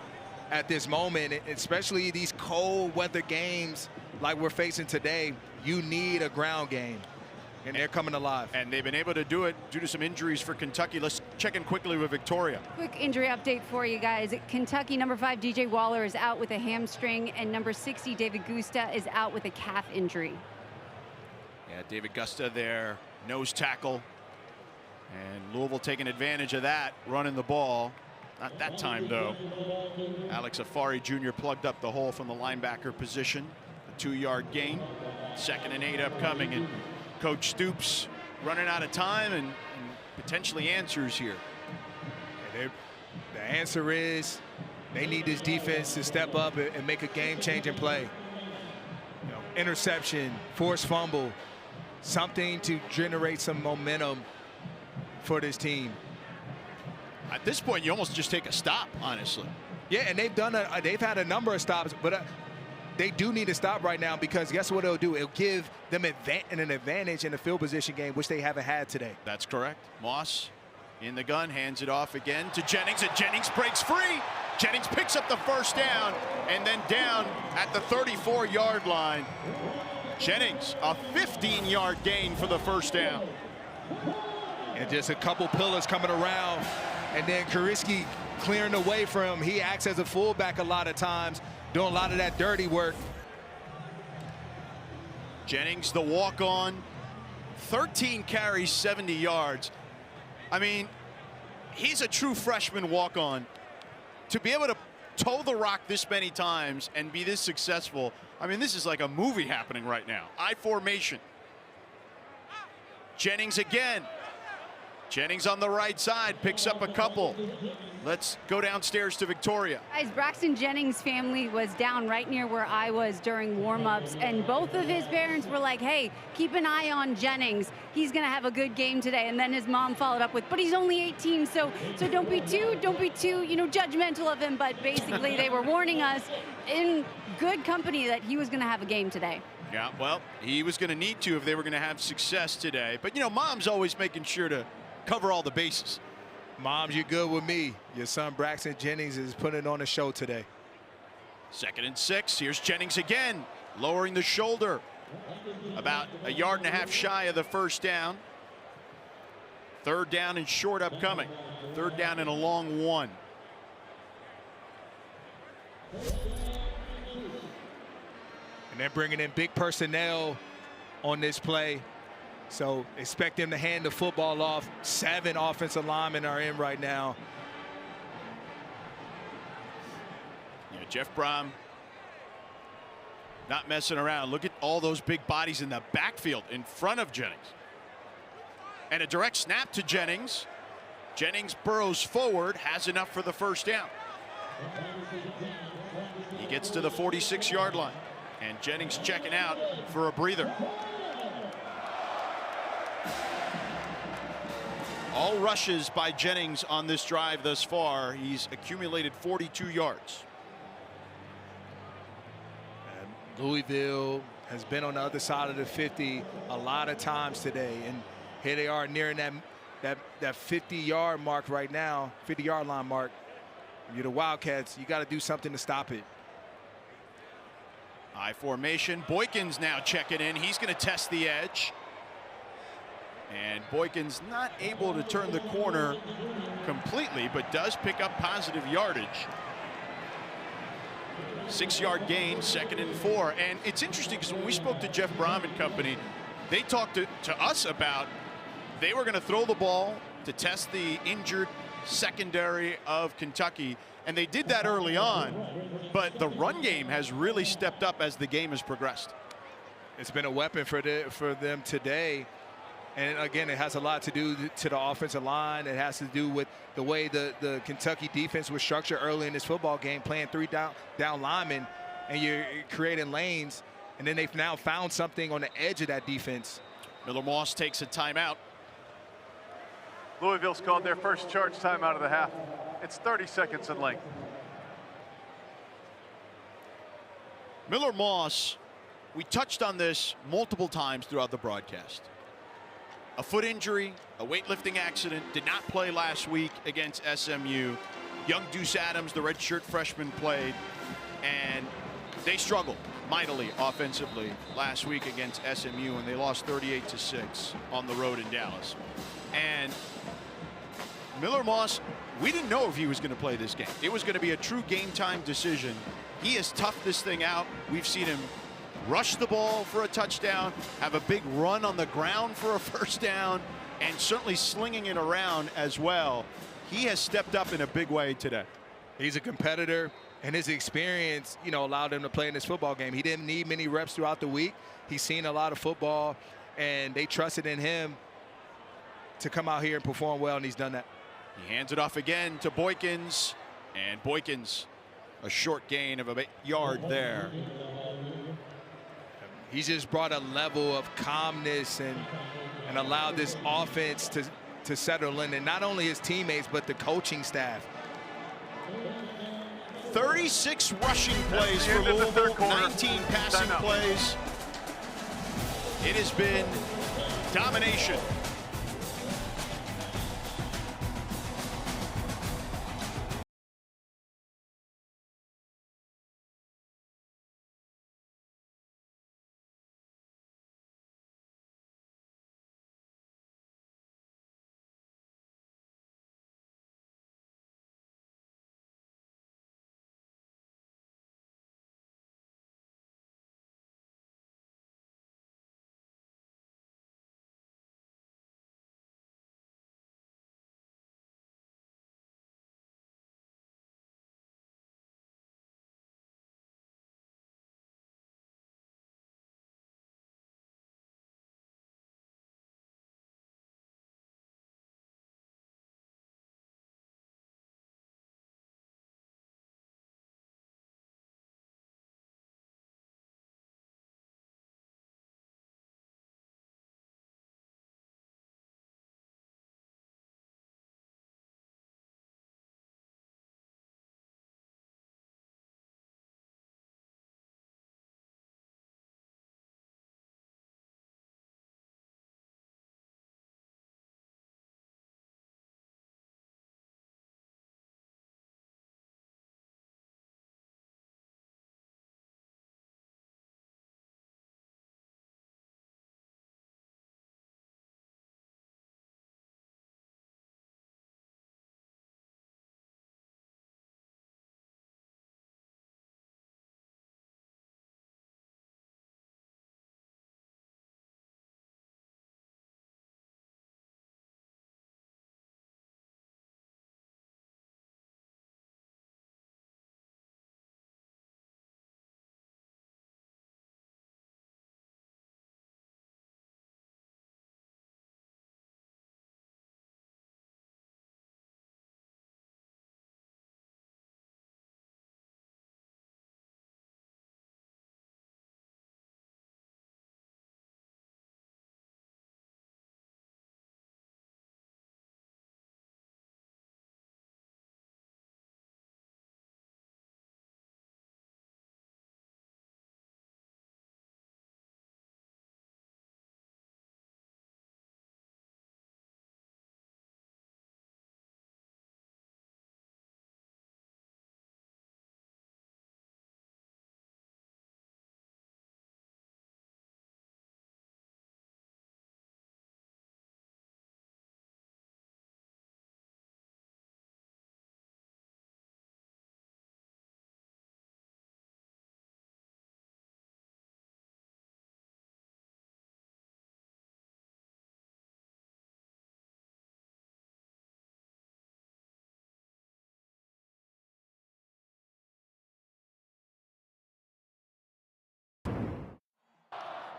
at this moment, especially these cold weather games like we're facing today. You need a ground game, and they're coming alive. And they've been able to do it due to some injuries for Kentucky. Let's check in quickly with Victoria. Quick injury update for you guys. Kentucky number 5 DJ Waller is out with a hamstring, and number 60 David Gusta is out with a calf injury. Yeah, David Gusta there, nose tackle. And Louisville taking advantage of that, running the ball. Not that time, though. Alex Afari Jr. plugged up the hole from the linebacker position. A 2-yard gain. 2nd and 8 upcoming. And Coach Stoops running out of time and potentially answers here. Yeah, the answer is they need this defense to step up and make a game-changing play. You know, interception, forced fumble, something to generate some momentum for this team. At this point, you almost just take a stop, honestly. Yeah, and they've had a number of stops, but they do need to stop right now, because guess what it'll do? It'll give them an advantage in the field position game, which they haven't had today. That's correct. Moss in the gun, hands it off again to Jennings, and Jennings breaks free. Jennings picks up the first down, and then down at the 34-yard line. Jennings, a 15-yard gain for the first down. And just a couple pillars coming around, and then Kuriski clearing the way for him. He acts as a fullback a lot of times, doing a lot of that dirty work. Jennings, the walk-on, 13 carries, 70 yards. I mean, he's a true freshman walk-on. To be able to toe the rock this many times and be this successful, I mean, this is like a movie happening right now. I formation. Jennings again. Jennings on the right side, picks up a couple. Let's go downstairs to Victoria. Guys, Braxton Jennings' family was down right near where I was during warm-ups, and both of his parents were like, hey, keep an eye on Jennings. He's going to have a good game today. And then his mom followed up with, but he's only 18, so don't be too, judgmental of him. But basically, they were warning us in good company that he was going to have a game today. Yeah, well, he was going to need to if they were going to have success today. But, mom's always making sure to cover all the bases. Moms, you're good with me. Your son Braxton Jennings is putting on a show today. 2nd and 6. Here's Jennings again, lowering the shoulder. About a yard and a half shy of the first down. 3rd down and short upcoming. 3rd down and a long 1. And they're bringing in big personnel on this play. So expect them to hand the football off. 7 offensive linemen are in right now. Yeah, Jeff Brom not messing around. Look at all those big bodies in the backfield in front of Jennings. And a direct snap to Jennings. Jennings burrows forward, has enough for the first down. He gets to the 46-yard line. And Jennings checking out for a breather. All rushes by Jennings on this drive thus far. He's accumulated 42 yards. Louisville has been on the other side of the 50 a lot of times today, and here they are nearing that 50-yard mark right now, 50-yard line mark. You're the Wildcats. You got to do something to stop it. High formation. Boykins now checking in. He's going to test the edge. And Boykins not able to turn the corner completely, but does pick up positive yardage. 6-yard gain, 2nd and 4. And it's interesting because when we spoke to Jeff Brom and company, they talked to us about they were going to throw the ball to test the injured secondary of Kentucky. And they did that early on, but the run game has really stepped up as the game has progressed. It's been a weapon for them today. And again, it has a lot to do to the offensive line. It has to do with the way the Kentucky defense was structured early in this football game, playing 3 down linemen, and you're creating lanes. And then they've now found something on the edge of that defense. Miller Moss takes a timeout. Louisville's called their first charge timeout of the half. It's 30 seconds in length. Miller Moss, we touched on this multiple times throughout the broadcast. A foot injury, a weightlifting accident, did not play last week against SMU. Young Deuce Adams, the redshirt freshman, played, and they struggled mightily offensively last week against SMU, and they lost 38-6 on the road in Dallas. And Miller Moss, we didn't know if he was going to play this game. It was going to be a true game time decision. He has toughed this thing out. We've seen him rush the ball for a touchdown, have a big run on the ground for a first down, and certainly slinging it around as well. He has stepped up in a big way today. He's a competitor, and his experience, allowed him to play in this football game. He didn't need many reps throughout the week. He's seen a lot of football, and they trusted in him to come out here and perform well, and he's done that. He hands it off again to Boykins, and Boykins, a short gain of a yard there. He's just brought a level of calmness and allowed this offense to settle in, and not only his teammates, but the coaching staff. 36 rushing plays for Louisville, 19 passing plays. It has been domination.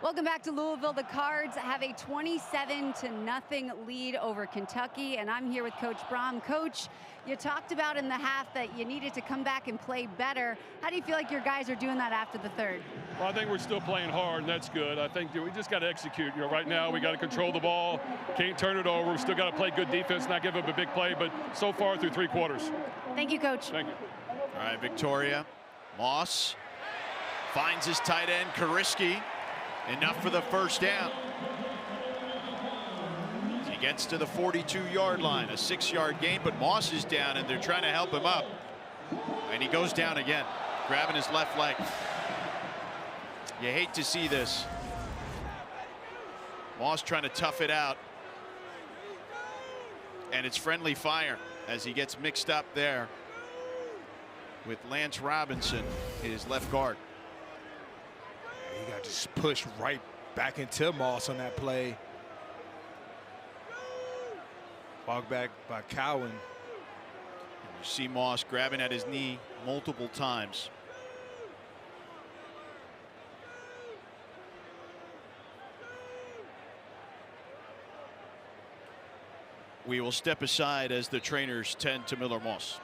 Welcome back to Louisville. The Cards have a 27-0 lead over Kentucky, and I'm here with Coach Brom. Coach, you talked about in the half that you needed to come back and play better. How do you feel like your guys are doing that after the third? Well, I think we're still playing hard, and that's good. I think we just got to execute. Right now we got to control the ball, can't turn it over. We still got to play good defense, not give up a big play, but so far through 3 quarters. Thank you, Coach. Thank you. All right, Victoria. Moss finds his tight end, Kariski. Enough for the first down. He gets to the 42-yard line, a 6-yard gain, but Moss is down, and they're trying to help him up. And he goes down again, grabbing his left leg. You hate to see this. Moss trying to tough it out. And it's friendly fire as he gets mixed up there with Lance Robinson, his left guard. He got just pushed right back into Moss on that play. Walk back by Cowan. You see Moss grabbing at his knee multiple times. We will step aside as the trainers tend to Miller Moss.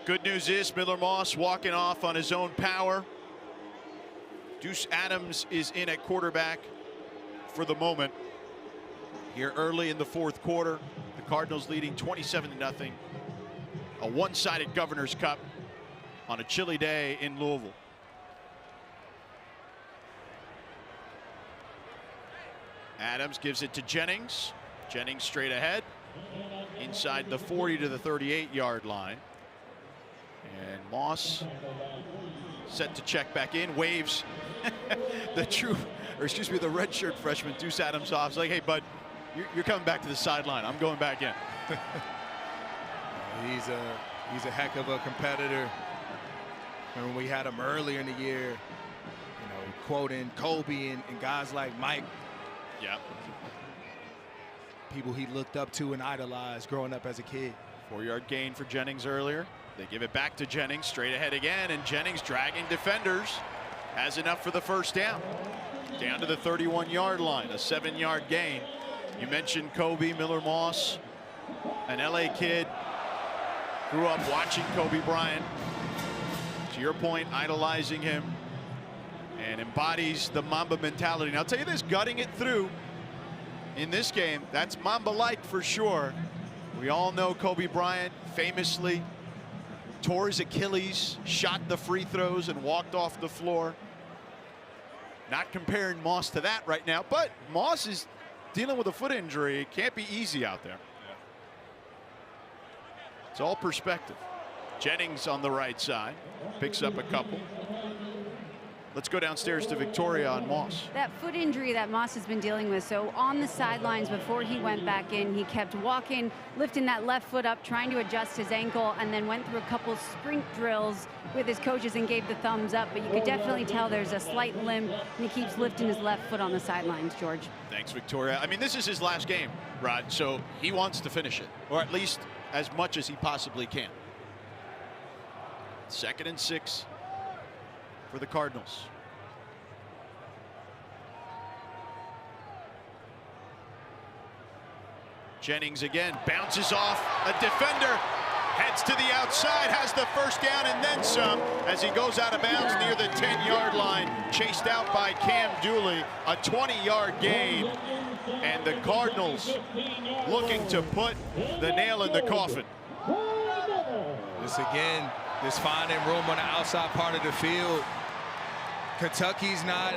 Good news is Miller Moss walking off on his own power. Deuce Adams is in at quarterback for the moment. Here early in the 4th quarter, the Cardinals leading 27-0. A one-sided Governor's Cup on a chilly day in Louisville. Adams gives it to Jennings. Jennings straight ahead, inside the 40 to the 38-yard line. And Moss set to check back in, waves the redshirt freshman Deuce Adams off. It's like, hey, bud, you're coming back to the sideline. I'm going back in. He's a heck of a competitor. When we had him earlier in the year, quoting Kobe and guys like Mike. Yeah. People he looked up to and idolized growing up as a kid. 4-yard gain for Jennings earlier. They give it back to Jennings, straight ahead again, and Jennings dragging defenders. Has enough for the first down. Down to the 31-yard line, a 7-yard gain. You mentioned Kobe, Miller Moss, an LA kid Grew up watching Kobe Bryant. To your point, idolizing him, and embodies the Mamba mentality. And I'll tell you this, gutting it through in this game, that's Mamba-like for sure. We all know Kobe Bryant famously tore his Achilles, shot the free throws, and walked off the floor. Not comparing Moss to that right now, but Moss is dealing with a foot injury. It can't be easy out there. It's all perspective. Jennings on the right side, picks up a couple. Let's go downstairs to Victoria on Moss. That foot injury that Moss has been dealing with, so on the sidelines before he went back in, he kept walking, lifting that left foot up, trying to adjust his ankle, and then went through a couple sprint drills with his coaches and gave the thumbs up. But you could definitely tell there's a slight limp, and he keeps lifting his left foot on the sidelines, George. Thanks, Victoria. I mean, this is his last game, Rod, so he wants to finish it, or at least as much as he possibly can. 2nd and 6 for the Cardinals. Jennings again bounces off a defender, heads to the outside, has the first down and then some as he goes out of bounds near the 10-yard line, chased out by Cam Dooley, a 20-yard gain, and the Cardinals looking to put the nail in the coffin. This again, this finding room on the outside part of the field. Kentucky's not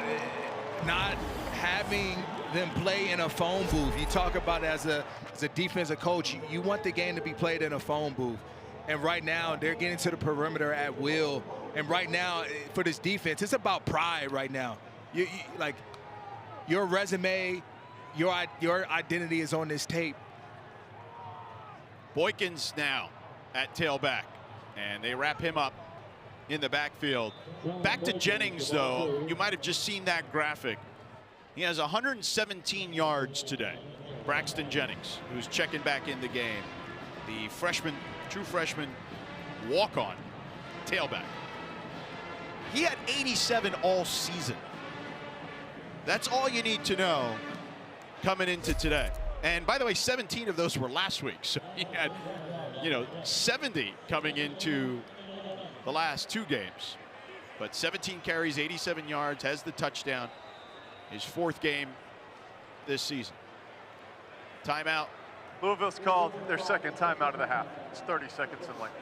having them play in a phone booth. You talk about it as a defensive coach, you want the game to be played in a phone booth. And right now, they're getting to the perimeter at will. And right now, for this defense, it's about pride right now. Like, your resume, your identity is on this tape. Boykins now at tailback, and they wrap him up in the backfield. Back to Jennings, though. You might have just seen that graphic. He has 117 yards today. Braxton Jennings, who's checking back in the game. The freshman, true freshman, walk-on tailback. He had 87 all season. That's all you need to know coming into today. And by the way, 17 of those were last week. So he had, 70 coming into the last 2 games. But 17 carries, 87 yards, has the touchdown. His 4th game this season. Timeout. Louisville's called their 2nd timeout of the half. It's 30 seconds in length.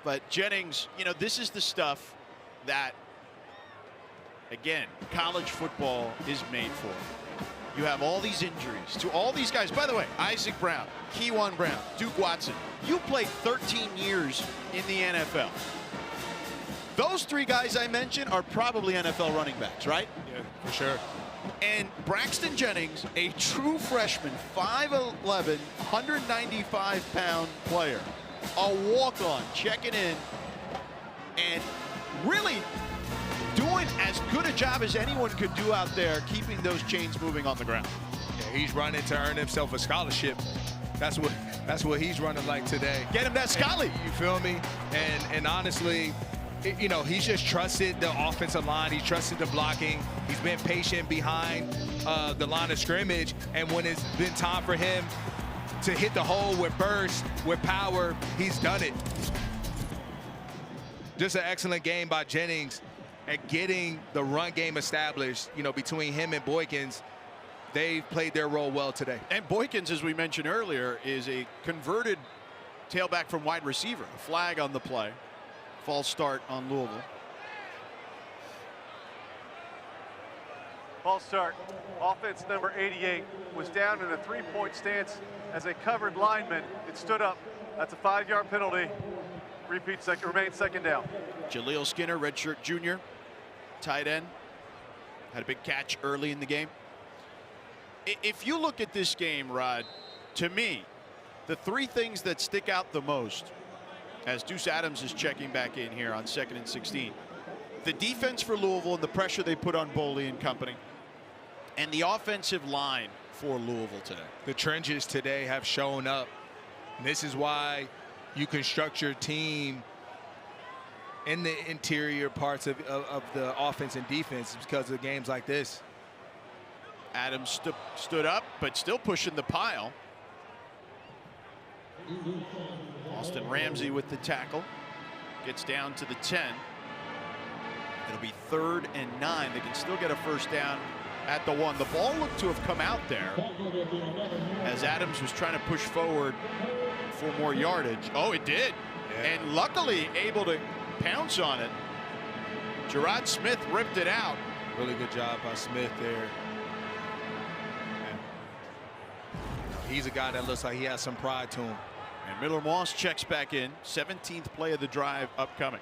But Jennings, this is the stuff that, again, college football is made for. You have all these injuries to all these guys. By the way, Isaac Brown, Kewan Brown, Duke Watson. You played 13 years in the NFL. Those 3 guys I mentioned are probably NFL running backs, right? Yeah, for sure. And Braxton Jennings, a true freshman, 5'11", 195-pound player, a walk-on, checking in, and really doing as good a job as anyone could do out there, keeping those chains moving on the ground. Yeah, he's running to earn himself a scholarship. That's what he's running like today. Get him that scholarship. You feel me? And honestly, he's just trusted the offensive line. He's trusted the blocking. He's been patient behind the line of scrimmage. And when it's been time for him to hit the hole with burst, with power, he's done it. Just an excellent game by Jennings at getting the run game established, between him and Boykins. They've played their role well today. And Boykins, as we mentioned earlier, is a converted tailback from wide receiver. A flag on the play. False start on Louisville. False start. Offense number 88 was down in a 3-point stance as a covered lineman. It stood up. That's a 5-yard penalty. Remains 2nd down. Jaleel Skinner, redshirt junior, tight end, had a big catch early in the game. If you look at this game, Rod, to me, the 3 things that stick out the most as Deuce Adams is checking back in here on 2nd and 16. The defense for Louisville and the pressure they put on Boley and company, and the offensive line for Louisville today. The trenches today have shown up. And this is why you construct your team in the interior parts of the offense and defense, because of games like this. Adams stood up, but still pushing the pile. Austin Ramsey with the tackle. Gets down to the 10. It'll be 3rd and 9. They can still get a first down at the 1. The ball looked to have come out there as Adams was trying to push forward for more yardage. Oh, it did. Yeah. And luckily able to pounce on it. Gerard Smith ripped it out. Really good job by Smith there. He's a guy that looks like he has some pride to him. And Miller Moss checks back in. 17th play of the drive upcoming.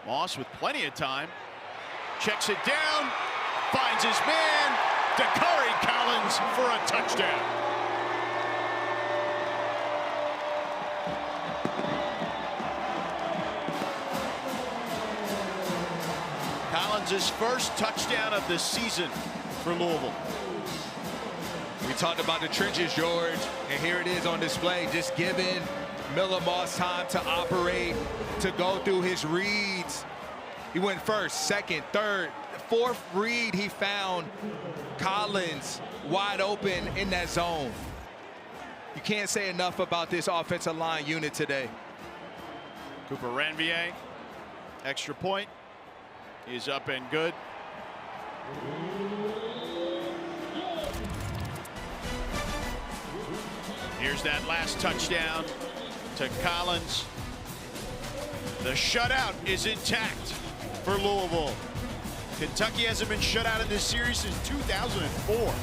Moss with plenty of time. Checks it down. Finds his man. Dakari Collins for a touchdown. Collins' first touchdown of the season for Louisville. We talked about the trenches, George, and here it is on display, just giving Miller Moss time to operate, to go through his reads. He went first, second, third, fourth read. He found Collins wide open in that zone. You can't say enough about this offensive line unit today. Cooper Ranvier, extra point, is up and good. Here's that last touchdown to Collins. The shutout is intact for Louisville. Kentucky hasn't been shut out in this series since 2004.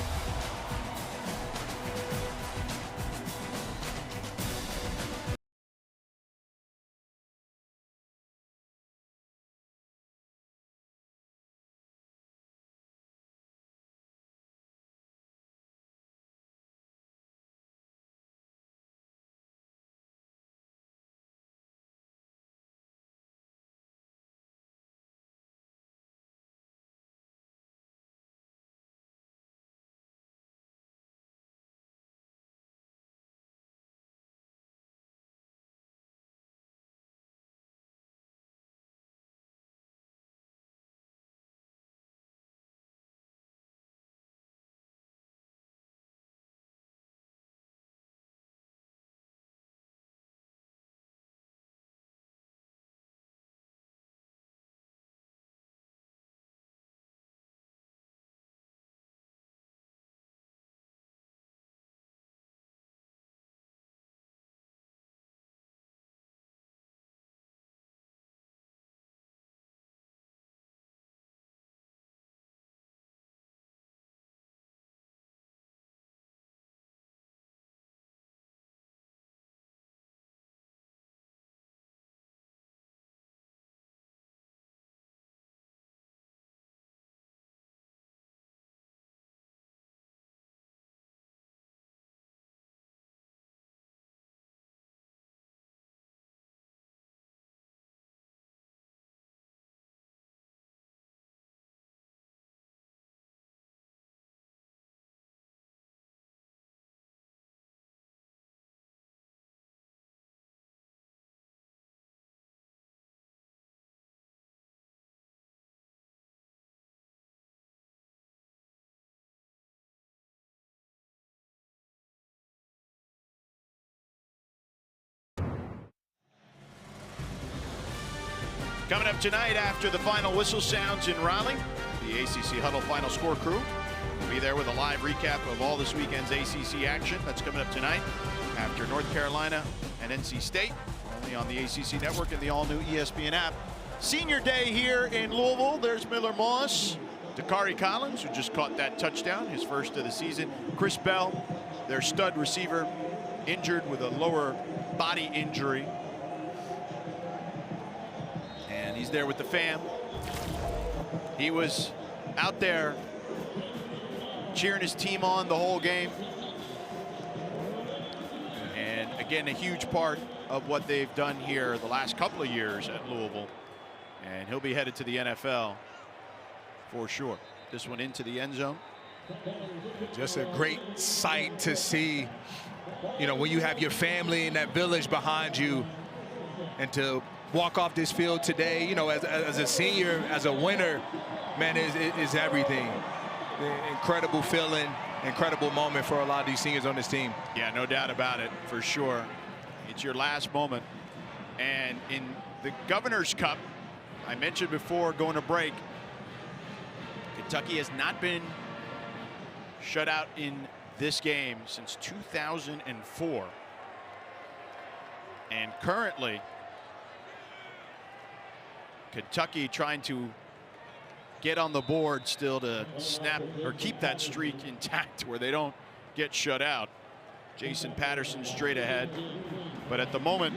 Coming up tonight after the final whistle sounds in Raleigh, the ACC Huddle Final Score crew will be there with a live recap of all this weekend's ACC action. That's coming up tonight after North Carolina and NC State, only on the ACC Network and the all-new ESPN app. Senior day here in Louisville. There's Miller Moss, Dakari Collins, who just caught that touchdown, his first of the season. Chris Bell, their stud receiver, injured with a lower body injury. And he's there with the fam. He was out there cheering his team on the whole game. And again, a huge part of what they've done here the last couple of years at Louisville. And he'll be headed to the NFL for sure. This one into the end zone. Just a great sight to see, you know, when you have your family and that village behind you, and to walk off this field today, you know, as a senior, as a winner, man, is everything. Incredible feeling. incredible moment for a lot of these seniors on this team. Yeah, no doubt about it, for sure. It's your last moment. And in the Governor's Cup, I mentioned before going to break, Kentucky has not been shut out in this game since 2004. And currently, Kentucky trying to get on the board still to snap or keep that streak intact where they don't get shut out. Jason Patterson straight ahead, but at the moment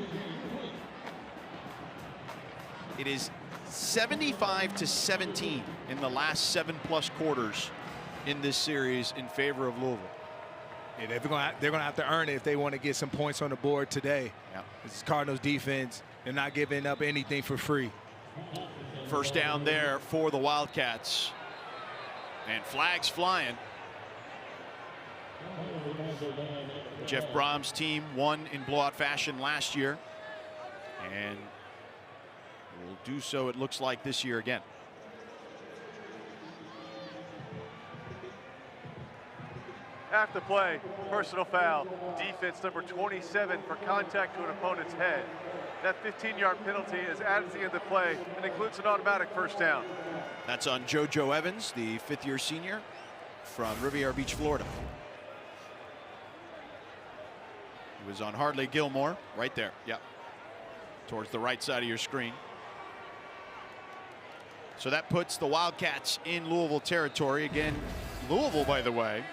it is 75-17 in the last 7+ quarters in this series in favor of Louisville. Yeah, they're gonna have to earn it if they want to get some points on the board today. Yeah. This is Cardinals defense. They're not giving up anything for free. First down there for the Wildcats, and flags flying. Jeff Brom's team won in blowout fashion last year, and will do so, it looks like, this year again. After play, personal foul, defense number 27 for contact to an opponent's head. That 15-yard penalty is added to the end of the play and includes an automatic first down. That's on JoJo Evans, the 5th-year senior from Riviera Beach, Florida. He was on Hardley Gilmore, right there, yep, towards the right side of your screen. So that puts the Wildcats in Louisville territory. Again, Louisville, by the way,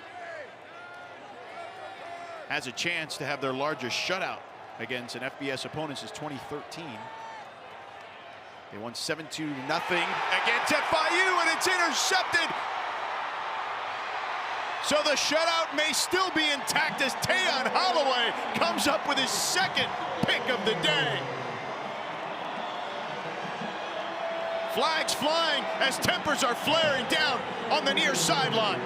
has a chance to have their largest shutout against an FBS opponent since 2013. They won 7-2 against FIU, and it's intercepted. So the shutout may still be intact as Tayon Holloway comes up with his 2nd pick of the day. Flags flying as tempers are flaring down on the near sideline.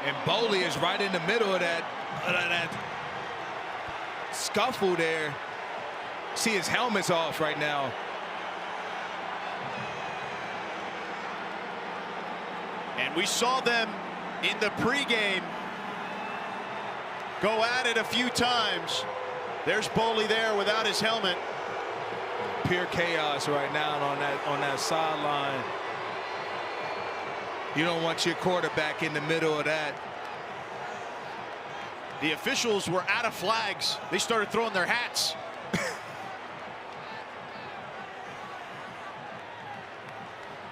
And Boley is right in the middle of that scuffle there. See, his helmet's off right now. And we saw them in the pregame go at it a few times. There's Boley there without his helmet. Pure chaos right now on that sideline. You don't want your quarterback in the middle of that. The officials were out of flags. They started throwing their hats.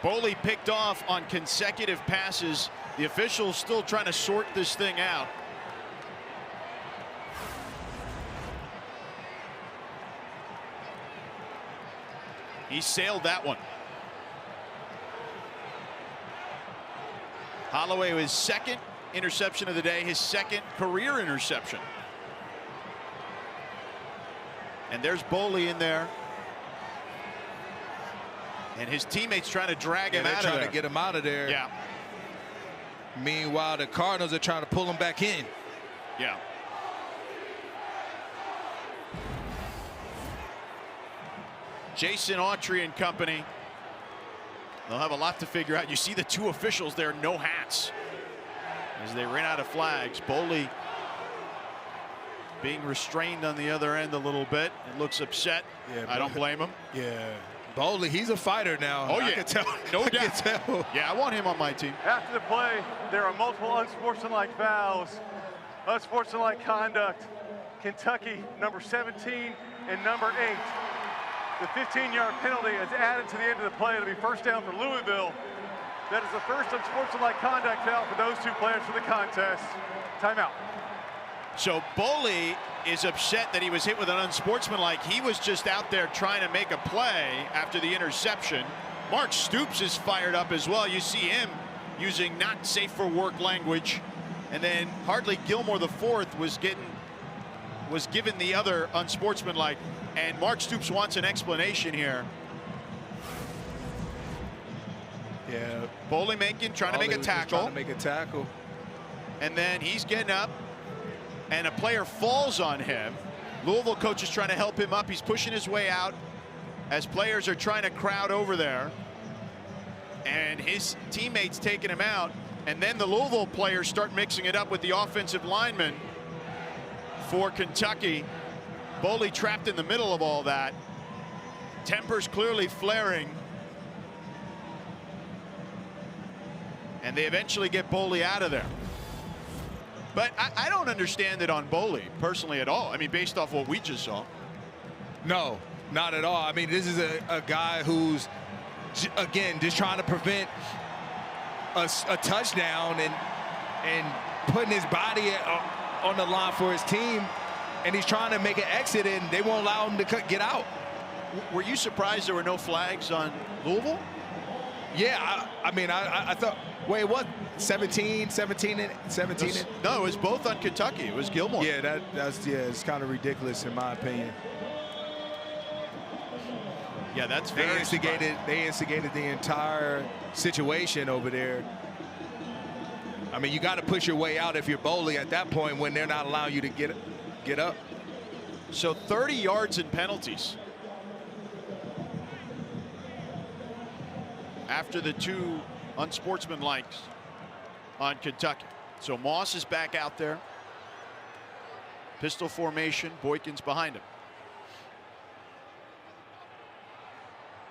Boley picked off on consecutive passes. The officials still trying to sort this thing out. He sailed that one. Holloway with his 2nd interception of the day, his 2nd career interception. And there's Boley in there. And his teammates trying to drag him out of there. Trying to get him out of there. Yeah. Meanwhile, the Cardinals are trying to pull him back in. Yeah. Jason Autry and company. They'll have a lot to figure out. You see the 2 officials there, no hats, as they ran out of flags. Boley being restrained on the other end a little bit. It looks upset. Yeah, I don't blame him. Yeah. Boley, he's a fighter now. Oh, yeah. I can tell. No doubt. Yeah, I want him on my team. After the play, there are multiple unsportsmanlike fouls, unsportsmanlike conduct. Kentucky, number 17 and number 8. The 15-yard penalty is added to the end of the play. It'll be first down for Louisville. That is the first unsportsmanlike conduct foul for those 2 players for the contest. Timeout. So Boley is upset that he was hit with an unsportsmanlike. He was just out there trying to make a play after the interception. Mark Stoops is fired up as well. You see him using not safe for work language. And then Hardley Gilmore, the 4th, was given the other unsportsmanlike. And Mark Stoops wants an explanation here. Yeah. Boley trying to make a tackle. Trying to make a tackle. And then he's getting up, and a player falls on him. Louisville coach is trying to help him up. He's pushing his way out as players are trying to crowd over there. and his teammates taking him out, and then the Louisville players start mixing it up with the offensive linemen for Kentucky. Boley trapped in the middle of all that. Tempers clearly flaring. And they eventually get Boley out of there. But I don't understand it on Boley personally at all. I mean, based off what we just saw. No, not at all. I mean, this is a guy who's, again, just trying to prevent a touchdown and putting his body on the line for his team. And he's trying to make an exit, and they won't allow him to get out. Were you surprised there were no flags on Louisville? Yeah, I mean, I thought, wait, what? 17. No, it was both on Kentucky. It was Gilmore. Yeah, it's kind of ridiculous in my opinion. Yeah, that's very They instigated the entire situation over there. I mean, you got to push your way out if you're Boley at that point when they're not allowing you to get up. So 30 yards in penalties after the two unsportsmanlikes on Kentucky. So Moss is back out there. Pistol formation, Boykins behind him.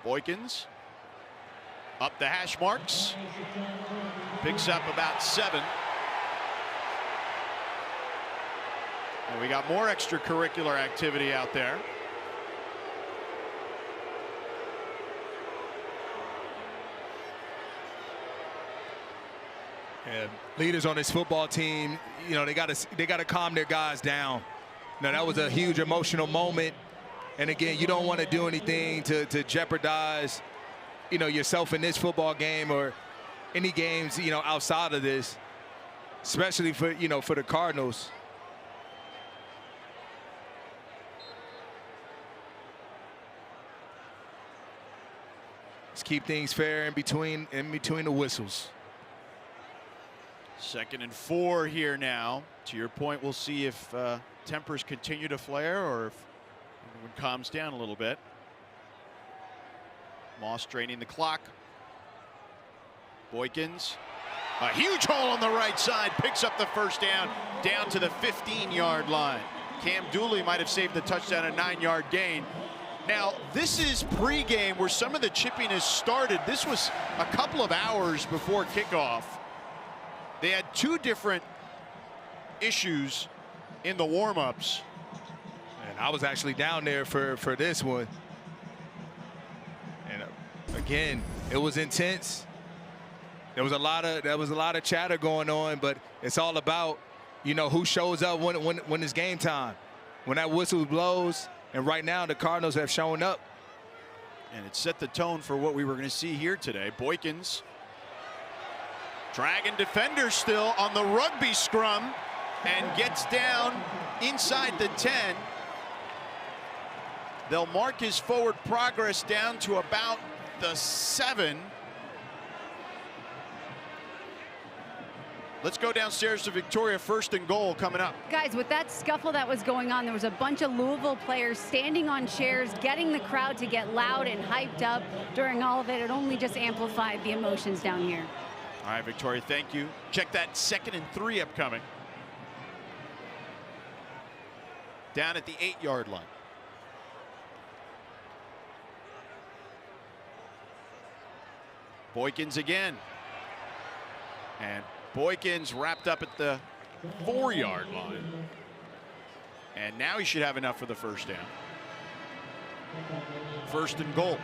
Boykins up the hash marks. Picks up about 7. And we got more extracurricular activity out there. Yeah, leaders on this football team, you know, they got to calm their guys down. Now, that was a huge emotional moment. And again, you don't want to do anything to jeopardize, you know, yourself in this football game or any games, you know, outside of this, especially for, you know, for the Cardinals. Let's keep things fair in between the whistles. 2nd and 4 here now. To your point, we'll see if tempers continue to flare or if everyone calms down a little bit. Moss draining the clock. Boykins, a huge hole on the right side, picks up the first down to the 15-yard line. Cam Dooley might have saved the touchdown, a 9-yard gain. Now, this is pregame where some of the chippiness started. This was a couple of hours before kickoff. They had 2 different issues in the warm-ups. And I was actually down there for this one. And again, it was intense. There was a lot of chatter going on, but it's all about, you know, who shows up when it's game time. When that whistle blows, and right now the Cardinals have shown up. And it set the tone for what we were going to see here today. Boykins dragging defenders still on the rugby scrum and gets down inside the 10. They'll mark his forward progress down to about the 7. Let's go downstairs to Victoria. 1st and goal coming up. Guys, with that scuffle that was going on, there was a bunch of Louisville players standing on chairs, getting the crowd to get loud and hyped up during all of it. It only just amplified the emotions down here. All right, Victoria, thank you. Check that 2nd and 3 upcoming. Down at the 8-yard line. Boykins again. And Boykins wrapped up at the 4-yard line. And now he should have enough for the first down. 1st and goal.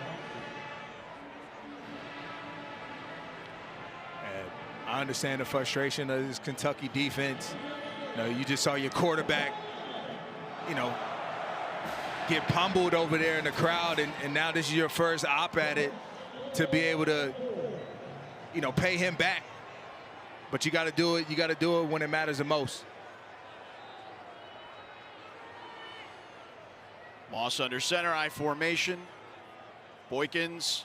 And I understand the frustration of this Kentucky defense. You know, you just saw your quarterback, you know, get pummeled over there in the crowd, and now this is your first op at it to be able to, you know, pay him back. But you got to do it. You got to do it when it matters the most. Moss under center, I formation. Boykins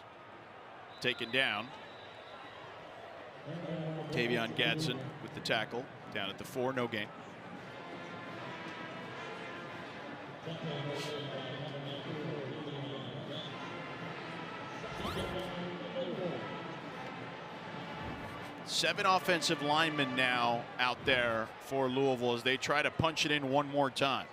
taken down. Tavion Gadsden with the tackle down at the 4, no gain. 7 offensive linemen now out there for Louisville as they try to punch it in one more time.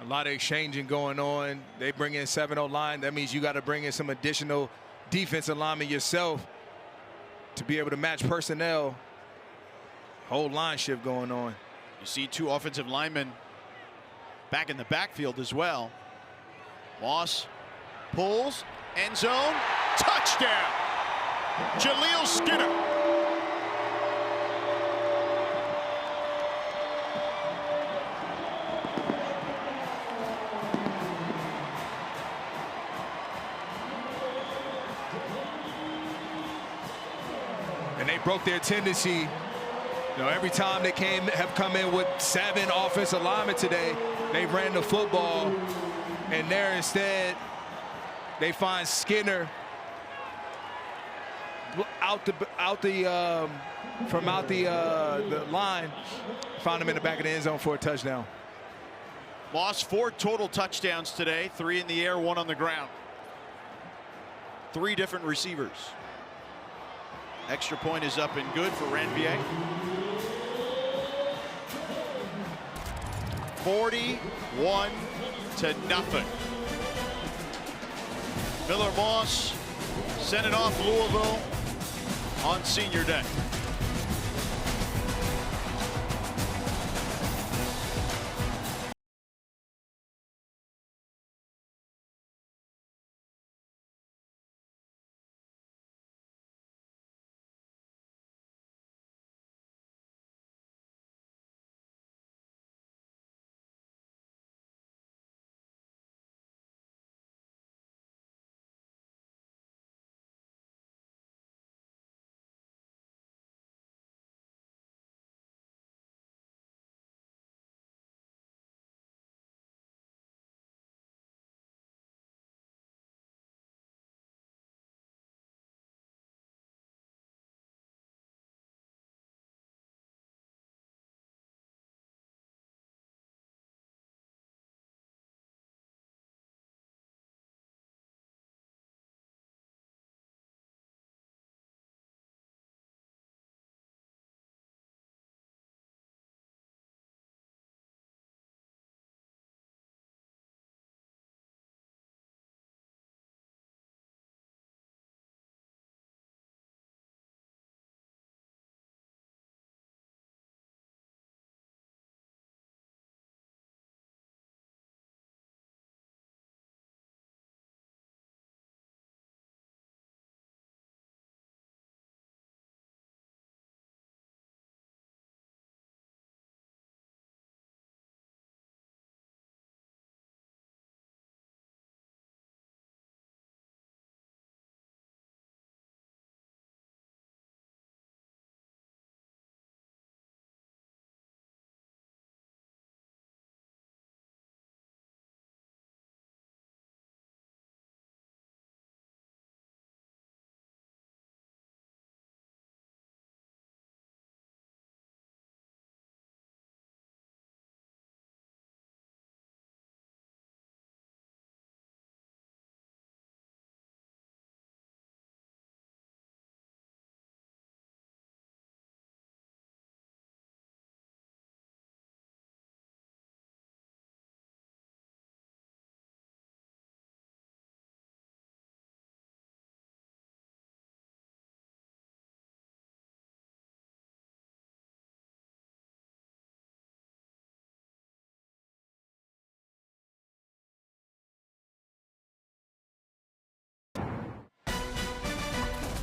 A lot of exchanging going on. They bring in 7-0 line. That means you got to bring in some additional defensive linemen yourself to be able to match personnel. Whole line shift going on. You see 2 offensive linemen back in the backfield as well. Moss pulls, end zone, touchdown. Jaleel Skinner. And they broke their tendency. You know, every time they have come in with 7 offensive linemen today, they ran the football, and there instead they find Skinner from out the line, found him in the back of the end zone for a touchdown. Moss 4 total touchdowns today, 3 in the air, 1 on the ground. 3 different receivers. Extra point is up and good for Ranvier. 41-0. Miller Moss sent it off Louisville on senior day.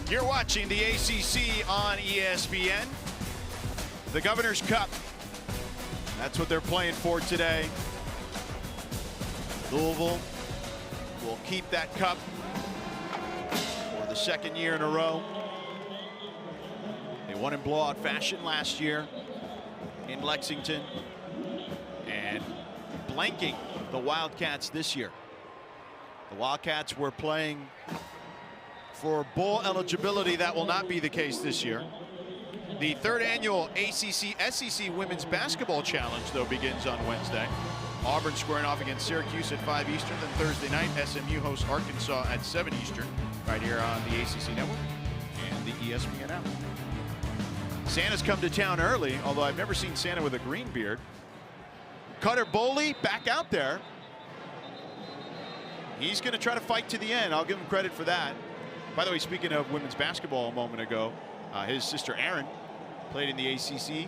You're watching the ACC on ESPN. The Governor's Cup. That's what they're playing for today. Louisville will keep that cup for the 2nd year in a row. They won in blowout fashion last year in Lexington and blanking the Wildcats this year. The Wildcats were playing for bowl eligibility. That will not be the case this year. The 3rd annual ACC-SEC Women's Basketball Challenge, though, begins on Wednesday. Auburn squaring off against Syracuse at 5 Eastern. Then Thursday night, SMU hosts Arkansas at 7 Eastern, right here on the ACC Network and the ESPN app. Santa's come to town early, although I've never seen Santa with a green beard. Cutter Boley back out there. He's going to try to fight to the end. I'll give him credit for that. By the way, speaking of women's basketball a moment ago, his sister Erin played in the ACC.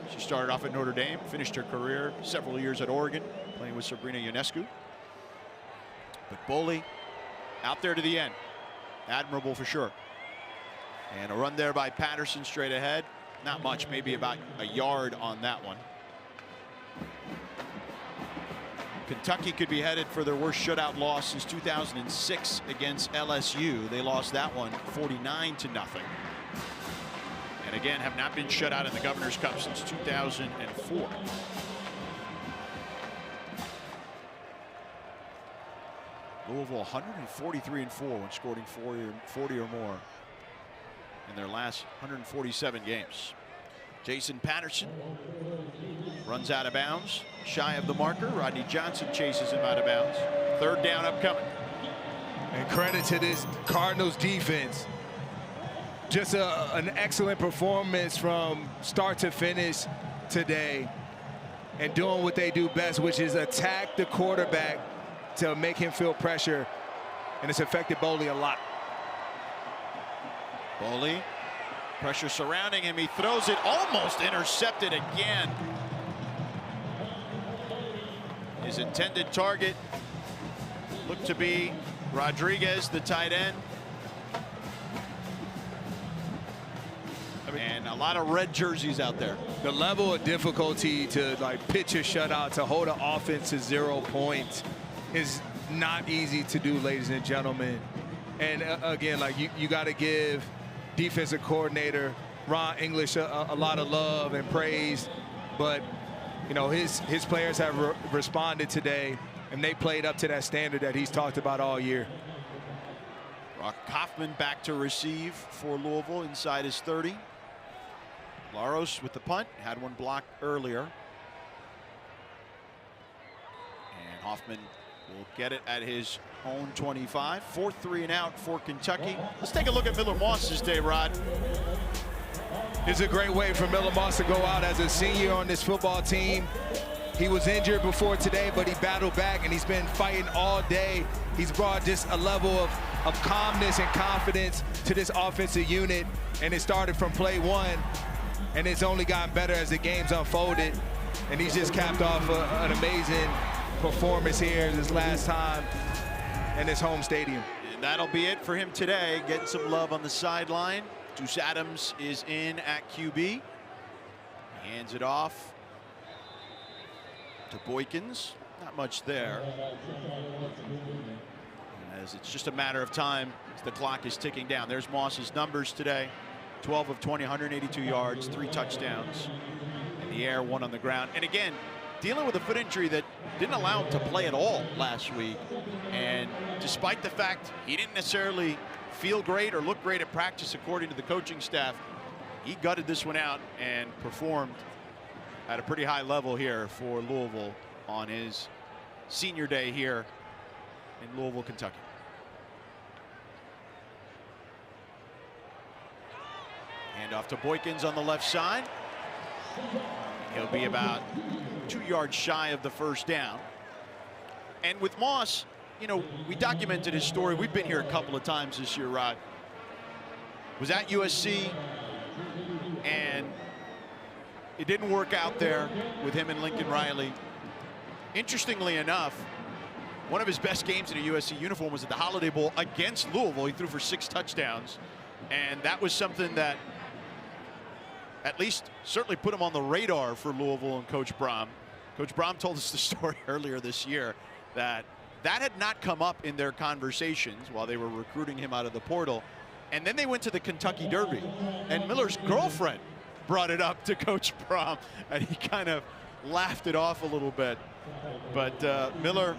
She started off at Notre Dame, finished her career several years at Oregon, playing with Sabrina Ionescu. But Boley out there to the end. Admirable for sure. And a run there by Patterson straight ahead. Not much, maybe about a yard on that one. Kentucky could be headed for their worst shutout loss since 2006 against LSU. They lost that one 49-0. And again, have not been shut out in the Governor's Cup since 2004. Louisville 143-4 when scoring 40 or more in their last 147 games. Jason Patterson runs out of bounds, shy of the marker. Rodney Johnson chases him out of bounds. Third down upcoming. And credit to this Cardinals defense. Just an excellent performance from start to finish today, and doing what they do best, which is attack the quarterback to make him feel pressure, and it's affected Boley a lot. Boley, pressure surrounding him. He throws it, almost intercepted again. His intended target looked to be Rodriguez, the tight end. And a lot of red jerseys out there. The level of difficulty to pitch a shutout, to hold an offense to 0 points is not easy to do, ladies and gentlemen. And again, you got to give defensive coordinator Ron English a lot of love and praise, but you know his players have responded today, and they played up to that standard that he's talked about all year. Brock Kaufman back to receive for Louisville inside his 30. Laros with the punt, had one blocked earlier. And Hoffman will get it at his own 25. 4th 3 and out for Kentucky. Let's take a look at Miller Moss this day, Rod. It's a great way for Miller Moss to go out as a senior on this football team. He was injured before today, but he battled back, and he's been fighting all day. He's brought just a level of calmness and confidence to this offensive unit, and it started from play 1, and it's only gotten better as the game's unfolded. And he's just capped off an amazing performance here this last time in his home stadium. And that'll be it for him today. Getting some love on the sideline. Deuce Adams is in at QB. He hands it off to Boykins. Not much there, as it's just a matter of time as the clock is ticking down. There's Moss's numbers today. 12 of 20, 182 yards, 3 touchdowns in the air, 1 on the ground. And again, dealing with a foot injury that didn't allow him to play at all last week. And despite the fact he didn't necessarily feel great or look great at practice, according to the coaching staff, he gutted this one out and performed at a pretty high level here for Louisville on his senior day here in Louisville, Kentucky. Hand off to Boykins on the left side. He'll be about 2 yards shy of the first down. And with Moss, you know, we documented his story. We've been here a couple of times this year, Rod. Was at USC, and it didn't work out there with him and Lincoln Riley. Interestingly enough, one of his best games in a USC uniform was at the Holiday Bowl against Louisville. He threw for 6 touchdowns, and that was something that at least certainly put him on the radar for Louisville and Coach Brom. Coach Brom told us the story earlier this year that had not come up in their conversations while they were recruiting him out of the portal. And then they went to the Kentucky Derby, and Miller's girlfriend brought it up to Coach Brom, and he kind of laughed it off a little bit. But Miller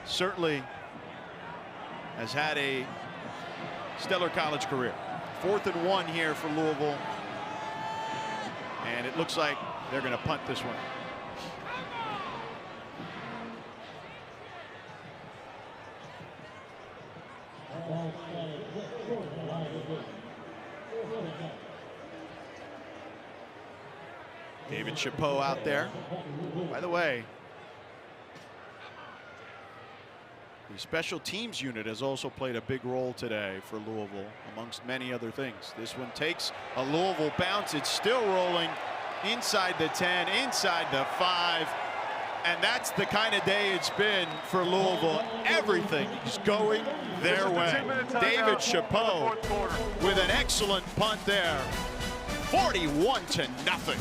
certainly has had a stellar college career. 4th and 1 here for Louisville. And it looks like they're going to punt this one. David Chapeau out there. By the way, the special teams unit has also played a big role today for Louisville, amongst many other things. This one takes a Louisville bounce. It's still rolling inside the 10, inside the 5. And that's the kind of day it's been for Louisville. Everything is going their way. David Chapeau with an excellent punt there. 41-0.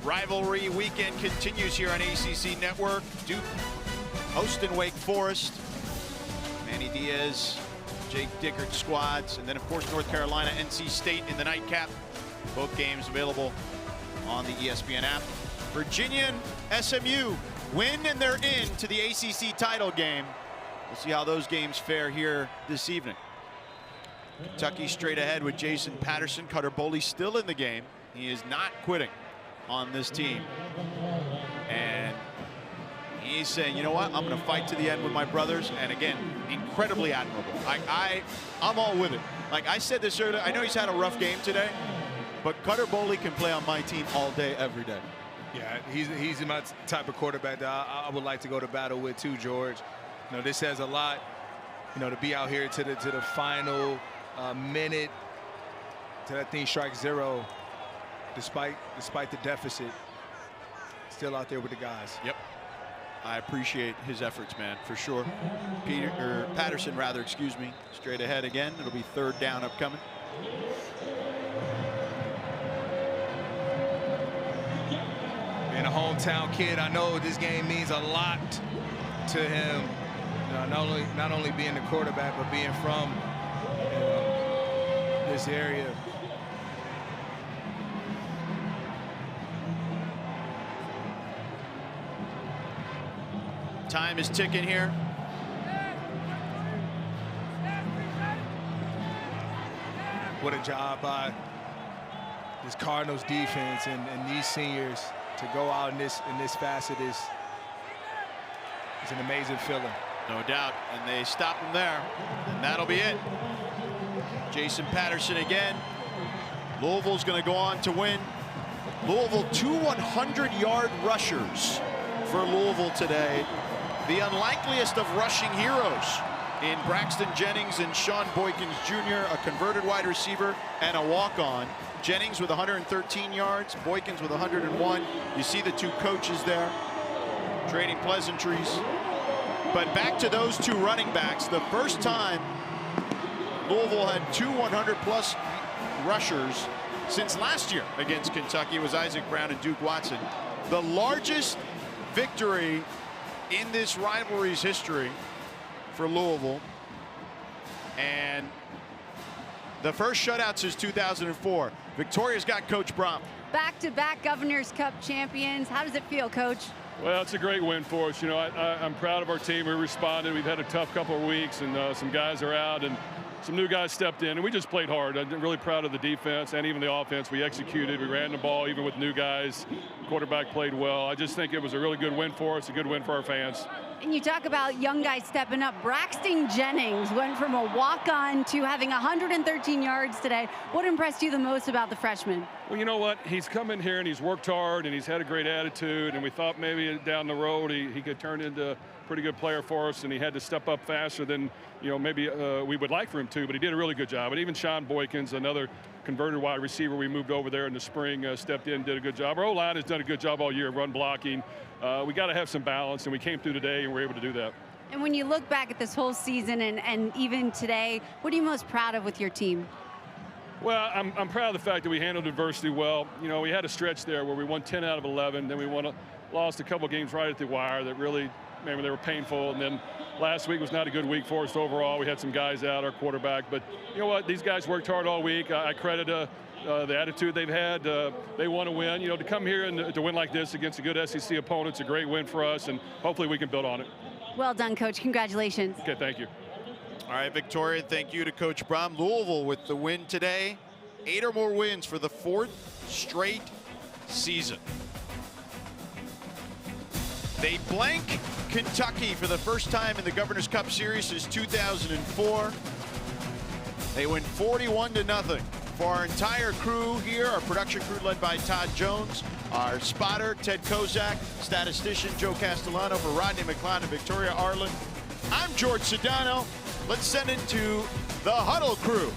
Rivalry weekend continues here on ACC Network. Duke hosting Wake Forest. Manny Diaz, Jake Dickert squads, and then of course North Carolina, NC State in the nightcap. Both games available on the ESPN app. Virginia and SMU win and they're in to the ACC title game. We'll see how those games fare here this evening. Kentucky straight ahead with Jason Patterson. Cutter Boley still in the game. He is not quitting on this team. And he's saying, you know what, I'm going to fight to the end with my brothers. And again, incredibly admirable. I'm all with it. Like I said this earlier, I know he's had a rough game today, but Cutter Boley can play on my team all day, every day. Yeah, he's my type of quarterback that I would like to go to battle with too, George. You know, this says a lot, you know, to be out here to the final minute, to that thing strike zero, despite the deficit, still out there with the guys. Yep. I appreciate his efforts, man, for sure. Patterson, rather, excuse me, straight ahead again. It'll be third down upcoming. Being a hometown kid, I know this game means a lot to him. You know, not only being the quarterback, but being from this area. Time is ticking here. What a job by this Cardinals defense and these seniors to go out in this facet is an amazing feeling. No doubt, and they stop him there, and that'll be it. Jason Patterson again. Louisville's going to go on to win. Louisville, 2 100-yard rushers for Louisville today. The unlikeliest of rushing heroes in Braxton Jennings and Sean Boykins Jr., a converted wide receiver and a walk-on. Jennings with 113 yards, Boykins with 101. You see the two coaches there trading pleasantries. But back to those two running backs, the first time Louisville had 2 100-plus rushers since last year against Kentucky. It was Isaac Brown and Duke Watson. The largest victory in this rivalry's history for Louisville, and the first shutout since 2004. Victoria's got Coach Brom. Back-to-back Governor's Cup champions. How does it feel, Coach? Well, it's a great win for us. You know, I'm proud of our team. We responded. We've had a tough couple of weeks, and some guys are out, and some new guys stepped in, and we just played hard. I'm really proud of the defense and even the offense. We executed. We ran the ball even with new guys. Quarterback played well. I just think it was a really good win for us, a good win for our fans. And you talk about young guys stepping up. Braxton Jennings went from a walk-on to having 113 yards today. What impressed you the most about the freshman? Well, you know what? He's come in here and he's worked hard and he's had a great attitude, and we thought maybe down the road he could turn into a pretty good player for us, and he had to step up faster than, you know, maybe we would like for him to, but he did a really good job. And even Sean Boykins, another converted wide receiver we moved over there in the spring, stepped in, did a good job. Our O-line has done a good job all year, run blocking. We got to have some balance, and we came through today and we're able to do that. And when you look back at this whole season and even today, what are you most proud of with your team? Well, I'm proud of the fact that we handled adversity well. You know, we had a stretch there where we won 10 out of 11, then we lost a couple games right at the wire that really, maybe they were painful, and then last week was not a good week for us overall. We had some guys out, our quarterback, but you know what? These guys worked hard all week. I credit the attitude they've had. They want to win. You know, to come here and to win like this against a good SEC opponent, it's a great win for us, and hopefully we can build on it. Well done, Coach. Congratulations. Okay, thank you. All right, Victoria, thank you to Coach Brom. Louisville with the win today. 8 or more wins for the 4th straight season. They blank Kentucky for the first time in the Governor's Cup Series since 2004. They win 41-0. For our entire crew here, our production crew led by Todd Jones, our spotter, Ted Kozak, statistician, Joe Castellano, for Rodney McLeod and Victoria Arlen, I'm George Sedano. Let's send it to the Huddle crew.